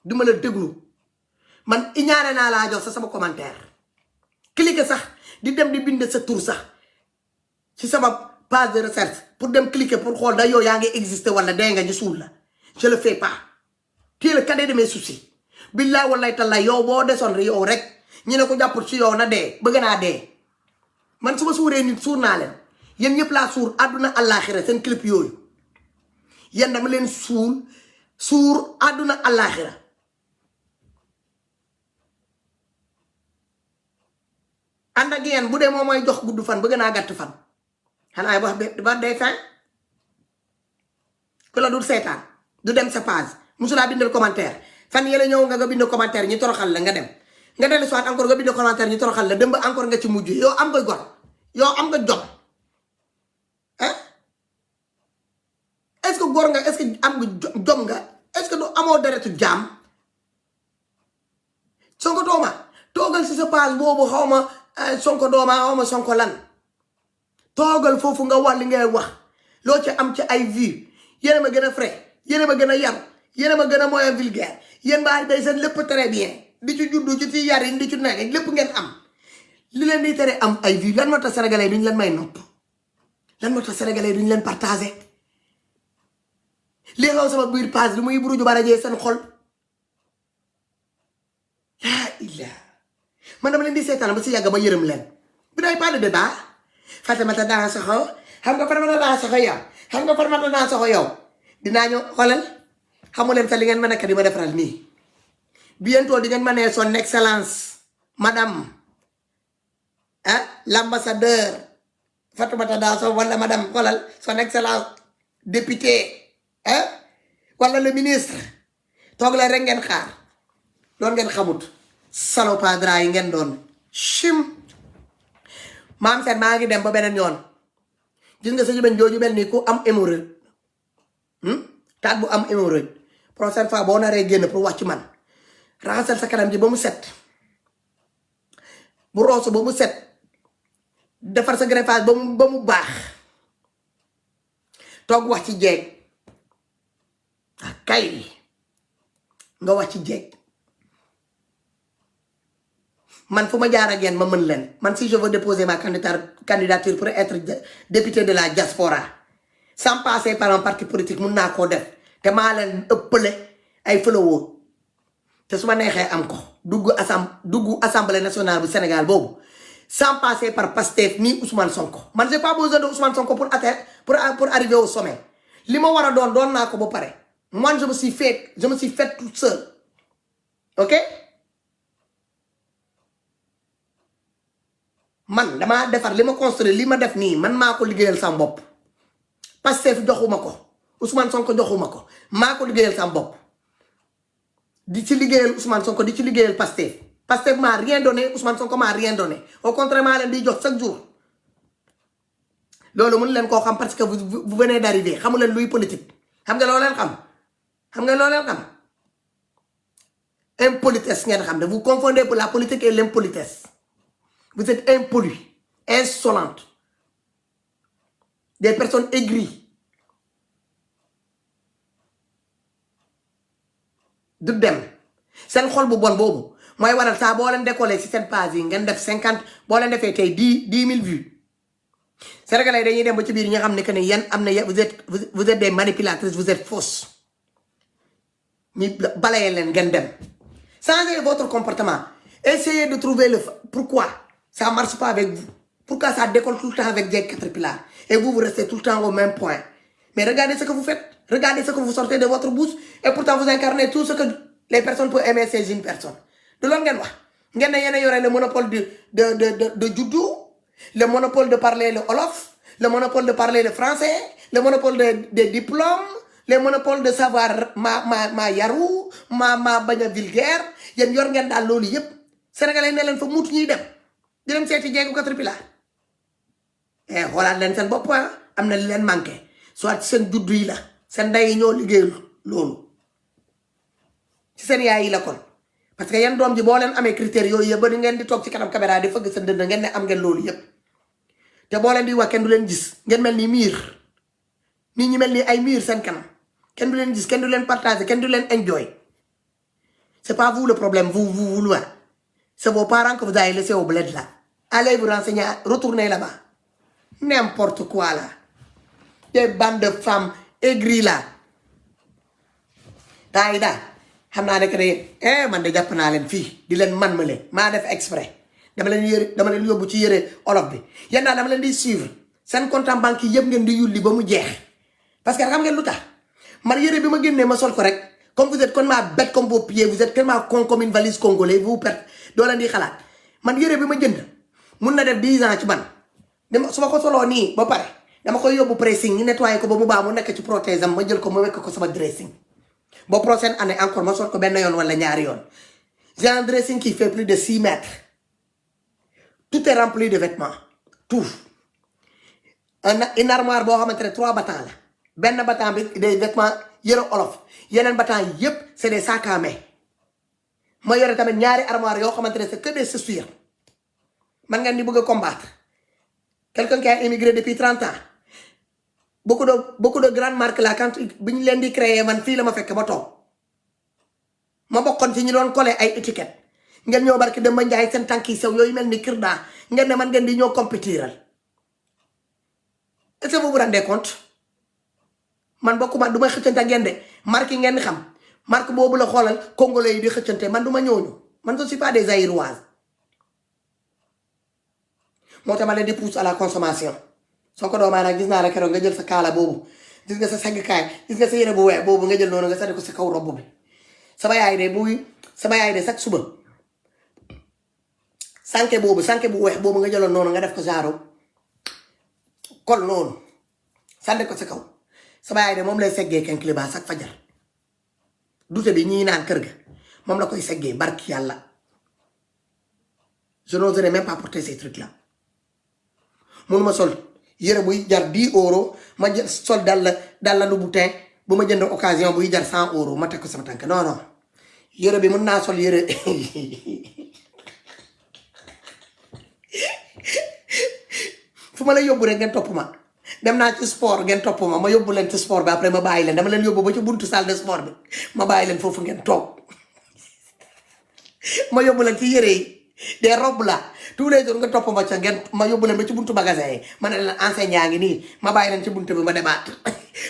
du ma la déglu man iñaane naa laa jox sa sama commentaire cliquer sax di dem di bind sa tur sax ci sama page de recherche pour dem cliquer pour xool da yow yaa ngi exister wala dee nga ñu suul la je le fais pas tu es le cadet de mes soucis billaay wallaay tallaay yow boo desoon yow rek ñu ne ko jàppul ci yow na dee bëgg naa dee man su ma suuree nit suur naa leen yéen ñëpp laa suur àdduna àllaaxira seen clip yooyu yéen dama leen suur àdduna àllaaxira ànd ak yéen bu dee moom mooy jox gudd fan bëgg naa gàtt fan xanaa wax ba day fin ku la dul seetaan du dem sa page musulaa bindal commentaire fan yële ñëw nga bind commentaire ñu toroxal la nga dem nga dellu soit encore nga bind commentaire ñu toroxal la dem ba encore nga ci mujj yow am nga gor yow am nga jom hein est-ce que góor nga est-ce que am nga jom nga est-ce que du amoo deretu jaam Sonko dooma toogal si sa page boobu xaw ma Sonko dooma xaw ma Sonko lan toogal foofu nga wax li ngay wax loo ci am ci ay vues yéen a ma gën a frais yéen a ma gën a yar yéen a ma gën a moyen vulgaire yéen baa day seen lépp très bien di ci juddu ci ci yar yi di ci nekk lépp ngeen am li leen di tere am ay vues lan moo tax sénégalais duñ leen may nopp lan moo tax sénégalais duñ leen partagé li xaw sama biir page lu muy buruju barajee seen xol laa illah man dama leen di seetaan ba si yàgg ma yërëm leen bi day pas de débat Fatimata daa soxo xam nga Fatimata daa soxo yow xam nga Fatimata daa soxo yow dinaa ñëw xoolal xamu leen sa li ngeen mën a kat di ma defaral nii bientôt di ngeen ma ne son excellence madame l'ambassadeur Fatimata daa soxo wala madame xoolal son excellence député wala le ministre toog la rek ngeen xaar doon ngeen xamut salopadra yi ngeen doon chim maam seen maa ngi dem ba beneen yoon gis nga sa jubén jooju mel ni ku am hémorroïde taat bu am hémorroïde prochaine fois boo naree génn pour wax ci man raxasal sa kanam ji ba mu set bu roosu ba mu set defar sa greffage ba mu baax toog wax ci jeeg kay nga wax ci jeeg man fu ma jaar ak yéen ma mën leen man si je veux déposer ma candidature pour être député de la diaspora sans passer par un parti politique mun naa koo def te maa leen ëppale ay follower te su ma neexee am ko dugg assemblée nationale bu Sénégal boobu sans passer par Pastef ni Ousmane Sonko man j'ai pas besoin de Ousmane Sonko pour arriver au sommet li ma war a doon naa ko ba pare moi je me suis fait toute seule ok man damaa defar li ma construire li ma def nii man maa ko liggéeyal sama bopp Pastef joxuma ko Ousmane Sonko joxuma ko maa ko liggéeyal sama bopp di ci liggéeyal Ousmane Sonko di ci liggéeyal Pastef m'a rien donné Ousmane Sonko m'a rien donné au contraire maa leen di jox chaque jour loolu mën leen koo xam parce que vous venez d'arriver xamu leen luy politique xam nga loo leen xam impolitesse ngeen xam ne vous confondez pour la politique et l'impolitesse. Vous êtes impolis, insolentes, des personnes aigries. Du dem seen xol bu bon boobu mooy waral saa boo leen décollé si seen page yi ngeen def 50 boo leen defee tey 10 000 vues Sénégalais dañuy dem ba ci biir ñi nga xam ne que ne yéen am na vous êtes des manipulatrices vous êtes fausses ñu balayee leen ngeen dem changez votre comportement essayez de trouver le pourquoi ça ne marche pas avec vous. Pourquoi ça décolle tout le temps avec des caterpillars et vous restez tout le temps au même point. Mais regardez ce que vous faites. Regardez ce que vous sortez de votre bouche. Et pourtant, vous incarnez tout ce que les personnes peuvent aimer chez une personne. De l'autre, vous avez le monopole de judo, le monopole de parler le Wolof, le monopole de parler le français, le monopole de diplômes, le monopole de savoir ma yarou, ma baña vulgaire. Yéen yor ngeen daal loolu yépp. Sénégalais ne leen fa muut ñuy dem. Di dem seeti jeegu Caterpillar. Xoolaat leen seen bopp am na li leen manqué. Soit seen juddu yi la. Seen ndey yi ñoo liggéeyul loolu. Ci seen yaay yi la kon. Parce que yan doom ji boo leen amee critères yooyu yëpp ba di ngeen di toog ci kanam caméra di fëgg sa dënd ngeen ne am ngeen loolu yëpp. Te boo leen di wax kenn du leen gis. Ngeen mel ni miir. Nit ñi mel ni ay miir seen kanam. Kenn du leen gis, kenn du leen partager, kenn du leen enjoy. C'est pas vous le problème, vous loin. C'est vos parents que vous avez laissés au bled là. Allez vous renseigner, retournez là-bas. N'importe quoi là. Des bandes de femmes aigries là. Taïda, xam naa ne que man de jàpp naa leen fii di leen man ma leen maa def exprès dama leen yóbbu ci yëre olof bi yéen daal dama leen di suivre seen compte en banque yëpp ngeen di yulli ba mu jeex parce que xam ngeen lu tax man yëre bi ma génnee ma sol ko rek comme vous êtes comme ma bête comme vos pieds vous êtes tellement con comme une valise congolais vous perte doo leen di xalaat man yëre bi ma jënd mun na def 10 ans ci man su ma ko soloo nii ba pare dama koy yóbbu pressing ñu nettoyé ko ba mu baax mu nekk ci prothèse am ma jël ko ma wekk ko sama dressing ba prochaine année encore ma sol ko benn yoon wala ñaari yoon j'ai un dressing qui fait plus de 6 mètres tout est rempli de vêtements tout une armoire boo xamante ne 3 battants la benn battant bi des vêtements yëre olof yeneen battant yépp c'est des sacs à main ma yore tamit ñaari armoire yoo xamante ne c'est que des chaussures man ngeen di bëgg a combattre quelqu'un qui a immigré depuis 30 ans beaucoup de grandes marques là quand bi ñu leen di créer man fii la ma fekk ba toog ma bokkoon ci ñu doon coller ay étiquette ngeen ñoo barki dem ba njaay seen tànk yi sew yooyu mel ni kirdaa ngeen ne man ngeen di ñoo compétiral est-ce que vous vous rendez compte man bokkuma du may xëccante ngeen de marque yi ngeen di xam marque boobu la xoolal congolais yi di xëccante man du ma ñooñu man je suis pas des Zaïroises moo tax ma leen di pousse à la consommation soo ko doomaa nag gis naa la keroog nga jël sa kaala boobu gis nga sa saggkaay gis nga sa yére bu weex boobu nga jël noonu nga sànni ko sa kaw robb bi sama yaay de chaque suba sànke bu weex boobu nga jëloon noonu nga def ko genre kol noonu sànni ko sa kaw sama yaay de moom lay seggee kenkiliba chaque fajar dute bi ñii naan kër ga moom la koy seggee barki yàlla je n'oserais même pas porter ces trucs là mënuma sol yére buy jar 10 euros ma jël sol dal lu boutin bu ma jënd occasion buy jar 100 euros ma teg ko sama tànk non yére bi mën naa sol yére fu ma la yóbbu rek ngeen topp ma dem naa ci sport ngeen topp ma yóbbu leen ci sport bi après ma bàyyi leen dama leen yóbbu ba ci buntu salle de sport bi ma bàyyi leen foofu ngeen toog ma yóbbu leen ci yére yi des robes là tous les jours nga topp ma ca ngeen ma yóbbu leen ba ci buntu magasin yi ma ne leen enseignant ngi nii ma bàyyi leen ci buntu bi ma demaat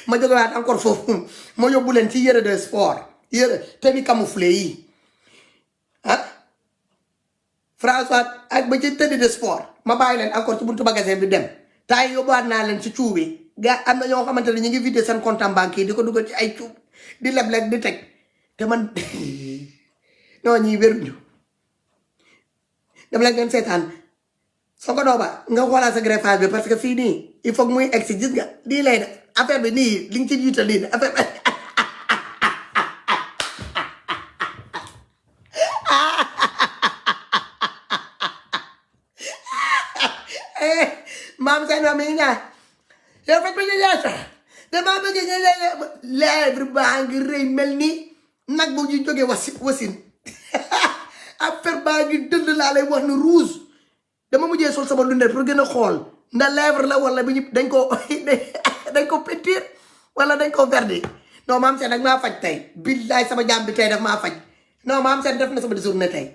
ma jógewaat encore foofu ma yóbbu leen ci yére de sport yére tenue camouflé yi François ak ba ci tenue de sport ma bàyyi leen encore ci buntu magasin bi dem taay yóbbuwaat naa leen ci cuub bi gaa am na ñoo xamante ne ñu ngi vidé seen compte en banque yi di ko dugal ci ay cuub di leble di teg te man non ñii wéruñu dem la ngeen seetaan soo ko dooba nga xoolaat sa greffage bi parce que fii nii il faut que muy egg si gis nga lii lay def affaire bi nii li nga ci jiital lii affaire bi maam seen ma mi ñaa yow fekk ba ñu yaasa damaa bëgg nga lèvre baa ngi rëy mel ni nag bu ñu jógee wasin affaire baa ngi dënd laa lay wax ni rouge dama mujjee sol sama lunette pour gën a xool ndax lèvre la wala bi ñu dañ ko peinture wala dañ ko verdi non maam seen nag maa faj tey billaay sama jaam bi tey daf maa faj non maam seen def na sama journée tey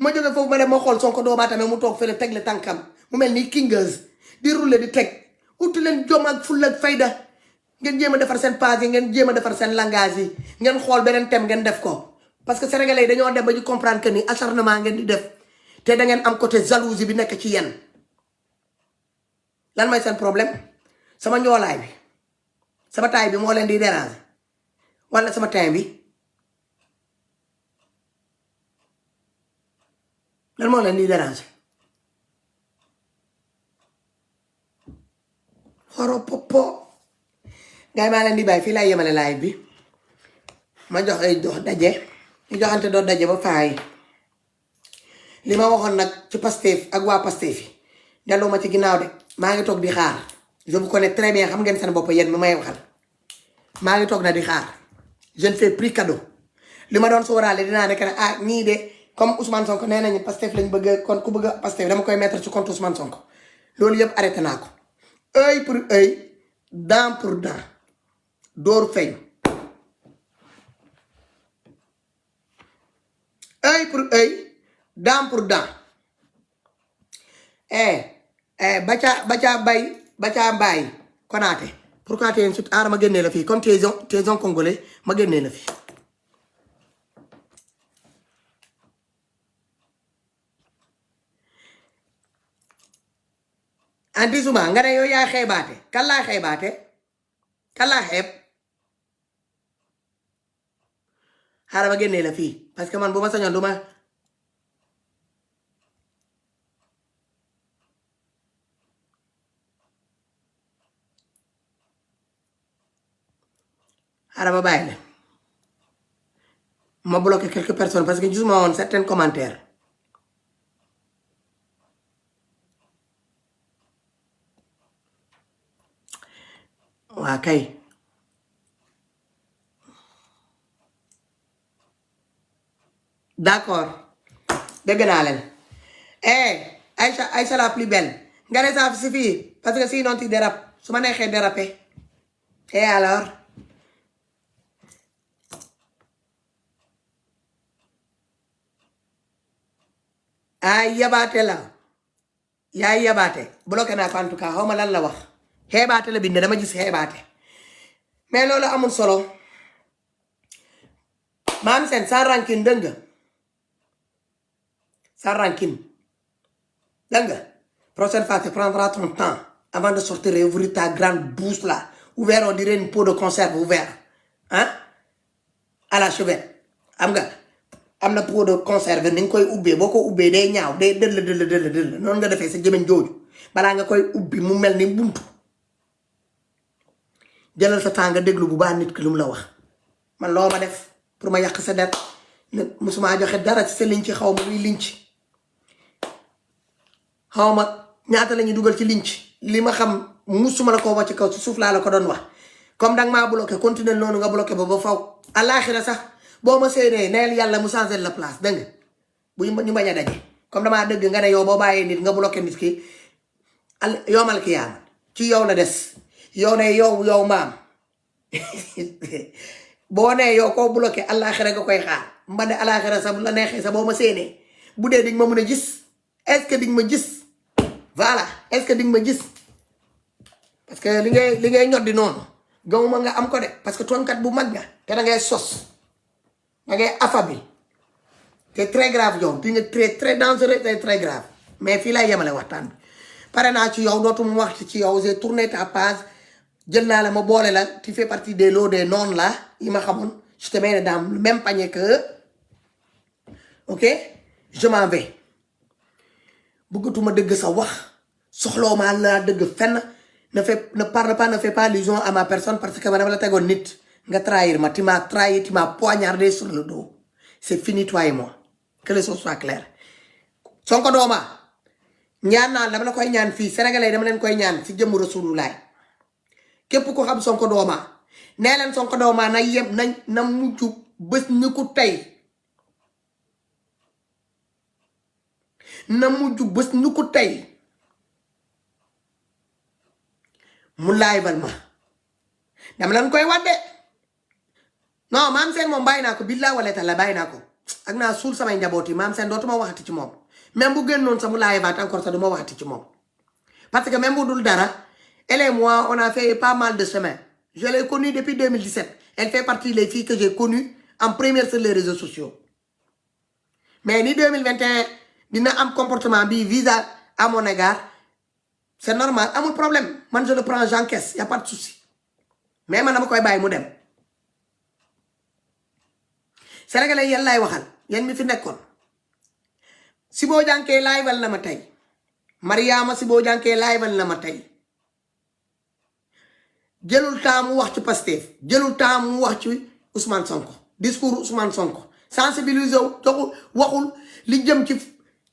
ma jóge foofu ma dem ma xool Sonko doomaa tamit mu toog fële teg le tànkam mu mel ni kingeuse di rouler di teg uti leen jom ak fulla ak fayda ngeen jéem a defar seen page yi ngeen jéem a defar seen langage yi ngeen xool beneen thème ngeen def ko parce que sénégalais yi dañoo dem ba ñu comprendre que ni acharnement ngeen di def te da ngeen am côté jalousie bi nekk ci yéen lan mooy seen problème sama njoolaay bi sama taay bi moo leen di déranger wala sama taay bi lan moo leen di déranger xoro popo gaay maa leen di bàyyi fii laay yemale live bi ma jox ay dox daje ñu joxante doon daje ba faay li ma waxoon nag ci Pastef ak waa Pastef yi delloo ma ci ginnaaw de maa ngi toog di xaar je vous connais très bien xam ngeen seen bopp yéen mi may waxal maa ngi toog na di xaar je ne fais plus cadeau li ma doon sóoraale dinaa nekk ne ah ñii de comme Ousmane Sonko nee nañu Pastef lañ bëgg kon ku bëgg Pastef dama koy mettre ci compte Ousmane Sonko loolu yëpp arrêté naa ko œil pour œil dent pour dent dóor feeñ œil pour œil dent pour dent baca bay Konaté pourquoi tu es ensuite ma génnee la fii comme tu es un Congolais ma génnee la fii anti suma nga ne yow yaa xeebaate kan laa xeebaate kan laa xeeb xaaral ma génnee la fii parce que man bu ma sañoon du ma xaaral ma bàyyi la ma bloqué quelques personnes parce que gisuma woon certains commentaires waa kay d'accord dégg naa leen Aïcha la plus belle nga ne ça suffit parce que sinon tu dérapes su ma neexee déraper et alors ay yabaate la yaay yabaate bloqué naa ko en tout cas xaw ma lan la wax xeebaate la bind dama gis xeebaate mais loolu amul solo maam seen sans rancune dëgg nga sans rancune dëgg nga prochaine fois tu prendras ton temps avant de sortir et ouvrir ta grande bouche là ouvert on dirait une peau de conserve ouvert hein à la chevette am nga am na peau de conserve ni nga koy ubbee boo ko ubbee day ñaaw day dëll noonu nga defee sa jëmeñ jooju balaa nga koy ubbi mu mel ni buntu jëlal sa temps nga déglu bu baax nit ki lu mu la wax man loo ma def pour ma yàq sa der ne musuma joxe dara ci sa liñ ci xaw ma luy liñ ci xaw ma ñaata la ñuy dugal ci liñ ci li ma xam musuma la ko wax ci kaw ci suuf laa la ko doon wax comme danga maa bloqué continuer noonu nga bloqué ba faw àllaaxira sax boo ma séenee neel yàlla mu changé la place dégg nga bu ñu bañ a daje comme damaa dëgg nga ne yow boo bàyyee nit nga bloqué nit ki yowmal kiyaama ci yow la des yow ne yow maam boo nee yow koo bloqué àllaaxira nga koy xaar mba ne àllaaxira sax bu la neexee sax boo ma séenee bu dee di nga ma mën a gis est-ce que di nga ma gis voilà est-ce que di nga ma gis parce que li ngay ñoddi noonu gawuma nga am ko de parce que tonkat bu mag nga te da ngay sos da ngay affable c'est très grave yow di nga très très dangereux c'est très grave mais fii lay yemale waxtaan bi pare naa ci yow dootuma wax ci yow j'ai tourné ta page jël naa la ma boole la tu fais partie des lots des noons là yi ma xamoon je te mets dans le même panier que ok je m'en vais bëggatuma dëgg sa wax soxloo ma la dëgg fenn ne parle pas ne fais pas allusion à ma personne parce que ma dama la tegoon nit nga trahir ma tu m'as trahi tu m'as poignardé sur le dos c'est fini toi et moi que les choses soient claires Sonko dooma ñaan naa dama la koy ñaan fii sénégalais dama leen koy ñaan si jëmm Rasulullah képp ko xam Sonko dooma nee leen Sonko dooma na yem na mujj bés ñu ko tey na mujj bés ñu ko tey mu laaybal ma dama leen koy wadde non maam seen moom bàyyi naa ko billaa wala taala bàyyi naa ko ak naa suul samay njaboot yi maam seen dootuma waxati ci moom même bu génnoon sax mu laayibaat encore sax du ma waxati ci moom parce que même bu dul dara elle et moi on a fait pas mal de chemin je l'ai connue depuis 2017 elle fait partie des filles que j'ai connues en première sur les réseaux sociaux mais ni 2021 dina am comportement bi vis à mon égard c'est normal amul problème man je le prends j'encaisse y a pas de souci mais man dama koy bàyyi mu dem sénégalais yéen lay waxal yéen mi fi nekkoon si boo jànkee laayval na ma tey Mariama si boo jànkee laayval na ma tey jëlul temps mu wax ci Pastef jëlul temps mu wax ci Ousmane Sonko discours Ousmane Sonko sensibiliser wu joxul waxul li jëm ci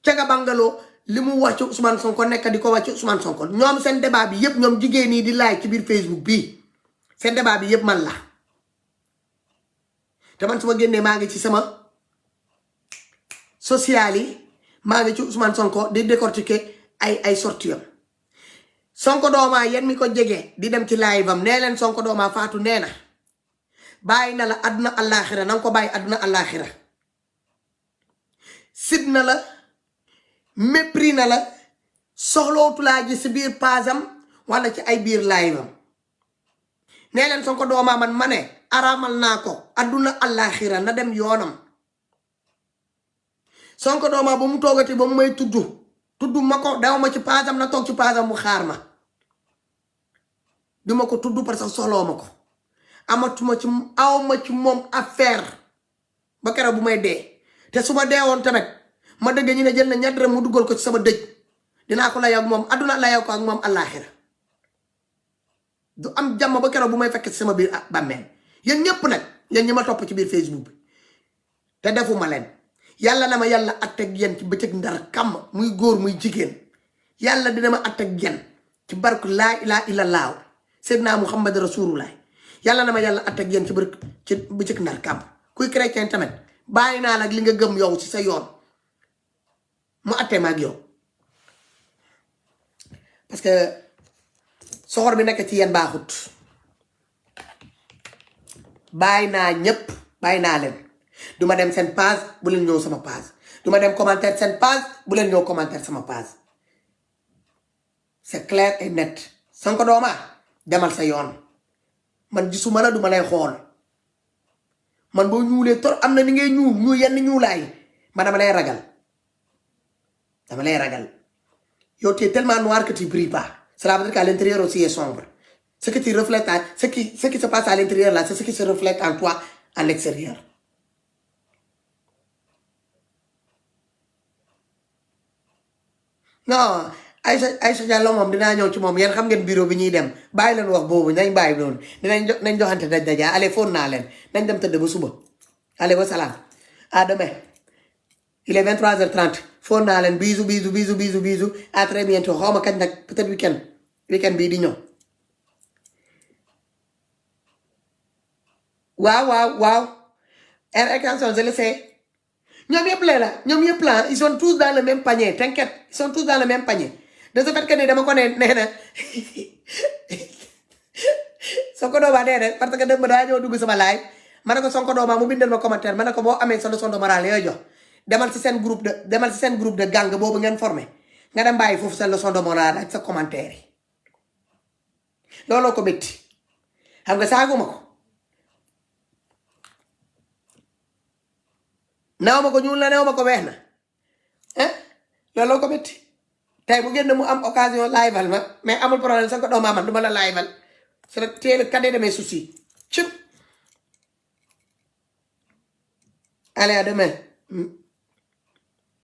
caga bangaloo li mu wax ci Ousmane Sonko nekk di ko wax ci Ousmane Sonko ñoom seen débat bi yëpp ñoom jigéen ñi di laaj ci biir Facebook bii seen débat bi yëpp man la te man su ma génnee maa ngi ci sama social yi maa ngi ci Ousmane Sonko di décortiquer ay sorties Sonko doomaa yéen mi ko jege di dem ci live am nee leen Sonko doomaa Fatou nee na bàyyi na la àdduna àllaaxira na nga ko bàyyi àdduna àllaaxira sib na la mépris na la soxlootu laa ji si biir paasam wala ci ay biir live am nee leen Sonko doomaa man ma ne araamal naa ko àdduna àllaaxira na dem yoonam Sonko doomaa ba mu toogati ba mu may tudd ma ko daw ma ci paasam na toog ci paasam mu xaar ma duma ko tudd parce que soxloo ma ko awma ci moom affaire ba keroog bu may dee te su ma deewoon tamit ma dëgg ñu ne jël na ñett rek mu duggal ko ci sama dëj dinaa ko layoog moom àdduna layoog ko ak moom àllaaxira du am jàmm ba keroog bu may fekk ci sama biir bàmmeel yéen ñëpp nag yéen ñi ma topp ci biir Facebook bi te defuma leen yàlla na ma yàlla atteg yéen ci bëccëg ndar kàmm muy góor muy jigéen yàlla dina ma atteg yéen ci barku laa ilaaha illallaah seydina Muhammad rasulullah yàlla na ma yàlla atteg yéen ci bëccëg ndar kàmm kuy chrétien tamit bàyyi naa nag li nga gëm yow ci sa yoon mu attee ma ak yow parce que soxor bi nekk ci yéen baaxut bàyyi naa ñépp bàyyi naa leen duma dem seen page bu leen ñëw sama page duma dem commentaire seen page bu leen ñëw commentaire sama page c'est clair et net Sonko dooma demal sa yoon man gisuma la duma lay xool man boo ñuulee tor am na ni ngay ñuul yenn ñuulaay man dama lay ragal yow tu es tellement noir que tu brilles pas cela veut dire qu'à l'intérieur aussi est sombre ce que tu reflètes ce qui se passe à l'intérieur là c'est ce qui se reflète en toi à l'extérieur non Aïcha Diallo moom dinaa ñëw ci moom yéen xam ngeen bureau bi ñuy dem bàyyi leen wax boobu nañ bàyyi noonu nañ joxante daja allez foon naa leen nañ dem tëdd ba suba allez wa salaam à demain il est 23h30 foon naa leen bisous à très bientôt xaw ma kañ nag peut-être weekend bii di ñëw waaw air attention je le sais ñoom yëpp la ils sont tous dans le même panier t'inquiète ils sont tous dans le même panier de ce fait que ni dama ko ne nee na Sonko Doma nee na parce que dem daa ñëw dugg sama live ma ne ko Sonko Doma mu bindal ma commentaire ma ne ko boo amee sa leçon de morale yooyu jox demal ci seen groupe de gang boobu ngeen formé nga dem bàyyi foofu sa leçon de morale ak sa commentaire yi looloo ko métti xam nga saaguma ko neew ma ko ñuul na neew ma ko weex na looloo ko métti tey bu génn mu am occasion liveal ma mais amul problème Sonko Doma man du ma la liveal c'est le cadet de mes soucis cib allez à demain